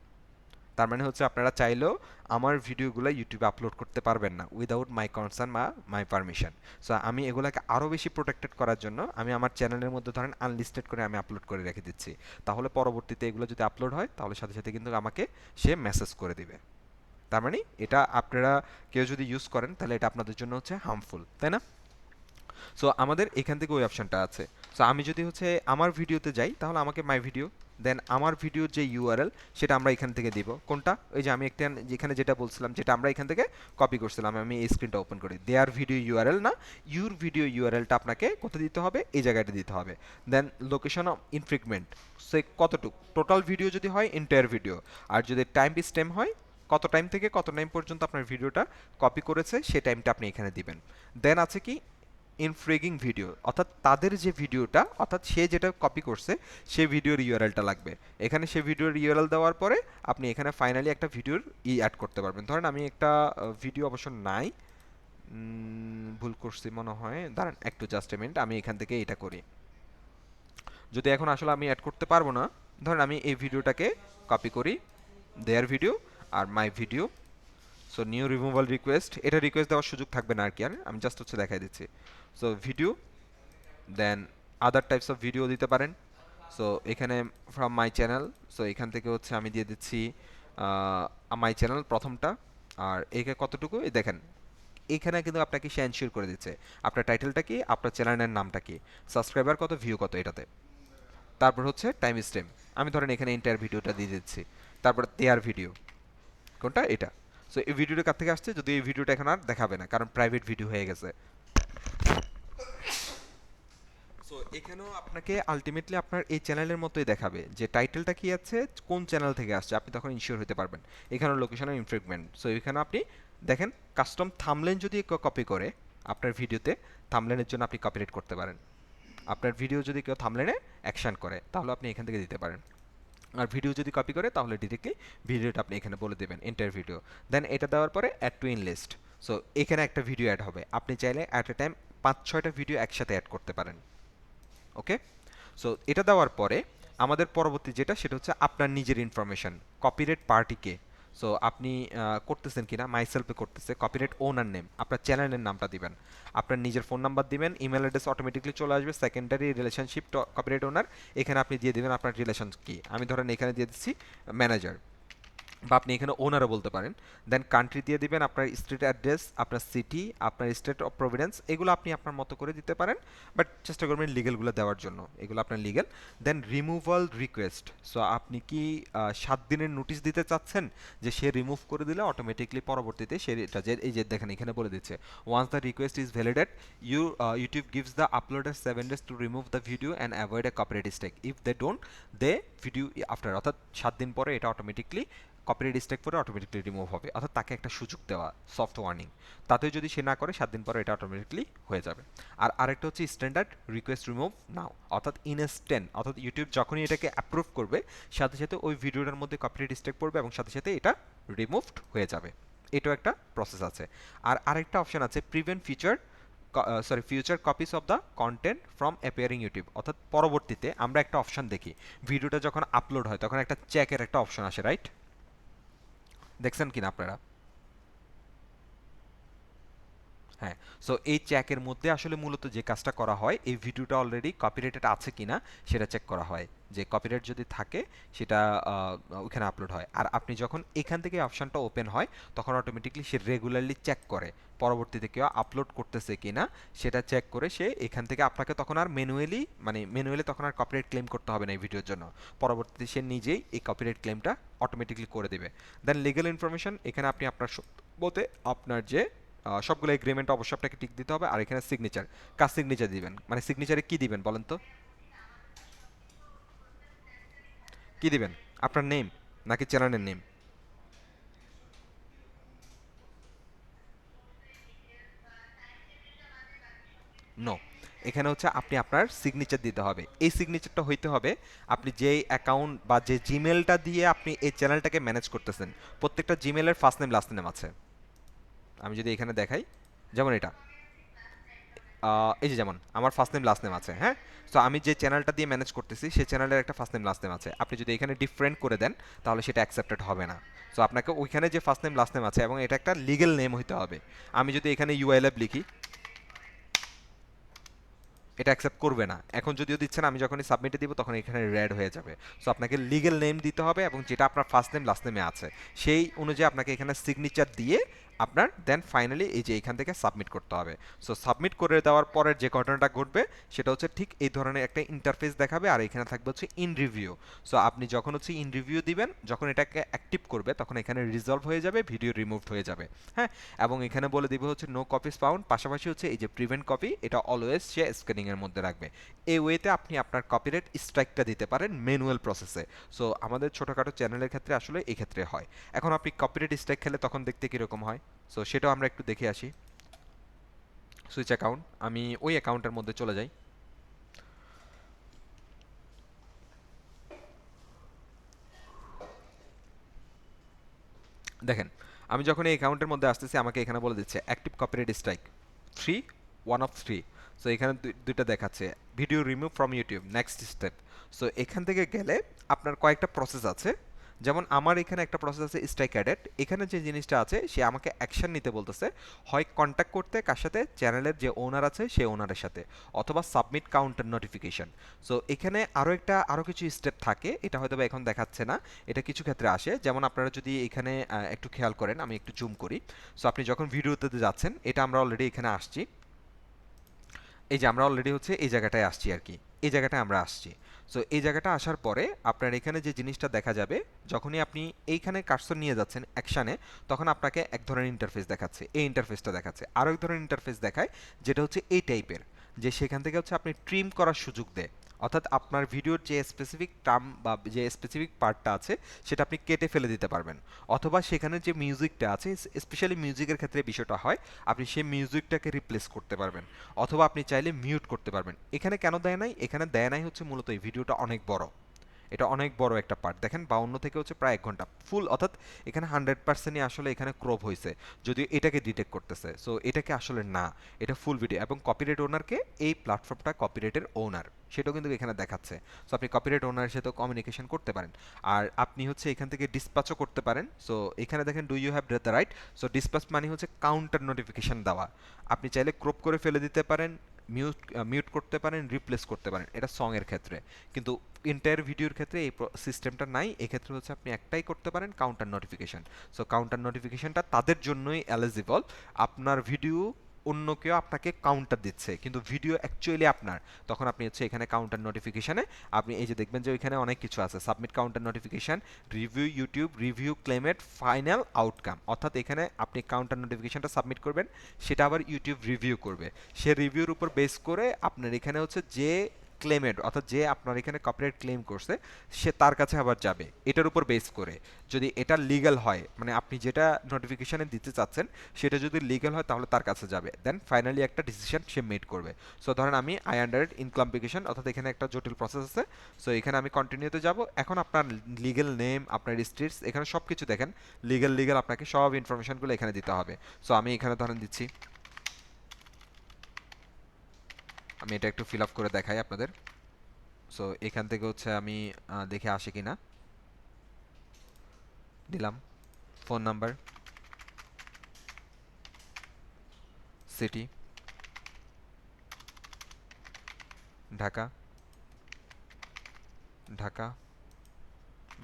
তার মানে হচ্ছে আপনারা চাইলেও আমার ভিডিওগুলো ইউটিউবে আপলোড করতে পারবেন না উইদাউট মাই কনসার্ন বা মাই পারমিশন। সো আমি এগুলোকে আরও বেশি প্রোটেক্টেড করার জন্য আমি আমার চ্যানেলের মধ্যে ধরেন আনলিস্টেড করে আমি আপলোড করে রেখে দিচ্ছি। তাহলে পরবর্তীতে এগুলো যদি আপলোড হয়, তাহলে সাথে সাথে কিন্তু আমাকে সে মেসেজ করে দিবে। তার মানে এটা আপনারা কেউ যদি ইউজ করেন, তাহলে এটা আপনাদের জন্য হচ্ছে হার্মফুল, তাই না? সো আমাদের এখান থেকে ওই অপশনটা আছে। সো আমি যদি হচ্ছে আমার ভিডিওতে যাই, তাহলে আমাকে মাই ভিডিও, দেন আমার ভিডিওর যে ইউআরএল সেটা আমরা এখান থেকে দিব। কোনটা? ওই যে আমি একটা যেখানে যেটা বলছিলাম, যেটা আমরা এখান থেকে কপি করছিলাম, আমি এই স্ক্রিনটা ওপেন করি, দেয়ার ভিডিও ইউআরএল না, ইউর ভিডিও ইউআরএলটা আপনাকে কোথায় দিতে হবে, এই জায়গাটা দিতে হবে। দেন লোকেশন অফ ইনফ্রিকমেন্ট, সে কতটুকু, টোটাল ভিডিও যদি হয় এন্টায়ার ভিডিও, আর যদি টাইম স্টেম হয় কত টাইম থেকে কত টাইম পর্যন্ত আপনার ভিডিওটা কপি করেছে, সেই টাইমটা আপনি এখানে দিবেন। দেন আছে কি ইনফ্রিগিং ভিডিও, অর্থাৎ তাদের যে ভিডিওটা, অর্থাৎ সে যেটা কপি করছে সে ভিডিওর ইউআরএলটা লাগবে। এখানে সে ভিডিওর ইউআরএল দেওয়ার পরে আপনি এখানে ফাইনালি একটা ভিডিওর অ্যাড করতে পারবেন। ধরেন আমি একটা ভিডিও অবশ্য নাই, ভুল করছি মনে হয়, দাঁড়ান একটু জাস্ট এ মিনিট, আমি এখান থেকে এটা করি। যদি এখন আসলে আমি অ্যাড করতে পারবো না, ধরেন আমি এই ভিডিওটাকে কপি করি, দেয়ার ভিডিও আর my video. So new removal request, এটা রিকোয়েস্ট দেওয়ার সুযোগ থাকবে না আর কি, আর আমি জাস্ট হচ্ছে দেখাই দিচ্ছি। So video, then other types of video দিতে পারেন। সো এখানে ফ্রম মাই চ্যানেল, সো এখান থেকে হচ্ছে আমি দিয়ে দিচ্ছি মাই চ্যানেল প্রথমটা, আর একে কতটুকু, এই দেখেন এইখানে কিন্তু আপনাকে সে এনশিওর করে দিচ্ছে আপনার টাইটেলটা কি, আপনার চ্যানেলের নামটা কি, সাবস্ক্রাইবার কত, ভিউ কত এটাতে, তারপর হচ্ছে টাইম স্টেম, আমি ধরেন এখানে এন্টায়ার ভিডিওটা দিয়ে দিচ্ছি, তারপর দেয়ার ভিডিও, কোনটা, এটা। সো এই ভিডিওটা কার থেকে আসছে, যদি এই ভিডিওটা এখন আর দেখাবে না, কারণ প্রাইভেট ভিডিও হয়ে গেছে। এখানেও আপনাকে আলটিমেটলি আপনার এই চ্যানেলের মতোই দেখাবে যে টাইটেলটা কি আছে, কোন চ্যানেল থেকে আসছে, আপনি তখন ইনশিওর হতে পারবেন। এখানে লোকেশনের ইনফ্রিগমেন্ট, সো এখানে আপনি দেখেন কাস্টম থাম্বনেল যদি কেউ কপি করে আপনার ভিডিওতে, থাম্বনেলের জন্য আপনি কপিরাইট করতে পারেন। আপনার ভিডিও যদি কেউ থাম্বনেলে অ্যাকশন করে তাহলে আপনি এখান থেকে দিতে পারেন। আর ভিডিও যদি কপি করে তাহলে ডিরেক্টলি ভিডিওটা আপনি এখানে বলে দেবেন এন্টার ভিডিও, দেন এটা দেওয়ার পরে add to in list. So এখানে একটা ভিডিও অ্যাড হবে, আপনি চাইলে অ্যাট এ টাইম 5-6টা ভিডিও একসাথে অ্যাড করতে পারেন। ওকে, সো এটা দেওয়ার পরে আমাদের পরবর্তী যেটা সেটা হচ্ছে আপনার নিজের ইনফরমেশন, কপিরাইট পার্টিকে। সো আপনি করতেছেন কিনা, মাইসেলফে করতেছে, কপিরাইট ওনার নেম, আপনার চ্যানেলের নামটা দিবেন, আপনার নিজের ফোন নাম্বার দিবেন, ইমেল অ্যাড্রেস অটোমেটিকলি চলে আসবে, সেকেন্ডারি রিলেশনশিপ কপিরাইট ওনার, এখানে আপনি দিয়ে দিবেন আপনার রিলেশন কি। আমি ধরেন এখানে দিয়ে দিচ্ছি ম্যানেজার, বা আপনি এখানে ওনারও বলতে পারেন। দেন কান্ট্রি দিয়ে দিবেন আপনার স্ট্রিট অ্যাড্রেস, আপনার সিটি, আপনার স্টেট অফ প্রভিডেন্স, এগুলো আপনি আপনার মতো করে দিতে পারেন, বাট চেষ্টা করবেন লিগেলগুলো দেওয়ার জন্য, এগুলো আপনার লিগেল। দেন রিমুভাল রিকোয়েস্ট, সো আপনি কি 7 দিনের নোটিশ দিতে চাচ্ছেন যে সে রিমুভ করে দিলে অটোমেটিকলি পরবর্তীতে সে এটা যে এই যে দেখেন এখানে বলে দিচ্ছে once the request is validated YouTube gives the uploader 7 days to remove the video and avoid a copyright strike if they don't the video after, অর্থাৎ 7 দিন পরে এটা অটোমেটিকলি কপিরাইট স্ট্রাইক করে অটোমেটিকলি রিমুভ হবে, অর্থাৎ তাকে একটা সুযোগ দেওয়া, সফট ওয়ার্নিং। তাতেও যদি সে না করে 7 দিন পরে এটা অটোমেটিকলি হয়ে যাবে। আর আরেকটা হচ্ছে স্ট্যান্ডার্ড রিকোয়েস্ট রিমুভ নাও, অর্থাৎ ইনস্ট্যান্ট, অর্থাৎ ইউটিউব যখনই এটাকে অ্যাপ্রুভ করবে সাথে সাথে ওই ভিডিওটার মধ্যে কপিরাইট স্ট্রাইক পড়বে এবং সাথে সাথে এটা রিমুভড হয়ে যাবে। এটাও একটা প্রসেস আছে। আর আরেকটা অপশন আছে prevent future copies of the content from appearing YouTube, অর্থাৎ পরবর্তীতে আমরা একটা অপশন দেখি ভিডিওটা যখন আপলোড হয় তখন একটা চেকের একটা অপশন আসে, রাইট? দেখছেন কিনা আপনারা? হ্যাঁ, সো এই চেকের মধ্যে আসলে মূলত যে কাজটা করা হয়, এই ভিডিওটা অলরেডি কপিরাইটেড আছে কিনা সেটা চেক করা হয়, যে কপিরাইট যদি থাকে সেটা ওখানে আপলোড হয়। আর আপনি যখন এখান থেকে অপশনটা ওপেন হয় তখন অটোমেটিকলি সে রেগুলারলি চেক করে পরবর্তীতে কেউ আপলোড করতেছে কিনা, সেটা চেক করে সে এখান থেকে আপনাকে তখন আর ম্যানুয়ালি তখন আর কপিরাইট ক্লেম করতে হবে না এই ভিডিওর জন্য, পরবর্তীতে সে নিজেই এই কপিরাইট ক্লেমটা অটোমেটিকলি করে দেবে। দেন লিগ্যাল ইনফরমেশন, এখানে আপনি আপনার বলতে আপনার যে সবগুলো এগ্রিমেন্ট অবশ্যই আপনাকে টিক দিতে হবে। আর এখানে সিগনেচার, কার সিগনেচার দিবেন, মানে সিগনেচারে কি দিবেন বলেন তো, কি দিবেন? আপনার নেম নাকি চ্যানেলের নেম? নো, এখানে হচ্ছে আপনি আপনার সিগনেচার দিতে হবে। এই সিগনেচারটা হইতে হবে আপনি যেই অ্যাকাউন্ট বা যে জিমেলটা দিয়ে আপনি এই চ্যানেলটাকে ম্যানেজ করতেছেন, প্রত্যেকটা জিমেলের ফার্স্ট নেম লাস্ট নেম আছে। আমি যদি এখানে দেখাই, যেমন এটা এই যে যেমন আমার ফার্স্ট নেম লাস্ট নেম আছে, হ্যাঁ। সো আমি যে চ্যানেলটা দিয়ে ম্যানেজ করতেছি সেই চ্যানেলের একটা ফার্স্ট নেম লাস্ট নেম আছে, আপনি যদি এখানে ডিফারেন্ট করে দেন তাহলে সেটা অ্যাকসেপ্টেড হবে না। সো আপনাকে ওইখানে যে ফার্স্ট নেম লাস্ট নেম আছে এবং এটা একটা লিগেল নেম হইতে হবে। আমি যদি এখানে ইউএলএফ লিখি এটা অ্যাকসেপ্ট করবে না। এখন যদিও দিচ্ছেন, আমি যখনই সাবমিটে দিব তখন এখানে রেড হয়ে যাবে। সো আপনাকে লিগ্যাল নেম দিতে হবে এবং যেটা আপনার ফার্স্ট নেম লাস্ট নেমে আছে সেই অনুযায়ী আপনাকে এখানে সিগনেচার দিয়ে আপনার দেন ফাইনালি এই যে এখান থেকে সাবমিট করতে হবে। সো সাবমিট করে দেওয়ার পরের যে ঘটনাটা ঘটবে সেটা হচ্ছে ঠিক এই ধরনের একটা ইন্টারফেস দেখাবে আর এখানে থাকবে হচ্ছে ইন রিভিউ। সো আপনি যখন হচ্ছে ইন রিভিউ দিবেন, যখন এটাকে অ্যাক্টিভ করবে তখন এখানে রিজলভ হয়ে যাবে, ভিডিও রিমুভড হয়ে যাবে, হ্যাঁ। এবং এখানে বলে দিবে হচ্ছে নো কপিস ফাউন্ড, পাশাপাশি হচ্ছে এই যে প্রিভেন্ট কপি এটা অলওয়েজ সে স্ক্যানিং এর মধ্যে রাখবে। এই ওয়েতে আপনি আপনার কপিরাইট স্ট্রাইকটা দিতে পারেন ম্যানুয়াল প্রসেসে। সো আমাদের ছোটোখাটো চ্যানেলের ক্ষেত্রে আসলে এই ক্ষেত্রে হয়। এখন আপনি কপিরাইট স্ট্রাইক খেলে তখন দেখতে কীরকম হয়, সো সেটাও আমরা একটু দেখে আসি। সুইচ অ্যাকাউন্ট, আমি ওই অ্যাকাউন্টের মধ্যে চলে যাই। দেখেন আমি যখন এই অ্যাকাউন্টের মধ্যে আসতেছি আমাকে এখানে বলে দিচ্ছে active copyright strike 3 1 of 3। So এখানে দুইটা দেখাচ্ছে video remove from YouTube next step. So এখান থেকে গেলে আপনার কয়েকটা প্রসেস আছে, যেমন আমার এখানে একটা প্রসেস আছে স্ট্রাইক অ্যাডেড। এখানে যে জিনিসটা আছে সে আমাকে অ্যাকশন নিতে বলতেছে, হয় কন্ট্যাক্ট করতে কার সাথে, চ্যানেলের যে ওনার আছে সেই ওনারের সাথে, অথবা সাবমিট কাউন্টার নোটিফিকেশন। সো এখানে আরও কিছু স্টেপ থাকে, এটা হয়তো বা এখন দেখাচ্ছে না, এটা কিছু ক্ষেত্রে আসে। যেমন আপনারা যদি এখানে একটু খেয়াল করেন, আমি একটু জুম করি। সো আপনি যখন ভিডিওতে যাচ্ছেন, এটা আমরা অলরেডি এখানে আসছি, এই যে আমরা অলরেডি হচ্ছে এই জায়গাটায় আসছি আর কি, এই জায়গাটায় আমরা আসছি। সো এই জায়গাটা আসার পরে আপনার এখানে যে জিনিসটা দেখা যাবে, যখনই আপনি এইখানে কার্সর নিয়ে যাচ্ছেন অ্যাকশানে, তখন আপনাকে এক ধরনের ইন্টারফেস দেখাচ্ছে, এই ইন্টারফেসটা দেখাচ্ছে। আরও এক ধরনের ইন্টারফেস দেখায় যেটা হচ্ছে এই টাইপের, যে সেখান থেকে হচ্ছে আপনি ট্রিম করার সুযোগ দেয়, অর্থাৎ আপনার ভিডিওর যে স্পেসিফিক টার্ম বা যে স্পেসিফিক পার্টটা আছে সেটা আপনি কেটে ফেলে দিতে পারবেন, অথবা সেখানে যে মিউজিকটা আছে, স্পেশালি মিউজিকের ক্ষেত্রে বিষয়টা হয়, আপনি সেই মিউজিকটাকে রিপ্লেস করতে পারবেন, অথবা আপনি চাইলে মিউট করতে পারবেন। এখানে কেন দেয় নাই? এখানে দেয় নাই হচ্ছে মূলত এই ভিডিওটা অনেক বড়, এটা অনেক বড় একটা পার্ট, দেখেন 52 থেকে হচ্ছে প্রায় 1 ঘন্টা ফুল, অর্থাৎ এখানে 100%ই আসলে এখানে ক্রপ হয়েছে, যদিও এটাকে ডিটেক্ট করতেছে। সো এটাকে আসলে না, এটা ফুল ভিডিও, এবং কপিরাইট ওনারকে, এই প্ল্যাটফর্মটা কপিরাইটের ওনার সেটাও কিন্তু এখানে দেখাচ্ছে। সো আপনি কপিরাইট ওনারের সাথেও কমিউনিকেশন করতে পারেন, আর আপনি হচ্ছে এখান থেকে ডিসপ্যাচও করতে পারেন। সো এখানে দেখেন do you have the right. So dispatch মানে হচ্ছে কাউন্টার নোটিফিকেশন দেওয়া, আপনি চাইলে ক্রপ করে ফেলে দিতে পারেন, মিউট মিউট করতে পারেন, রিপ্লেস করতে পারেন, এটা সঙের ক্ষেত্রে। কিন্তু এন্টায়ার ভিডিওর ক্ষেত্রে এই সিস্টেমটা নাই, এক্ষেত্রে হচ্ছে আপনি একটাই করতে পারেন, কাউন্টার নোটিফিকেশন। সো কাউন্টার নোটিফিকেশনটা তাদের জন্যই এলিজিবল, আপনার ভিডিও অন্য কেউ আপনাকে কাউন্টার দিচ্ছে কিন্তু ভিডিও অ্যাকচুয়ালি আপনার, তখন আপনি হচ্ছে এখানে কাউন্টার নোটিফিকেশনে আপনি এই যে দেখবেন যে ওইখানে অনেক কিছু আছে, submit counter notification, review YouTube, review claimant, final outcome, অর্থাৎ এখানে আপনি কাউন্টার নোটিফিকেশনটা সাবমিট করবেন, সেটা আবার ইউটিউব রিভিউ করবে, সে রিভিউর উপর বেস করে আপনার এখানে হচ্ছে যে ক্লেমেড, অর্থাৎ যে আপনার এখানে কপিরাইট ক্লেম করছে সে তার কাছে আবার যাবে এটার উপর বেস করে। যদি এটা লিগ্যাল হয়, মানে আপনি যেটা নোটিফিকেশনে দিতে চাচ্ছেন সেটা যদি লিগ্যাল হয় তাহলে তার কাছে যাবে, দেন ফাইনালি একটা ডিসিশন সে মেড করবে। সো ধরেন আমি আই আন্ডার ইনক্লাম্পিকেশন, অর্থাৎ এখানে একটা জটিল প্রসেস আছে। সো এখানে আমি কন্টিনিউতে যাব, এখন আপনার লিগ্যাল নেম, আপনার স্ট্রিটস, এখানে সব কিছু দেখেন লিগ্যাল আপনাকে সব ইনফরমেশনগুলো এখানে দিতে হবে। সো আমি এখানে ধরেন দিচ্ছি, আমি এটা একটু ফিল আপ করে দেখাই আপনাদের। সো এখান থেকে হচ্ছে আমি দেখে আসি কিনা, দিলাম phone number, city Dhaka, Dhaka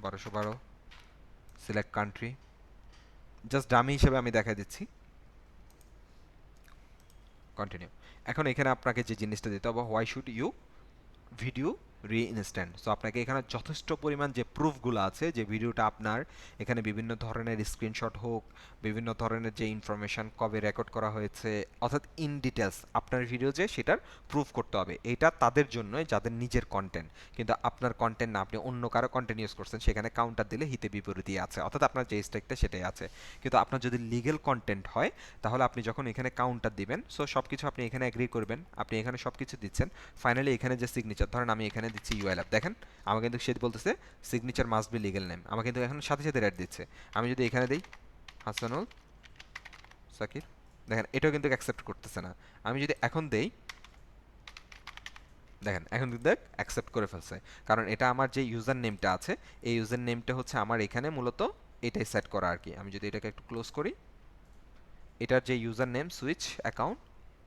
1212, select country, just dummy হিসেবে আমি দেখা দিচ্ছি, কন্টিনিউ। এখন এখানে আপনাকে যে জিনিসটা দিতে হবে, why should you video reinstated. So আপনাকে এখানে যথেষ্ট পরিমাণ যে প্রুফগুলো আছে যে ভিডিওটা আপনার, এখানে বিভিন্ন ধরনের স্ক্রিনশট হোক, বিভিন্ন ধরনের যে ইনফরমেশন কবে রেকর্ড করা হয়েছে, অর্থাৎ ইন ডিটেলস আপনার ভিডিও যে সেটার প্রুফ করতে হবে। এটা তাদের জন্য যাদের নিজের কন্টেন্ট, কিন্তু আপনার কন্টেন্ট না, আপনি অন্য কারো কন্টেন্ট ইউজ করছেন, সেখানে কাউন্টার দিলে হিতে বিপরীতই আছে, অর্থাৎ আপনার যে স্ট্রাইকটা সেটাই আছে। কিন্তু আপনার যদি লিগেল কন্টেন্ট হয় তাহলে আপনি যখন এখানে কাউন্টার দিবেন, সো সব কিছু আপনি এখানে এগ্রি করবেন, আপনি এখানে সব কিছু দিচ্ছেন, ফাইনালি এখানে যে সিগনেচার, ধরেন আমি এখানে দিচ্ছি ইউএলএফ, দেখেন আমাকে কিন্তু সে বলতেছে signature must be legal name, আমাকে কিন্তু এখন সাথে সাথে রেট দিচ্ছে। আমি যদি এখানে দিই হাসানুল সাকির, দেখেন এটাও কিন্তু অ্যাকসেপ্ট করতেছে না। আমি যদি এখন দেই, দেখেন এখন কিন্তু অ্যাকসেপ্ট করে ফেলছে, কারণ এটা আমার যে ইউজার নেমটা আছে, এই ইউজার নেমটা হচ্ছে আমার এখানে মূলত এটাই সেট করা আর কি। আমি যদি এটাকে একটু ক্লোজ করি, এটার যে ইউজার নেম সুইচ অ্যাকাউন্ট,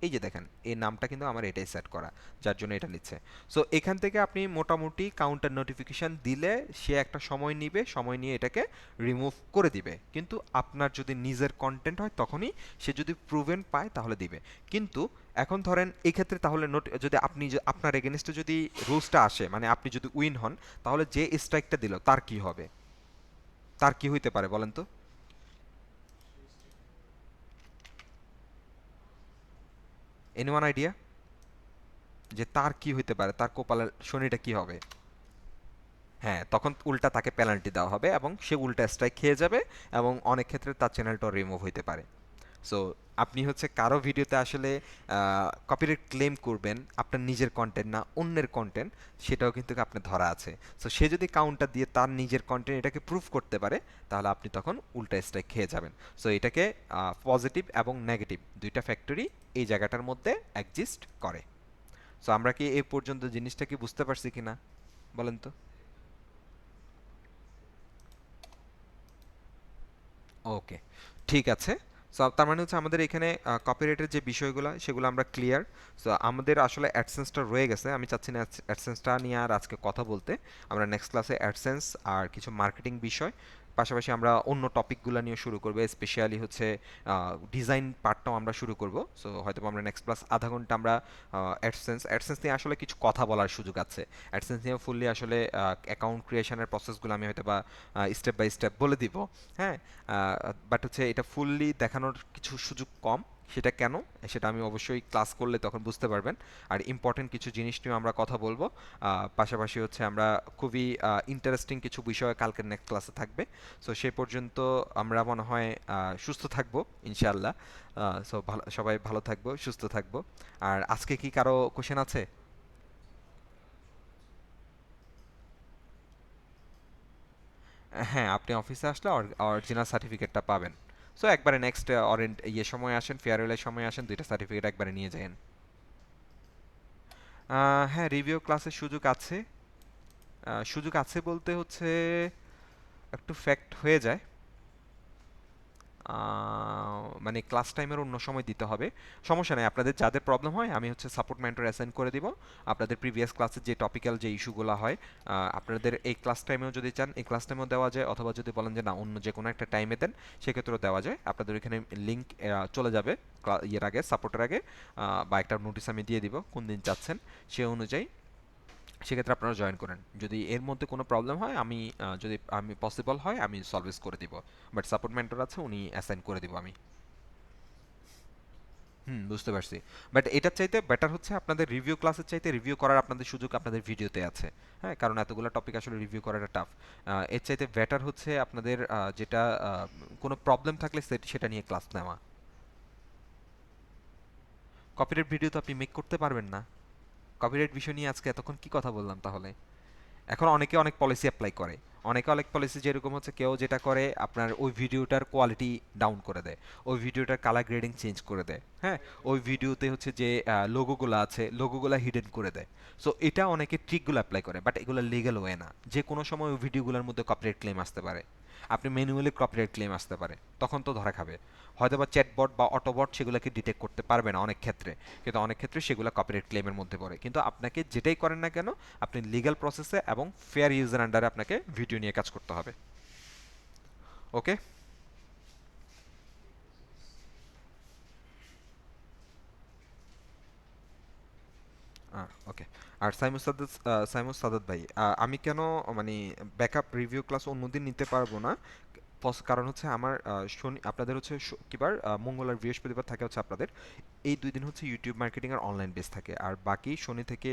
এই যে দেখেন এই নামটা কিন্তু আমার এটাই সেট করা, যার জন্য এটা নিচ্ছে। সো এখান থেকে আপনি মোটামুটি কাউন্টার নোটিফিকেশান দিলে সে একটা সময় নিবে, সময় নিয়ে এটাকে রিমুভ করে দিবে। কিন্তু আপনার যদি নিজের কন্টেন্ট হয় তখনই সে যদি প্রুভেন পায় তাহলে দিবে। কিন্তু এখন ধরেন এই ক্ষেত্রে তাহলে যদি আপনি আপনার এগেনস্টে যদি রুলসটা আসে, মানে আপনি যদি উইন হন, তাহলে যে স্ট্রাইকটা দিল তার কি হবে, তার কি হইতে পারে বলেন তো? এনিওয়ান আইডিয়া যে তার কি হইতে পারে, তার কপালের শনিটা কি হবে? হ্যাঁ, তখন উল্টা তাকে পেনাল্টি দেওয়া হবে এবং সে উল্টা স্ট্রাইক খেয়ে যাবে, এবং অনেক ক্ষেত্রে তার চ্যানেলটা রিমুভ হইতে পারে। সো আপনি হচ্ছে কারো ভিডিওতে আসলে কপিরাইট ক্লেম করবেন, আপনার নিজের কন্টেন্ট না অন্যের কন্টেন্ট, সেটাও কিন্তু আপনার ধরা আছে। সো সে যদি কাউন্টার দিয়ে তার নিজের কন্টেন্ট এটাকে প্রুফ করতে পারে, তাহলে আপনি তখন উল্টা স্ট্রাইক খেয়ে যাবেন। সো এটাকে পজিটিভ এবং নেগেটিভ দুইটা ফ্যাক্টরি এই জায়গাটার মধ্যে এক্সিস্ট করে। সো আমরা কি এই পর্যন্ত জিনিসটা কি বুঝতে পারছি কিনা বলেন তো? ওকে, ঠিক আছে। সো তার মানে হচ্ছে আমাদের এখানে কপিরাইটের যে বিষয়গুলো সেগুলো আমরা ক্লিয়ার। সো আমাদের আসলে অ্যাডসেন্সটা রয়ে গেছে, আমি চাচ্ছি না অ্যাডসেন্সটা নিয়ে আর আজকে কথা বলতে। আমরা নেক্সট ক্লাসে অ্যাডসেন্স আর কিছু মার্কেটিং বিষয়, পাশাপাশি আমরা অন্য টপিকগুলো নিয়ে শুরু করবো, স্পেশালি হচ্ছে ডিজাইন পার্টটাও আমরা শুরু করব। সো হয়তো আমরা নেক্সট ক্লাস আধা ঘন্টা আমরা অ্যাডসেন্স নিয়ে আসলে কিছু কথা বলার সুযোগ আছে। অ্যাডসেন্স নিয়ে ফুললি আসলে অ্যাকাউন্ট ক্রিয়েশনের প্রসেসগুলো আমি হয়তো বা স্টেপ বাই স্টেপ বলে দিব। হ্যাঁ, বাট হচ্ছে এটা ফুললি দেখানোর কিছু সুযোগ কম, সেটা কেন সেটা আমি অবশ্যই ক্লাস করলে তখন বুঝতে পারবেন। আর ইম্পর্টেন্ট কিছু জিনিস নিয়ে আমরা কথা বলবো। পাশাপাশি হচ্ছে আমরা খুবই ইন্টারেস্টিং কিছু বিষয় কালকের নেক্সট ক্লাসে থাকবে। সো সে পর্যন্ত আমরা মনে হয় সুস্থ থাকবো ইনশাআল্লাহ। সো ভালো, সবাই ভালো থাকবো, সুস্থ থাকবো। আর আজকে কি কারো কোশ্চেন আছে? হ্যাঁ, আপনি অফিসে আসলে অরিজিনাল সার্টিফিকেটটা পাবেন। সো একবারে নেক্সট সময় আসেন, ফেয়ারওয়েলের সময় আসেন, দুইটা সার্টিফিকেট একবারে নিয়ে যান। হ্যাঁ, রিভিউ ক্লাসের সুযোগ আছে। সুযোগ আছে বলতে হচ্ছে একটু ফ্যাক্ট হয়ে যায়। মানে ক্লাস টাইমের অন্য সময় দিতে হবে। সমস্যা নেই, আপনাদের যাদের প্রবলেম হয় আমি হচ্ছে সাপোর্ট মেন্টর অ্যাসাইন করে দিব। আপনাদের প্রিভিয়াস ক্লাসের যে টপিক্যাল যে ইস্যুগুলো হয় আপনাদের এই ক্লাস টাইমেও যদি চান এই ক্লাস টাইমেও দেওয়া যায়, অথবা যদি বলেন যে না অন্য যে কোনো একটা টাইমে দেন সেক্ষেত্রেও দেওয়া যায়। আপনাদের এখানে লিঙ্ক চলে যাবে ইয়ের আগে, সাপোর্টের আগে, বা একটা নোটিশ আমি দিয়ে দিব কোন দিন চাচ্ছেন সে অনুযায়ী। সেক্ষেত্রে আপনারা জয়েন করেন। যদি এর মধ্যে কোনো প্রবলেম হয় যদি আমি পসিবল হয় আমি সলভেস করে দিব। বাট সাপোর্ট মেন্টর আছে, উনি অ্যাসাইন করে দিব আমি। বুঝতে পারছি। বাট এটার চাইতে বেটার হচ্ছে আপনাদের রিভিউ ক্লাসের চাইতে রিভিউ করার আপনাদের সুযোগ আপনাদের ভিডিওতে আছে। হ্যাঁ, কারণ এতগুলো টপিক আসলে রিভিউ করাটা টাফ। এর চাইতে বেটার হচ্ছে আপনাদের যেটা কোনো প্রবলেম থাকলে সেটা নিয়ে ক্লাস নেওয়া। কপিরাইট ভিডিও তো আপনি মেক করতে পারবেন না। কপিরাইট বিষয় নিয়ে আজকে এতক্ষণ কি কথা বললাম তাহলে? এখন অনেকে অনেক পলিসি অ্যাপ্লাই করে। অনেকে অনেক পলিসি যেরকম হচ্ছে কেউ যেটা করে আপনার ওই ভিডিওটার কোয়ালিটি ডাউন করে দেয়, ওই ভিডিওটার কালার গ্রেডিং চেঞ্জ করে দেয়। হ্যাঁ, ওই ভিডিওতে হচ্ছে যে লোগোগুলো আছে লোগোগুলো হিডেন করে দেয়। সো এটা অনেকে ট্রিকগুলো অ্যাপ্লাই করে, বাট এগুলো লিগ্যাল ওয়ে না। যে কোনো সময় ওই ভিডিওগুলোর মধ্যে কপিরাইট ক্লেম আসতে পারে। আপনি ম্যানুয়ালি কপিরাইট ক্লেম আসতে পারে, তখন তো ধরা খাবে। হয়তো বা চ্যাটবট বা অটোবট সেগুলোকে ডিটেক্ট করতে পারবে না অনেক ক্ষেত্রে, কিন্তু অনেক ক্ষেত্রে সেগুলো কপিরাইট ক্লেমের মধ্যে পড়ে। কিন্তু আপনাকে যেটাই করেন না কেন আপনি লিগ্যাল প্রসেসে এবং ফেয়ার ইউজার আন্ডারে আপনাকে ভিডিও নিয়ে কাজ করতে হবে। ওকে। ওকে। আর সাইমুস সাদাত ভাই, আমি কেন মানে ব্যাকআপ রিভিউ ক্লাস অন্যদিন নিতে পারবো না? কারণ হচ্ছে আমার শনি আপনাদের হচ্ছে কিবার মঙ্গল আর বৃহস্পতিবার থাকে হচ্ছে আপনাদের এই 2 দিন হচ্ছে ইউটিউব মার্কেটিং আর অনলাইন বেস থাকে। আর বাকি শনি থেকে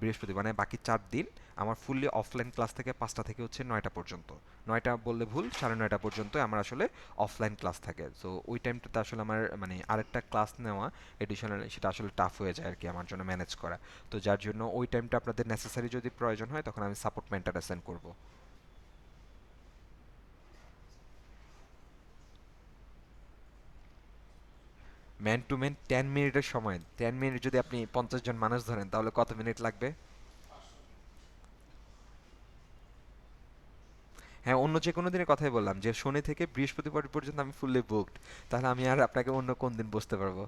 বৃহস্পতি মানে বাকি 4 দিন আমার ফুললি অফলাইন ক্লাস থেকে 5টা থেকে হচ্ছে 9টা পর্যন্ত। 9টা বললে ভুল, 9:30 পর্যন্ত আমার আসলে অফলাইন ক্লাস থাকে। সো ওই টাইমটাতে আসলে আমার মানে আরেকটা ক্লাস নেওয়া এডিশনাল সেটা আসলে টাফ হয়ে যায় আর কি আমার জন্য ম্যানেজ করা। তো যার জন্য ওই টাইমটা আপনাদের নেসেসারি যদি প্রয়োজন হয় তখন আমি সাপোর্ট মেন্টর অ্যাসাইন করব। ম্যান টু ম্যান 10 মিনিটের সময়, 10 মিনিট যদি আপনি 50 জন মানুষ ধরেন তাহলে কত মিনিট লাগবে? হ্যাঁ, অন্য যে কোনো দিনের কথাই বললাম যে শনি থেকে বৃহস্পতিবার পর্যন্ত আমি ফুললি বুকড। তাহলে আমি আর আপনাকে অন্য কোন দিন বসতে পারবো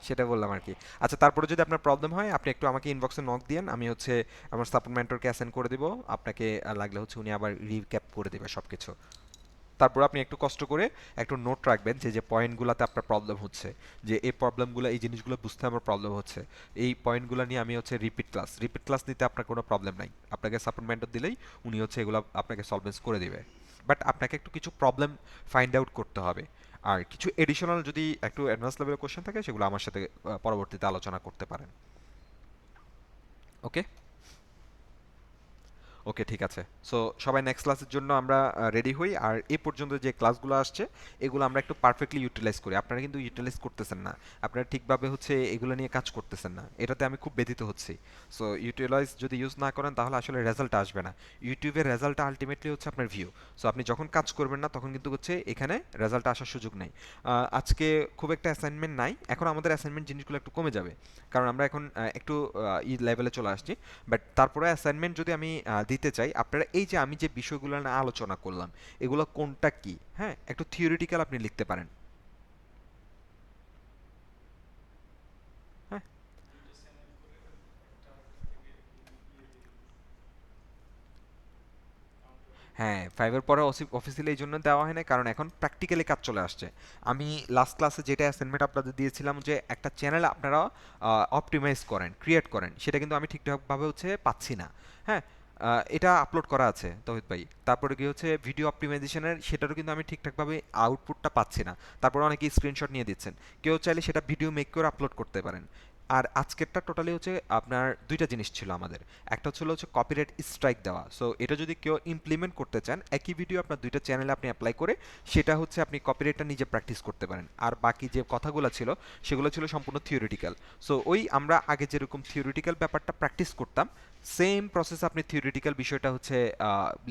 সেটা বললাম আর কি। আচ্ছা, তারপরে যদি আপনার প্রবলেম হয় আপনি একটু আমাকে ইনবক্সে নক দিয়েন, আমি হচ্ছে আমার সাপোর্ট মেন্টরকে অ্যাসাইন করে দিব আপনাকে। লাগলে হচ্ছে উনি আবার রিক্যাপ করে দেবে সবকিছু। তারপর আপনি একটু কষ্ট করে একটু নোট রাখবেন যে যে পয়েন্টগুলোতে আপনার প্রবলেম হচ্ছে, যে এই প্রবলেমগুলো এই জিনিসগুলো বুঝতে আমার প্রবলেম হচ্ছে, এই পয়েন্টগুলো নিয়ে আমি হচ্ছে রিপিট ক্লাস নিতে আপনার কোনো প্রবলেম নাই। আপনাকে সাপোর্ট মেন্টর দিলেই উনি হচ্ছে এগুলো আপনাকে সলভেন্স করে দিবে। বাট আপনাকে একটু কিছু প্রবলেম ফাইন্ড আউট করতে হবে। আর কিছু এডিশনাল যদি একটু অ্যাডভান্স লেভেলের কোশ্চেন থাকে সেগুলো আমার সাথে পরবর্তীতে আলোচনা করতে পারেন। ওকে। ওকে, ঠিক আছে। সো সবাই নেক্সট ক্লাসের জন্য আমরা রেডি হই। আর এই পর্যন্ত যে ক্লাসগুলো আসছে এগুলো আমরা একটু পারফেক্টলি ইউটিলাইজ করি। আপনারা কিন্তু ইউটিলাইজ করতেছেন না, আপনারা ঠিকভাবে হচ্ছে এগুলো নিয়ে কাজ করতেছেন না, এটাতে আমি খুব ব্যথিত হচ্ছি। সো ইউটিলাইজ যদি ইউজ না করেন তাহলে আসলে রেজাল্ট আসবে না। ইউটিউবের রেজাল্টটা আলটিমেটলি হচ্ছে আপনার ভিউ। সো আপনি যখন কাজ করবেন না তখন কিন্তু হচ্ছে এখানে রেজাল্ট আসার সুযোগ নেই। আজকে খুব একটা অ্যাসাইনমেন্ট নাই, এখন আমাদের অ্যাসাইনমেন্ট জিনিসগুলো একটু কমে যাবে, কারণ আমরা এখন একটু ই লেভেলে চলে আসছি। বাট তারপরে অ্যাসাইনমেন্ট যদি আমি দিতে চাই, আপনারা এই যে আমি যে বিষয়গুলো নিয়ে আলোচনা করলাম এগুলো কোনটা কি, হ্যাঁ, একটু থিওরিটিক্যাল আপনি লিখতে পারেন। হ্যাঁ, হ্যাঁ, 5 এর পরে অফিসিয়ালি এই জন্য দেওয়া হয় না কারণ এখন প্র্যাকটিক্যালি কাজ চলে আসছে। আমি লাস্ট ক্লাসে যেটা অ্যাসাইনমেন্ট আপনাদের দিয়েছিলাম যে একটা চ্যানেল আপনারা অপটিমাইজ করেন, ক্রিয়েট করেন, সেটা কিন্তু আমি ঠিকঠাকভাবে হচ্ছে পাচ্ছি না। হ্যাঁ, এটা আপলোড করা আছে তৌহিদ ভাই। তারপরে কি হচ্ছে ভিডিও অপটিমাইজেশনের, সেটারও কিন্তু আমি ঠিকঠাকভাবে আউটপুটটা পাচ্ছি না। তারপরে অনেকে স্ক্রিনশট নিয়ে দিচ্ছেন। কেউ চাইলে সেটা ভিডিও মেক করে আপলোড করতে পারেন। আর আজকেরটা টোটালি হচ্ছে আপনার দুইটা জিনিস ছিল আমাদের। একটা হচ্ছে কপিরাইট স্ট্রাইক দেওয়া। সো এটা যদি কেউ ইমপ্লিমেন্ট করতে চান, একই ভিডিও আপনার দুইটা চ্যানেলে আপনি অ্যাপ্লাই করে সেটা হচ্ছে আপনি কপিরাইটটা নিজে প্র্যাকটিস করতে পারেন। আর বাকি যে কথাগুলো ছিল সেগুলো ছিল সম্পূর্ণ থিওরিটিক্যাল। সো ওই আমরা আগে যেরকম থিওরিটিক্যাল ব্যাপারটা প্র্যাকটিস করতাম, সেম প্রসেস আপনি থিওরিটিক্যাল বিষয়টা হচ্ছে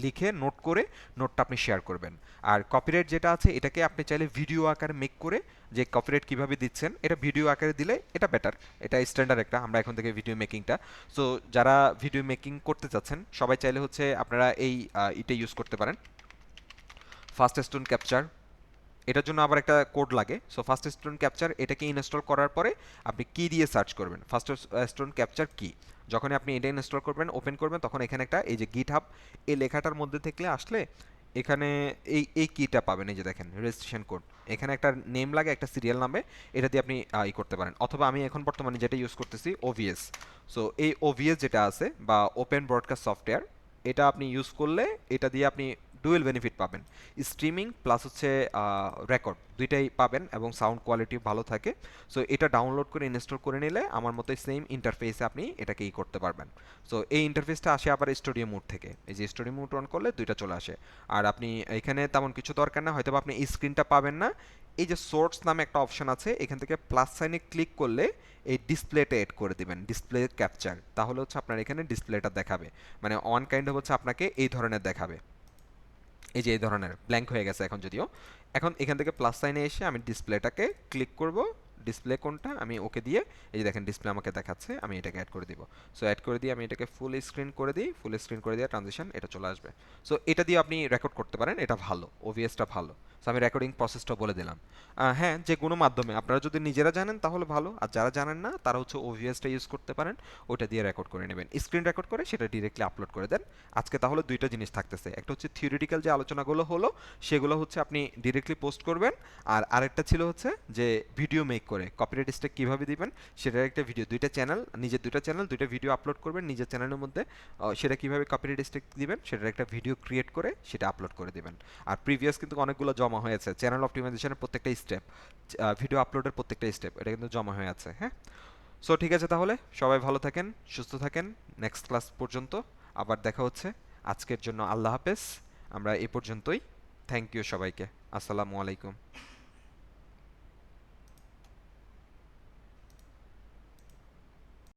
লিখে নোট করে নোটটা আপনি শেয়ার করবেন। আর কপিরাইট যেটা আছে এটাকে আপনি চাইলে ভিডিও আকারে মেক করে, যে কপিরাইট কিভাবে দিচ্ছেন এটা ভিডিও আকারে দিলে এটা বেটার। এটা স্ট্যান্ডার্ড একটা, আমরা এখন থেকে ভিডিও মেকিংটা। সো যারা ভিডিও মেকিং করতে চাচ্ছেন সবাই চাইলে হচ্ছে আপনারা এই এটা ইউজ করতে পারেন, ফাস্ট স্টোন ক্যাপচার। এটার জন্য আবার একটা কোড লাগে। সো ফার্স্ট স্টোন ক্যাপচার এটাকে ইনস্টল করার পরে আপনি কি দিয়ে সার্চ করবেন, ফার্স্ট স্টোন ক্যাপচার কি। যখন আপনি এটা ইনস্টল করবেন, ওপেন করবেন, তখন এখানে একটা এই যে গিট হাব এই লেখাটার মধ্যে থেকে আসলে এখানে এই এই কিটা পাবেন, এই যে দেখেন রেজিস্ট্রেশন কোড। এখানে একটা নেম লাগে, একটা সিরিয়াল নামে, এটা দিয়ে আপনি ই করতে পারেন। অথবা আমি এখন বর্তমানে যেটা ইউজ করতেছি ওভিএস। সো এই ওভিএস যেটা আছে বা ওপেন ব্রডকাস্ট সফটওয়্যার, এটা আপনি ইউজ করলে এটা দিয়ে আপনি ডুয়েল বেনিফিট পাবেন, স্ট্রিমিং প্লাস হচ্ছে রেকর্ড দুইটাই পাবেন এবং সাউন্ড কোয়ালিটি ভালো থাকে। সো এটা ডাউনলোড করে ইনস্টল করে নিলে আমার মতো সেম ইন্টারফেসে আপনি এটাকে করতে পারবেন। সো এই ইন্টারফেসটা আসে আবার স্টুডিও মোড থেকে, এই যে স্টুডিও মোড অন করলে দুইটা চলে আসে। আর আপনি এখানে তেমন কিছু দরকার না, হয়তো আপনি এই স্ক্রিনটা পাবেন না। এই যে সোর্স নামে একটা অপশন আছে, এখান থেকে প্লাস সাইনে ক্লিক করলে এই ডিসপ্লেটা এড করে দিবেন, ডিসপ্লে ক্যাপচার। তাহলে হচ্ছে আপনার এখানে ডিসপ্লেটা দেখাবে, মানে অন কাইন্ড অফ হচ্ছে আপনাকে এই ধরনের দেখাবে। এই যে এই ধরনের ব্ল্যাঙ্ক হয়ে গেছে এখন যদিও। এখন এখান থেকে প্লাস সাইনে এসে আমি ডিসপ্লেটাকে ক্লিক করব, ডিসপ্লে কোনটা আমি ওকে দিয়ে, এই যে দেখেন ডিসপ্লে আমাকে দেখাচ্ছে, আমি এটাকে অ্যাড করে দিব। সো অ্যাড করে দিয়ে আমি এটাকে ফুল স্ক্রিন করে দিই, ফুল স্ক্রিন করে দিয়ে ট্রানজিশন এটা চলে আসবে। সো এটা দিয়ে আপনি রেকর্ড করতে পারেন, এটা ভালো, ওভিএসটা ভালো। সো আমি রেকর্ডিং প্রসেসটা বলে দিলাম। হ্যাঁ, যে কোনো মাধ্যমে আপনারা যদি নিজেরা জানেন তাহলে ভালো, আর যারা জানেন না তারা হচ্ছে ওভিএসটা ইউজ করতে পারেন, ওটা দিয়ে রেকর্ড করে নেবেন, স্ক্রিন রেকর্ড করে সেটা ডিরেক্টলি আপলোড করে দেন। আজকে তাহলে দুইটা জিনিস থাকতেছে, একটা হচ্ছে থিওরিটিক্যাল যে আলোচনাগুলো হলো সেগুলো হচ্ছে আপনি ডিরেক্টলি পোস্ট করবেন, আর আরেকটা ছিল হচ্ছে যে ভিডিও মেক করে কপিরাইট স্ট্রাইক কীভাবে দিবেন সেটার একটা ভিডিও, দুইটা চ্যানেল, নিজের দুইটা চ্যানেল দুইটা ভিডিও আপলোড করবেন নিজের চ্যানেলের মধ্যে, সেটা কীভাবে কপিরাইট স্ট্রাইক দিবেন সেটার একটা ভিডিও ক্রিয়েট করে সেটা আপলোড করে দিবেন। আর প্রিভিয়াস কিন্তু অনেকগুলো জমা হয়েছে, চ্যানেল অপটিমাইজেশনের প্রত্যেকটা স্টেপ, ভিডিও আপলোডের প্রত্যেকটা স্টেপ, এটা কিন্তু জমা হয়ে আছে। হ্যাঁ, সো ঠিক আছে, তাহলে সবাই ভালো থাকেন, সুস্থ থাকেন, নেক্সট ক্লাস পর্যন্ত আবার দেখা হচ্ছে। আজকের জন্য আল্লাহ হাফেজ, আমরা এই পর্যন্তই। থ্যাংক ইউ সবাইকে, আসসালামু আলাইকুম।